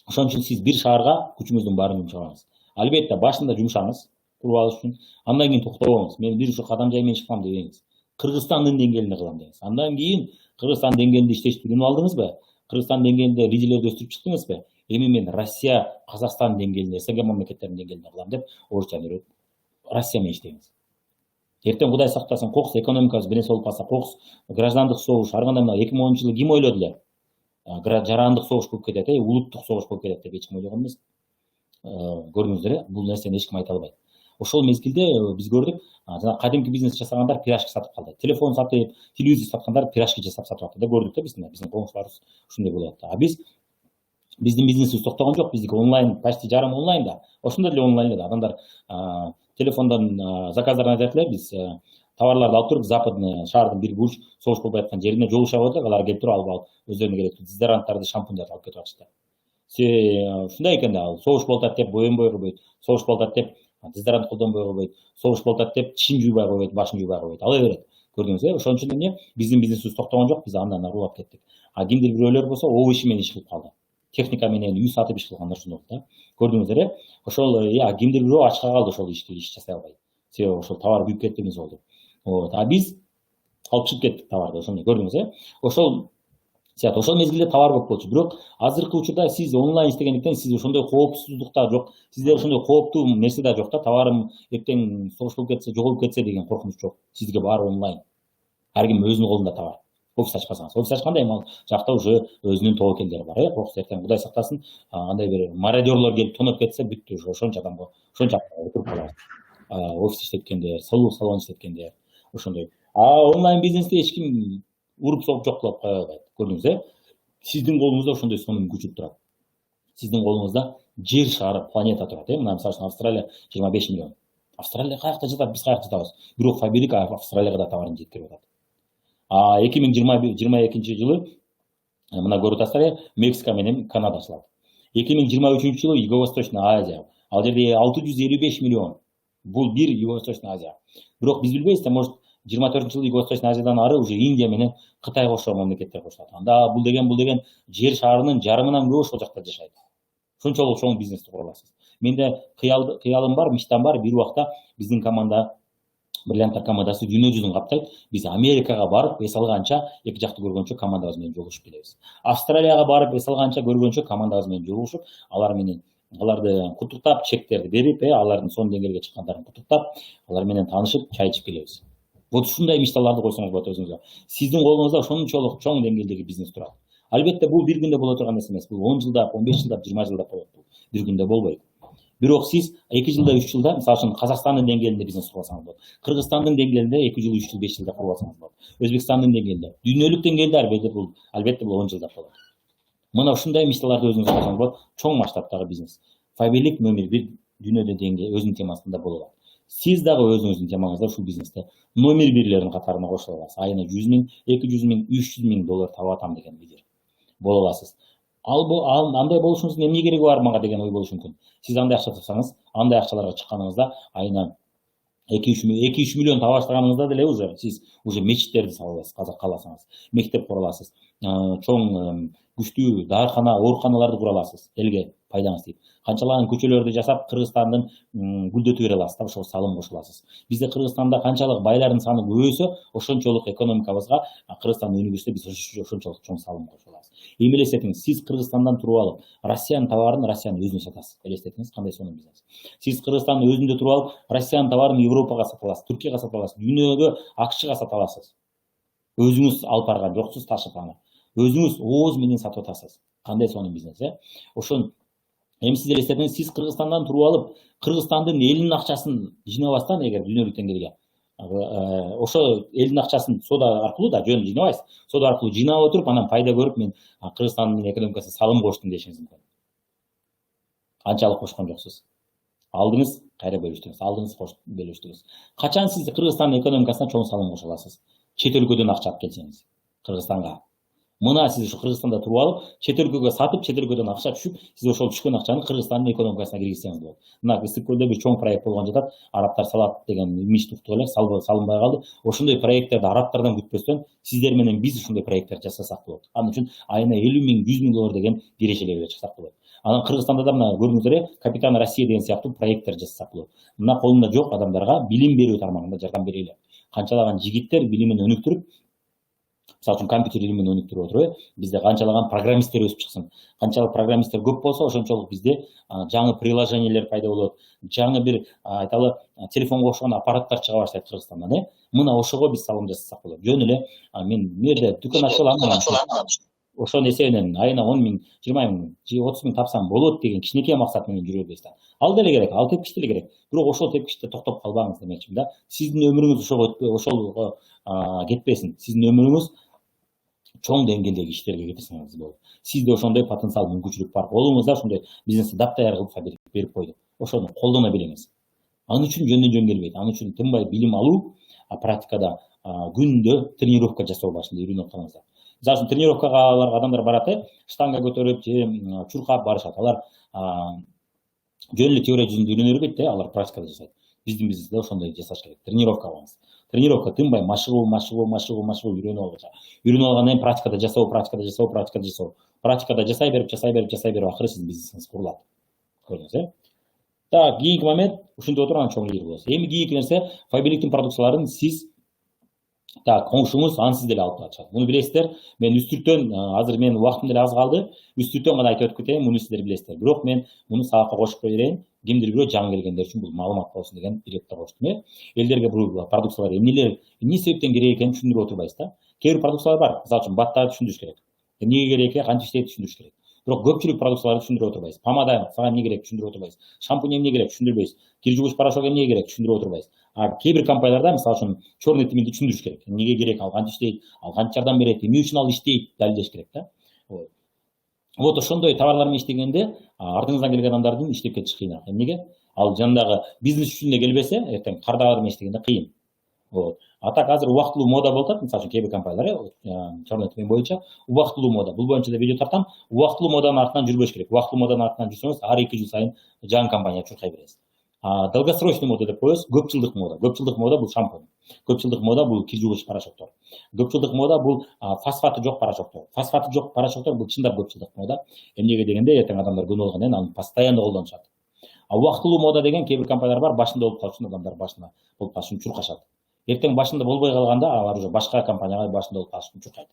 Ошон үчүн сиз бир шаарга күчүңүздүн баарын жумшабаңыз. Албетте башында жумшаңыз, куруп алыш үчүн. Андан кийин токтобоңуз. Мен бир ушу кадам жай менен чыккам дебеңиз. Кыргызстандын деңгээлинде кылам деңиз. Андан кийин Кыргызстан деңгээлинде иштешти үйрөнүп алдыңызбы? Кыргызстан деңгээлинде лидерлерди өстүрүп чыктыңызбы? Эми мен Россия, Казакстан деңгээлинде, СНГ мамлекеттеринин деңгээлинде кылам деп орусчаны үйрөнүп Россия менен иштеңиз. Эртең Кудай сактасын, кокус экономикабыз бирнерсе болуп калса, кокус граждандык согуш, ар кандай 2010-жылы ким ойлоду эле? Жарандык согуш болуп кетет, улуттук согуш болуп кетет деп эч ким ойлогон эмес. Көрдүңүздөр, бул нерсени эч ким айта албайт. Ошол мезгилде биз көрдүк, жана кадимки бизнес жасагандар пирожки сатып калды. Телефон сатып, телевизор саткандар пирожки жасап сатып атты да, көрдүк да биздин коңшуларыбыз ушундай болуп атты. А биздин бизнесибиз токтогон жок, биздики онлайн, почти жарым онлайн да. Ошондой эле онлайн да. Адамдар телефондон заказдарын айтат эле, биз товарларды алып туруп, западный шаардын бир бурч согуш болуп аткан жерине жолугушап атат, алар келип туруп алып өздөрүнө керектүү дезодоранттарды, шампуньдарды алып кетип атышты. Ушундай экен да, ал согуш болуп атат деп боенбой койбойт, согуш болуп атат деп дезодорант колдонбой койбойт, согуш болуп атат деп тишин жуйбай койбойт, башын жуйбай койбойт, ала берет. Көрдүңүз, ошон үчүн эмне? Биздин бизнесибиз токтогон жок, биз андан ары улап кеттик. А кимдир бирөөлөр болсо овощи менен иш кылып калды. Техника менен үй сатып иш кылгандар ушундай болду да. Көрдүңүздөр, ошол кимдир бирөө ачка калды, ошол иш жасай албай. Себеби ошол товар күйүп кетти, эмес болду. А биз алып чыгып кеттик товарды, ошондой көрдүңүз, Ошол ошол мезгилде товар болуп болчу. Бирок азыркы учурда сиз онлайн иштегендиктен сиз ошондой коопсуздук да жок, сизде ошондой кооптуу нерсе да жок да. Товарым эртең согуш болуп кетсе, жоголуп кетсе деген коркунуч жок. Сизге баары онлайн. Ар ким өзүнүн колунда товар. Офис ачпасаңыз. Офис ачканда эми ал жакта уже өзүнүн тобокелдери бар, Кокус эртең Кудай сактасын, андай бир мародёрлор келип тоноп кетсе, бүттү уже ошончо адамга, ошончо отуруп калат. Офис иштеткендер, салон иштеткендер, ошондой. Онлайн бизнесте эч ким уруп соғып жоқ кылып кое албайт. Көрдүңүз, сиздин колуңузда ошондой сонун күчү турат. Сиздин колуңузда жер шары, планета турат. Мына мисалы үчүн Австралия 25 миллион. Австралия каякта жатат, биз каякта жатабыз. Бирок Фабрик Австралияга да товарын жеткирип атат. 2022-жылы мына көрүп атасыздар, Мексика менен Канада ачылат. 2023-жылы Юго-Восточный Азия. Ал жерде 655 миллион. Бул бир Юго-Восточный Азия. Бирок биз билбейбиз, может 24-жылы Юго-Восточный Азиядан ары уже Индия менен Кытай кошулган мамлекеттер кошулат. Анда бул деген жер шарынын жарымынан көбү ошол жакта жашайт. Ошончолук чоң бизнести кура аласыз. Менде кыялым бар, мечтам бар, бир убакта биздин команда, бриллианттар командасы дүйнө жүзүн каптайт. Биз Америкага барып, эс алганча, эки жакты көргөнчө командабыз менен жолугушуп келебиз. Австралияга барып, эс алганча, көргөнчө командабыз менен жолугушуп, аларды куттуктап, чектерди берип, алардын сонун деңгээлге чыккандарын куттуктап, алар менен таанышып, чай ичип келебиз. Вот ушундай мечталарды койсоңуз болот өзүңүзгө. Сиздин колуңузда ошончолук чоң деңгээлдеги бизнес турат. Албетте бул бир күндө боло турган нерсе эмес. Бул 10 жылдап, 15 жылдап, 20 жылдап болот. Бир күндө болбойт. Бирок сиз 2 жылда, 3 жылда, мисалы үчүн Казакстандын деңгээлинде бизнес курсаңыз болот. Кыргызстандын деңгээлинде 2 жыл, 3 жыл, 5 жылда курсаңыз болот. Өзбекстандын деңгээлинде, дүйнөлүк деңгээлде албетте бул 10 жылдап болот. Мына ушундай мечталарды өзүңүз койсоңуз болот. Чоң масштабтагы бизнес. Фабрик номер 1 дүйнөдө деңгээл өзүнүн темасында боло алат. Сиз дагы өзүңүздүн темаңызда ушул бизнесте номер 1-лердин катарына кошула аласыз. Айына 100 миң, 200 миң, 300 миң доллар таба атам деген лидер боло аласыз. Андай болушуңуздун эмне кереги бар мага деген ой болушу мүмкүн. Сиз андай акча тапсаңыз, андай акчаларга чыкканыңызда айына 2-3 миллион таба баштаганыңызда деле сиз уже мечиттерди сала аласыз, кааласаңыз. Мектеп кура аласыз. Чоң күчтүү дарыкана, ооруканаларды кура аласыз. Элге пайдаңыз тийип. Канчалаган көчөлөрдү жасап, Кыргызстандын гүлдөтүп бере аласыз, ошол салым кошула аласыз. Бизде Кыргызстанда канчалык байлардын саны көбөйсө, ошончолук экономикабызга Кыргызстан өнүгүсө биз ошончолук чоң салым кошула алабыз. Эми элестетиңиз, сиз Кыргызстандан туруп алып, Россиянын товарын Россиянын өзүнө сатасыз. Элестетиңиз, кандай сонун бизнес. Сиз Кыргызстандын өзүндө туруп алып, Россиянын товарын Европага сатып аласыз, Түркияга сатып аласыз, дүйнөгө, АКШга сатып аласыз. Өзүңүз алып барган жоксуз, ташып аны. Өзүңүз ооз менен сатып атасыз. Кандай сонун бизнес, Ошон эми сиз элестетиңиз, сиз Кыргызстандан туруп алып, Кыргызстандын элинин акчасын жыйнабастан, эгер дүйнөлүк деңгээлге, ошо элдин акчасын сода аркылуу да жөн жыйнабайсыз. Сода аркылуу жыйнап отуруп, анан пайда көрүп, мен Кыргызстандын экономикасына салым коштум дешиңиз мүмкүн. Канчалык кошкон жоксуз. Алдыңыз, кайра бөлүштүңүз. Алдыңыз, бөлүштүңүз. Качан сиз Кыргызстандын экономикасына чоң салым кошо аласыз? чет өлкөдөн акча алып келсеңиз Кыргызстанга. Мына сиз ушу Кыргызстанда туруп алып, чет өлкөгө сатып, чет өлкөдөн акча түшүп, сиз ошол түшкөн акчаны Кыргызстандын экономикасына киргизсеңиз болот. Мына Ысык көлдө бир чоң проект болгон жатат. Арабтар салат деген имич туктуп эле салынбай калды. Ошондой проекттерди арабтардан күтпөстөн сиздер менен биз ушундай проекттер жасасак болот. Анын үчүн айына 50 миң, 100 миң доллар деген кирешелерге чыксак болот. Анан Кыргызстанда да мына көрдүңүздөр эле Капитан Россия деген сыяктуу проекттер жасасак болот. Мына колунда жок адамдарга билим берүү тармагында жардам берели. Канчалаган жигиттер билимин өнүктүрүп, мисалы үчүн компьютер илимин өнүктүрүп отуруп, бизде канчалаган программисттер өсүп чыксын. Канчалык программисттер көп болсо, ошончолук бизде жаңы приложениелер пайда болот. Жаңы бир айталы телефонго окшогон аппараттар чыга баштайт Кыргызстандан, Мына ошого биз салым жасасак болот. Жөн эле мен мэрде дүкөн ачып алам. Ошонун эсебинен айына 10 миң, 20 миң, 30 миң тапсам болот деген кичинекей максат менен жүрөбүз да. Ал деле керек, ал тепкич деле керек. Бирок ошол тепкичте токтоп калбаңыз демекчимин да. Сиздин өмүрүңүз ошолго кетпесин. Сиздин өмүрүңүз чоң деңгээлдеги иштерге кетирсеңиз болот. Сизде ошондой потенциал, мүмкүнчүлүк бар. Колуңузда ошондой бизнести даптаяр кылып Фаберик берип койду. Ошону колдоно билиңиз. Аны үчүн жөндөн жөн келбейт. Аны үчүн тынбай билим алуу, практикада күндө тренировка жасоо башында үйрөнүп атканыңызда. Мисалы үчүн тренировкага адамдар барат, штанга көтөрүп, чуркап барышат. Алар жөн эле теория жүзүндө үйрөнө бербейт, алар практикада жасайт. Биздин бизнесте ошондой жасаш керек. Тренировка кылыңыз. Тренировка тынбай машыгуу үйрөнүп алгыча. Үйрөнүп алгандан кийин практикада жасоо. Практикада жасай берип, акыры сиздин бизнесиңиз курулат. Көрдүңүз, Так, кийинки момент ушинтип отуруп анан чоң лидер болосуз. Эми кийинки нерсе, Фабериктин продукцияларын сиз коңшуңуз ансыз деле алып калышат. Муну билесиздер. Мен үстүртөн азыр менин убактым деле аз калды. Үстүртөн гана айтып өтүп кетейин, муну сиздер билесиздер. Бирок мен муну сабакка кошуп кое берейин. Кимдир бирөө жаңы келгендер үчүн бул маалымат болсун деген тилекте коштум. Элдерге бул продукциялар эмне себептен керек экенин түшүндүрүп отурбайбыз да. Кээ бир продукциялар бар. Мисалы үчүн баттарды түшүндүрүш керек. Эмнеге керек экен, кантип иштейт түшүндүрүш керек. Бирок көпчүлүк продукцияларды түшүндүрүп отурбайбыз. Помада сага эмне керек түшүндүрүп отурбайбыз. Шампунь эмне керек түшүндүрбөйбүз. Кир жуугуч порошок эмне керек түшүндүрүп отурбайбыз. Кээ бир компанияларда мисалы үчүн черный тимилди түшүндүрүш керек. Эмнеге керек, ал кантип иштейт, ал кантип жардам берет, эмне үчүн ал иштейт, далилдеш керек да. Вот ошондой товарлар менен иштегенде артыңыздан келген адамдардын иштеп кетиши кыйыныраак. Эмнеге? Ал жанындагы бизнес үчүн эле келбесе, эртең кардарлар менен иштегенде кыйын. А так азыр убактылуу мода болуп атат. Мисалы үчүн кээ бир компаниялар черный тим боюнча убактылуу мода. Бул боюнча да видео тартам. Убактылуу моданын артынан жүрбөш керек. Убактылуу моданын артынан жүрсөңүз, ар 2 жыл сайын жаңы компания чуркай бересиз. Долгосрочный мода деп коебуз. Көп жылдык мода. Көп жылдык мода бул шампунь. Көп жылдык мода бул кир жуугуч порошоктор. Көп жылдык мода бул фосфаты жок порошоктор. Фосфаты жок порошоктор бул чындап көп жылдык мода. Эмнеге дегенде эртең адамдар күнөө алгандан аны постоянно колдонушат. Убактылуу мода деген кээ бир компаниялар бар, башында болуп калыш үчүн адамдар башында болуп калыш үчүн чуркашат. Эртең башында болбой калганда алар уже башка компанияга башында болуп калыш үчүн чуркайт.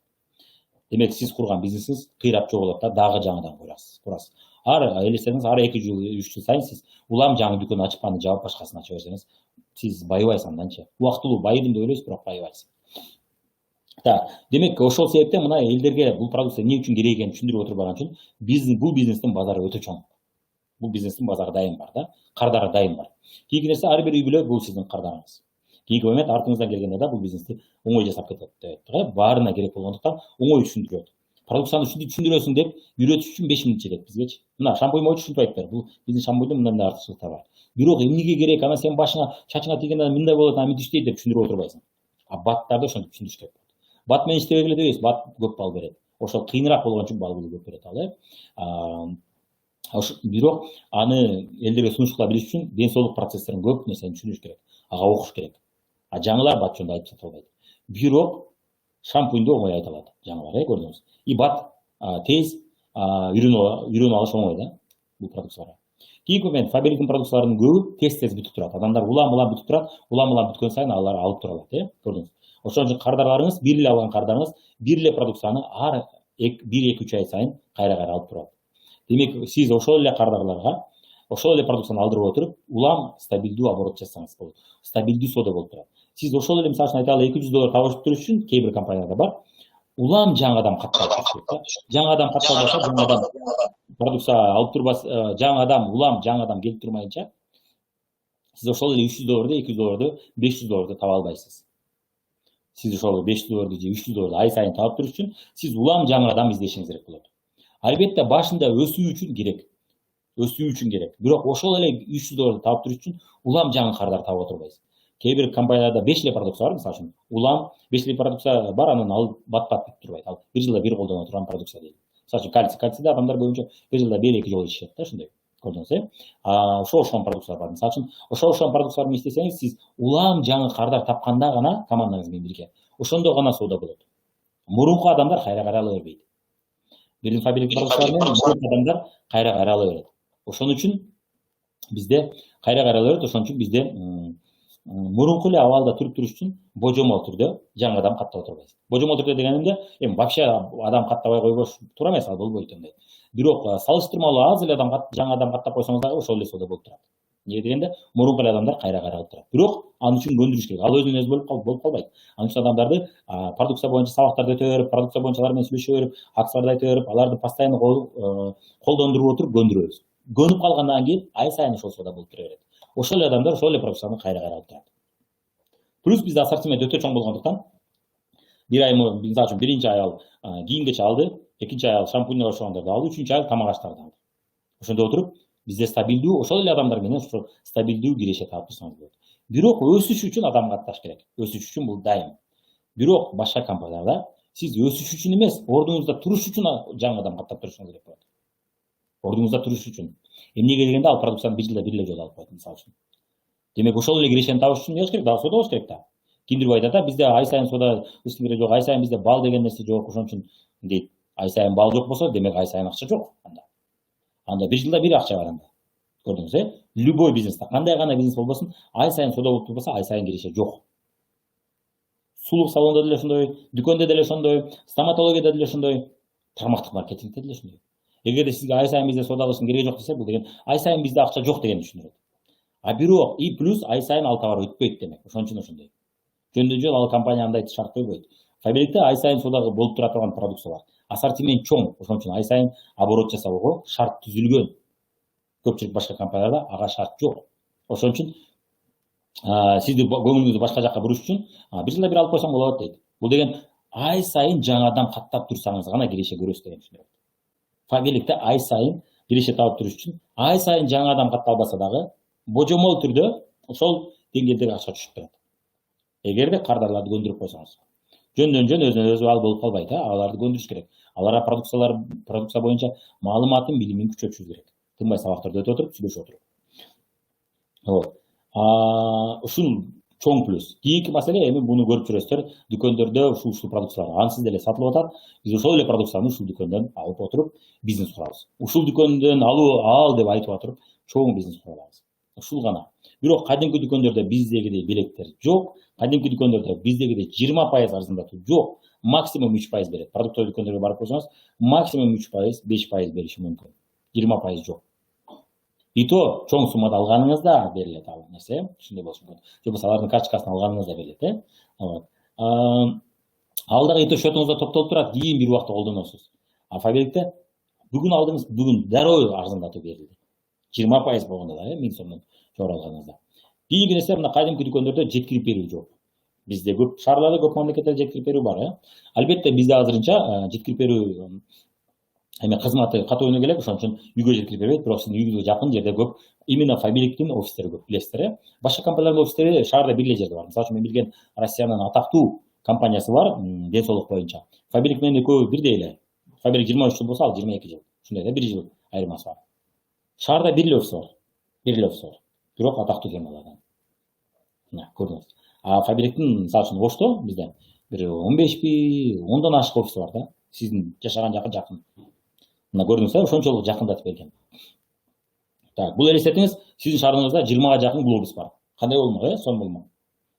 Демек сиз курган бизнесиңиз кыйрап жоголот да, дагы жаңыдан курасыз. Элестеңиз, ар 2 жыл, 3 жыл сайын сиз улам жаңы дүкөн ачып, аны жаап башкасын ача берсеңиз, сиз байыбайсыз анданчы. Убактылуу байыдым деп ойлойсуз, бирок байыбайсыз. Демек ошол себептен мына элдерге бул продукция эмне үчүн керек экенин түшүндүрүп отурбаган үчүн бул бизнестин базары өтө чоң. Бул бизнестин базары дайым бар да, кардары дайым бар. Кийинки нерсе, ар бир үй бүлө бул сиздин кардарыңыз. Кийинки момент артыңыздан келгенде да бул бизнести оңой жасап кетет. Баарына керек болгондуктан оңой түшүндүрөт. Продукцияны түшүндүрөсүң деп үйрөтүш үчүн 5 мүнөт жетет бизгечи. Мына шампунь боюнча ушинтип айтыптыр. Бул биздин шампуньдун мындай артыкчылыктары бар. Бирок эмнеге керек, ана сен башыңа, чачыңа тийгенде мындай болот, аны мынтип иштейт деп түшүндүрүп отурбайсың. Баттарды ошентип түшүндүрүш керек. Бат менен иштебей эле дебейбиз, бат көп бал берет. Ошол кыйыныраак болгон үчүн бал көп берет ал. Бирок аны элдерге сунуштала билиш үчүн ден соолук процесстерин көп нерсени түшүнүш керек. Ага окуш керек. Жаңылар бат жөнүндө айтып сата албайт. Бирок шампуньду оңой айта алат жаңылар, көрдүңүз. И бат тез үйрөнүп алыш оңой да бул продукцияларга. Кийинки момент, Фабериктин продукцияларынын көбү тез бүтүп турат. Адамдар улам бүтүп турат, улам бүткөн сайын алар алып туралат, көрдүңүз. Ошон үчүн кардарларыңыз, бир эле алган кардарыңыз, бир эле продукцияны ар 1-2-3 ай сайын кайра алып турат. Демек, сиз ошол эле кардарларга, ошол эле продукцияны алдырып отуруп, улам стабилдүү оборот жасасаңыз болот. Стабилдүү соода болуп турат. Сиз ошол эле мисалы үчүн айталы $200 табыш туруш үчүн кээ бир компанияларда бар. Улам жаңадан катталып, жаңадан катталбаса, жаңадан продукция алып турбас, жаңадан улам жаңадан келип турмайынча, сиз ошол эле $300, $200, $500 таба албайсыз. Сиз ошол $500 же $300 ай сайын табып туруш үчүн сиз улам жаңадан издешиңиз керек болот. Албетте башында өсүү үчүн керек. Бирок ошол эле $300 табып туруш үчүн улам жаңы кардар таап отурбайсыз. кээ бир компанияларда 5 эле продукция бар, мисалы үчүн улам 5 эле продукция бар, анан алып бат бүтүп турбайт, ал бир жылда бир колдоно турган продукция дейт. Мисалы үчүн кальцийде адамдар көбүнчө бир жылда бир эки жолу ичишет да, ошондой. Көрдүңүз, ошол продукциялар бар. Мисалы үчүн ошол продукциялар менен иштесеңиз, сиз улам жаңы кардар тапканда гана командаңыз менен бирге ошондо гана соода болот. Мурунку адамдар кайра ала бербейт. Бирдин фабрика продукциялары менен мурунку адамдар кайра ала берет. Ошон үчүн бизде кайра ала берет. Ошон үчүн бизде мурунку эле абалда туруп туруш үчүн божомол түрдө жаңыдан каттап отурбайбыз. Божомол түрдө дегенимде вообще адам каттабай койбош туура эмес, ал болбойт андай. Бирок салыштырмалуу аз эле жаңы адам каттап койсоңуз дагы ошол эле соода болуп турат. Эмне дегенде мурунку эле адамдар кайра алып турат. Бирок ал үчүн көндүрүш керек. Ал өзүнөн өзү болуп калбайт. Ал үчүн адамдарды продукция боюнча сабактарды өтө берип, продукция боюнча алар менен сүйлөшө берип, акцияларды айта берип, аларды постоянно колдондуруп отуруп көндүрөбүз. Көнүп калгандан кийин ай сайын ошол соода болуп тура берет. Ошол эле адамдар ошол эле продукцияны кайра алып турат. Плюс бизде ассортимент өтө чоң болгондуктан бир ай мисалы үчүн биринчи ай ал кийимгече алды, экинчи ай ал шампуньга окшогондорду алды, үчүнчү ай тамак аштарды алды. Ошондой отуруп бизде стабилдүү, ошол эле адамдар менен ошо стабилдүү киреше таап турсаңыз болот. Бирок өсүш үчүн адам катташ керек. Өсүш үчүн бул дайым. Бирок башка компанияларда сиз өсүш үчүн эмес, ордуңузда туруш үчүн жаңы адам каттап турушуңуз керек болот. Ордуңузда туруш үчүн. Эмнеге дегенде ал продукцияны бир жылда бир эле жолу алып коет, мисалы үчүн. Демек ошол эле кирешени табыш үчүн эмне кылыш керек? Дагы соода болуш керек да. Кимдир айтат да, бизде ай сайын соода өсүм керек жок, ай сайын бизде бал деген нерсе жок, ошон үчүн дейт. Ай сайын бал жок болсо, демек ай сайын акча жок анда. Анда бир жылда бир акча бар анда. Көрдүңүз, любой бизнесте, кандай гана бизнес болбосун, ай сайын соода болуп турбаса, ай сайын киреше жок. Сулук салонунда деле ошондой, дүкөндө деле ошондой, стоматологияда деле ошондой, тармактык маркетингде деле ошондой. Эгерде сизге ай сайын бизде соода кылыштын кереги жок десе, бул деген ай сайын бизде акча жок деген түшүнүрөт. Бирок и плюс ай сайын ал товар өтпөйт демек. Ошон үчүн ошондой. Жөндөн жөн ал компания андай шарт койбойт. Фабрикте ай сайын соода болуп тура турган продукция бар. Ассортимент чоң, ошон үчүн ай сайын оборот жасоого шарт түзүлгөн. Көпчүлүк башка компанияларда ага шарт жок. Ошон үчүн сизди көңүлүңүздү башка жакка буруш үчүн бир жылда бир алып койсоң болот дейт. Бул деген ай сайын жаңадан каттап турсаңыз гана киреше көрөсүз деген түшүнүк. Фабрикте ай сайын киреше табып туруш үчүн ай сайын жаңадан катталбаса дагы божомол түрдө ошол деңгээлдеги акча түшүп турат. Эгерде кардарларды көндүрүп койсоңуз. Жөндөн жөн өзүнөн өзү ал болуп калбайт, аларды көндүрүш керек. Аларга продукция боюнча маалыматын, билимин күчөтүш керек. Тынбай сабактарды өтүп отуруп, сүйлөшүп отуруп. Ушул чоң плюс. Кийинки маселе эми буну көрүп жүрөсүздөр, дүкөндөрдө ушул продукциялар ансыз деле сатылып атат. Биз ошол эле продукцияны ушул дүкөндөн алып отуруп, бизнес курабыз. Ушул дүкөндөн ал деп айтып отуруп, чоң бизнес курабыз. Ушул гана. Бирок кадимки дүкөндөрдө биздегидей белектер жок. Кадимки дүкөндөрдө биздегидей 20% арзандатуу жок. Максимум 3% берет. Продуктовый дүкөндөргө барып койсоңуз, максимум 3%, 5% бериши мүмкүн. 20% жок. И то чоң суммада алганыңызда берилет ал нерсе, ушундай болушу мүмкүн. Же болбосо алардын карточкасын алганыңызда берилет, Ал дагы и то счетуңузда топтолуп турат, кийин бир убакта колдоносуз. Фабрикте бүгүн алдыңыз, бүгүн дароо арзандатуу берилди. 20% болгондо да, 1000 сомдон жогору алганыңызда. Кийинки нерсе мына кадимки дүкөндөрдө жеткирип берүү жок. Бизде көп шаарларда, көп мамлекеттерде жеткирип берүү бар, Албетте бизде азырынча жеткирип берүү кызматы катуу өнүгө элек, ошон үчүн үйгө жеткирип бербейт, бирок сиздин үйүңүзгө жакын жерде көп именно фабриктин офистери көп, билесиздер, Башка компаниялардын офистери шаарда бир эле жерде бар. Мисалы үчүн мен билген Россиянын атактуу компаниясы бар, ден соолук боюнча. Фабрик менен экөө бирдей эле. Фабрик 23 жыл болсо, ал 22 жыл. Ушундай да, 1 жыл айырмасы бар. Шаарда бир эле офис бар. Бирок атактуу фирмалардан. Көрдүңүз. Фабриктин мисалы үчүн Ошто бизде бир 15 10дон ашык офиси бар да. Сиздин жашаган жакын. Мына көрдүңүз, ошончолук жакындатып берген. Так, бул элестетиңиз, сиздин шаарыңызда 20га жакын глобус бар. Кандай болмок, сон болмок.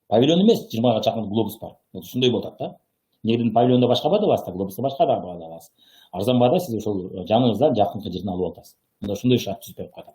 Павильон эмес, 20га жакын глобус бар. Ушундай болуп атат да. Негдин павильонда башка баада аласыз, глобусты башка да баада аласыз. Арзан баада сиз ошол жаныңыздан жакынкы жерден алып атасыз. Мында ушундай шарт түзүп берип коет.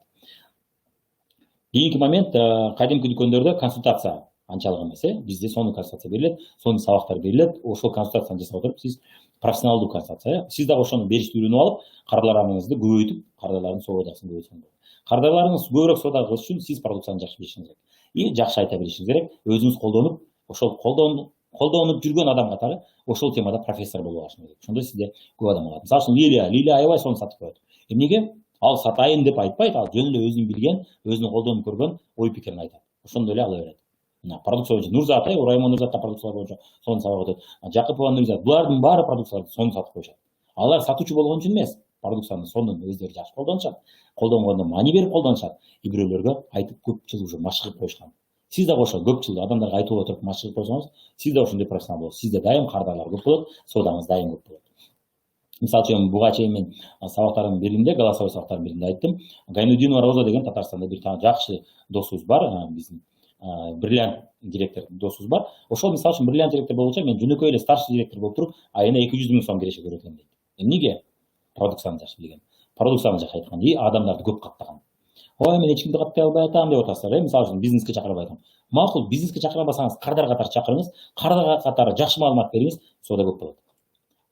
Кийинки момент, кадимки дүкөндөрдө консультация анчалык эмес, Бизде сонун консультация берилет, сонун сабактар берилет. Ошол консультацияны жасап отуруп, сиз профессионалдуу консультация, сиз дагы ошону беришти үйрөнүп алып, кардарларыңызды көбөйтүп, кардарлардын соодасын көбөйтсөңүз болот. Кардарларыңыз көбүрөөк соода кылыш үчүн сиз продукцияны жакшы билишиңиз керек. И жакшы айта билишиңиз керек. Өзүңүз колдонуп, ошол колдонуп жүргөн адам катары ошол темада профессор болуп алышыңыз керек. Ошондо сизде көп адам алат. Мисалы үчүн Лилия аябай сонун сатып коет. Эмнеге? Ал сатайын деп айтпайт, ал жөн эле өзүн билген, өзүнүн колдонуп көргөн ой пикирин айтат. Ошондой эле ала берет. Продукция боюнча Нурзат, Урайма Нурзатта продукциялар боюнча соны сабак өтөт. Жакыпова Нурзат, булардын баары продукцияларды соны сатып коюшат. Алар сатуучу болгон үчүн эмес, продукцияны сонун өздөрү жакшы колдонушат. Колдонгондо маани берип колдонушат. Бирөөлөргө айтып көп жыл уже машыгып коюшкан. Сиз да ошо көп жыл адамдарга айтып отуруп машыгып койсоңуз, сиз да ошондой профессионал болосуз. Сизде дайым кардарлар көп болот, соодаңыз дайым көп болот. Мисалы үчүн буга чейин мен сабактардын биринде, голосовой сабактардын биринде айттым. Гайнудинова Роза деген Татарстанда бир таа жакшы досубуз бар, биздин бриллиант директор досубуз бар. Ошол мисалы үчүн бриллиант директор болчу, мен жөнөкөй эле старший директор болуп туруп, айына 200 000 сом киреше көрөт элем дейт. Эмнеге? Продукцияны жакшы билген. Продукцияны жакшы айткан, адамдарды көп каттаган. Ой, мен эч кимди каттай албай атам деп атасыздар, мисалы үчүн бизнеске чакырбай атам. Макул, бизнеске чакыра албасаңыз, кардар катары чакырыңыз, кардар катары жакшы маалымат бериңиз, соода көп болот.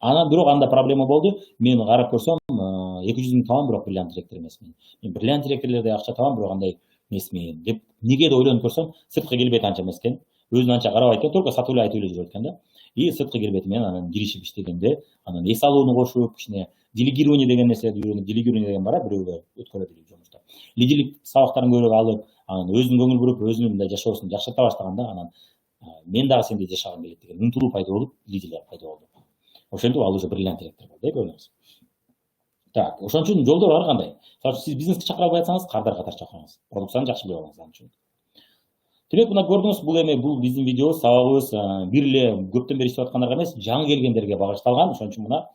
Анан бирок анда проблема болду. Мен карап көрсөм, 200 000 табам, бирок бриллиант директор эмесмин. Мен бриллиант директорлордой акча табам, бирок андай эмесмин деп неге деп ойлонуп көрсөм, сырткы келбети анча эмес экен. Өзүн анча карабайт экен, только сатып эле айтып эле жүрөт экен да. Сырткы келбети менен анан киришип иштегенде, анан эс алууну кошуп, кичине делегирование деген нерселерди үйрөнүп, делегирование деген бар, бирөөгө өткөрөт элек жумушта. Лидерлик сабактарын көбүрөөк алып, анан өзүнүн көңүл буруп, өзүнүн мындай жашоосун жакшырта баштаганда, анан мен дагы сендей жашагым келет деген умтулуу пайда болуп, лидерлер пайда болду. Ошентип ал уже бриллиант директор болду, көрүңүз. Так, ошон үчүн жолдор бар кандай. Сиз бизнеске чакыра албай атсаңыз, кардар катары чакырыңыз. Продукцияны жакшы билип алыңыз ан үчүн. Демек, мына көрдүңүз, бул эми бул биздин видеобуз, сабагыбыз бир эле көптөн бери иштеп аткандарга эмес, жаңы келгендерге багышталган. Ошон үчүн мына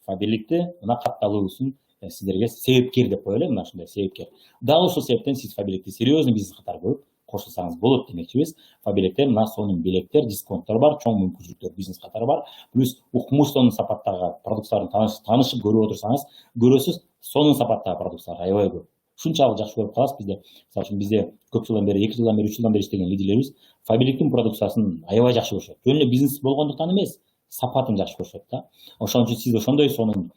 Фаберликти мына катталуусун сиздерге себепкер деп коелу, мына ушундай себепкер. Дагы ушул себептен сиз Фаберликти серьезный бизнес катары көрүп кошулсаңыз болот демекчибиз. Фаберликте мына сонун белектер, дисконттор бар, чоң мүмкүнчүлүктөр бизнес катары бар. Плюс укмуш сонун сапаттагы продукцияларын таанышып көрүп отурсаңыз, көрөсүз, сонун сапаттагы продукциялар аябай көп. Ушунчалык жакшы көрүп каласыз. Мисалы үчүн бизде көп жылдан бери, 2 жылдан бери, 3 жылдан бери иштеген лидерлерибиз Фаберликтин продукциясын аябай жакшы көрүшөт. Жөн эле бизнес болгондуктан эмес, сапатын жакшы көрүшөт да. Ошон үчүн сиз ошондой сонун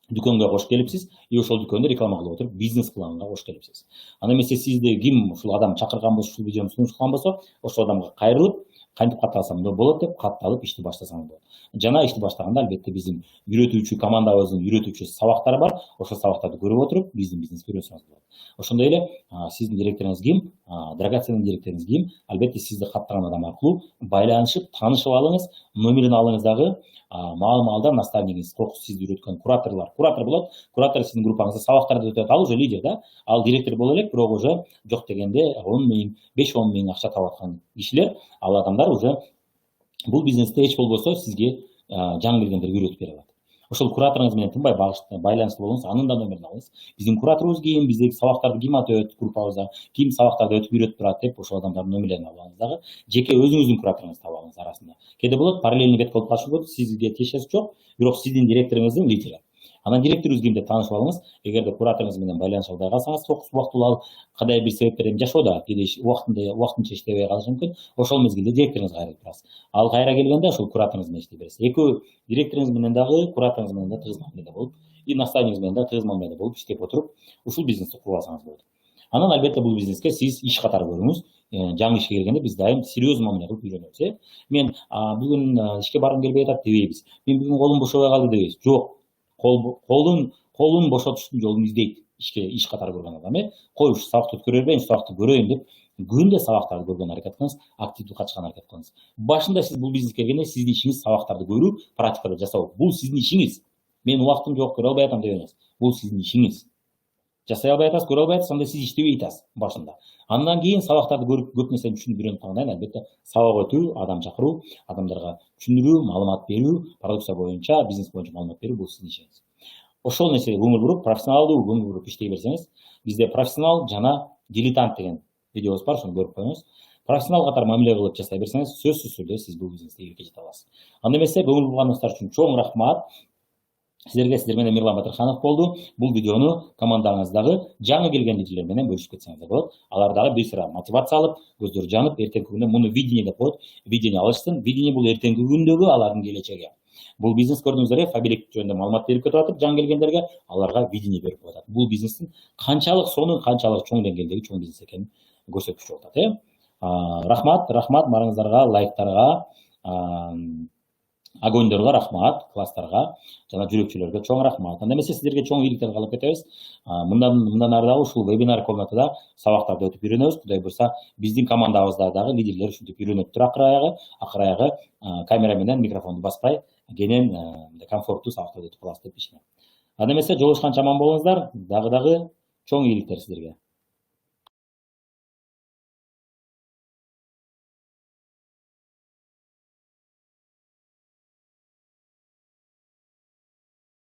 дүкөнгө кош келипсиз, ошол дүкөндө реклама кылып отуруп, бизнес планга кош келипсиз. Анда эмесе сизди ким ушул адам чакырган болсо, ушул видеону сунуштаган болсо, ошол адамга кайрылып, кантип катталсам болот деп катталып ишти баштасаңыз болот. Жана ишти баштаганда албетте биздин үйрөтүүчү командабыздын үйрөтүүчү сабактары бар. Ошол сабактарды көрүп отуруп, биздин бизнеске үйрөнсөңүз болот. Ошондой эле сиздин директоруңуз ким, драгоценный директоруңуз ким, албетте сизди каттаган адам аркылуу байланышып, таанышып алыңыз, номерин алыңыз дагы. Маал-маалда наставнигиңиз, сизди үйрөткөн куратор болот. Куратор сиздин группаңызда сабактарды өтөт. Ал уже лидер да. Ал директор боло элек, бирок уже жок дегенде 10 000, 5-10 000 акча таап аткан кишилер, ал адамдар уже бул бизнесте эч болбосо сизге жаңы келгендерге үйрөтүп бере алат. Ошол кураторуңуз менен тынбай байланыста болуңуз, анын да номерин алыңыз. Биздин кураторубуз ким, биздеги сабактарды ким өтөт, группабызда ким сабактарды өтүп үйрөтүп турат деп ошол адамдардын номерлерин алып алыңыз дагы. Жеке өзүңүздүн кураторуңузду таап алыңыз арасында. Кээде болот, параллельный бет болуп калышы мүмкүн, сизге тиешеси жок, бирок сиздин директоруңуздун лидери. Анан директоруңуз ким деп таанышып алыңыз. Эгерде кураторуңуз менен байланыша албай калсаңыз, убактылуу ал кандай бир себептерден жашоодо кээде убактынча иштебей калышы мүмкүн. Ошол мезгилде директоруңузга кайрылып турасыз. Ал кайра келгенде ошол кураторуңуз менен иштей бересиз. Экөө директоруңуз менен дагы, кураторуңуз менен да тыгыз мамиледе болуп, наставнигиңиз менен да тыгыз мамиледе болуп иштеп отуруп, ушул бизнести куруп алсаңыз болот. Анан албетте бул бизнеске сиз иш катары көрүңүз. Жаңы ишке келгенде биз дайым серьезный мамиле кылып үйрөнөбүз. Мен бүгүн ишке баргым келбей атат дебейбиз. Мен бүгүн колум бошобой калды дебейбиз. Жок. Колун бошотуштун жолун издейт иш катары көргөн адам. Кой ушу сабакты өткөрө бербейин, сабакты көрөйүн деп күндө сабактарды көргөн аракет кылыңыз, активдүү катышкан аракет кылыңыз. Башында сиз бул бизнеске келгенде сиздин ишиңиз сабактарды көрүү, практикада жасоо. Бул сиздин ишиңиз. Мен убактым жок, көрө албай атам деп эмес. Бул сиздин ишиңиз. Жасай албай атасыз, көрө албай атасыз, анда сиз иштебей атасыз башында. Андан кийин сабактарды көрүп, көп нерсени түшүнүп үйрөнүп калгандан кийин албетте сабак өтүү, адам чакыруу, адамдарга түшүндүрүү, маалымат берүү, продукция боюнча, бизнес боюнча маалымат берүү бул сиздин ишиңиз. Ошол нерсеге көңүл буруп, профессионалдуу көңүл буруп иштей берсеңиз, бизде профессионал жана дилетант деген видеобуз бар, ошону көрүп коюңуз. Профессионал катары мамиле кылып жасай берсеңиз, сөзсүз түрдө сиз бул бизнесте ийгиликке жете аласыз. Анда эмесе көңүл бурганыңыздар үчүн чоң рахмат. Сиздер менен Мирлан Батырханов болду. Бул видеону командаңыздагы жаңы келген лидерлер менен бөлүшүп кетсеңиздер болот. Алар дагы бир сыра мотивация алып, көздөрү жанып, эртеңки күндө муну видение деп коет. Видение алышсын. Видение бул эртеңки күндөгү алардын келечеги. Бул бизнес көрдүңүздөр, Фаберлик жөнүндө маалымат берип кетип атып, жаңы келгендерге аларга видение берип атат. Бул бизнестин канчалык сонун, канчалык чоң деңгээлдеги чоң бизнес экенин көрсөтүчү болуп атат. Рахмат барыңыздарга, лайктарга, Огоньдорго рахмат, класстарга жана жүрөкчүлөргө чоң рахмат. Анда эмесе сиздерге чоң ийгиликтер каалап кетебиз. Мындан ары дагы ушул вебинар комнатада сабактарды өтүп үйрөнөбүз. Кудай буюрса, биздин командабызда дагы лидерлер ушинтип үйрөнөптүр акыр аягы камера менен микрофонду баспай кенен комфорттуу сабактарды өтүп калабыз деп ишенем. Анда эмесе жолугушканча аман болуңуздар. Дагы чоң ийгиликтер сиздерге.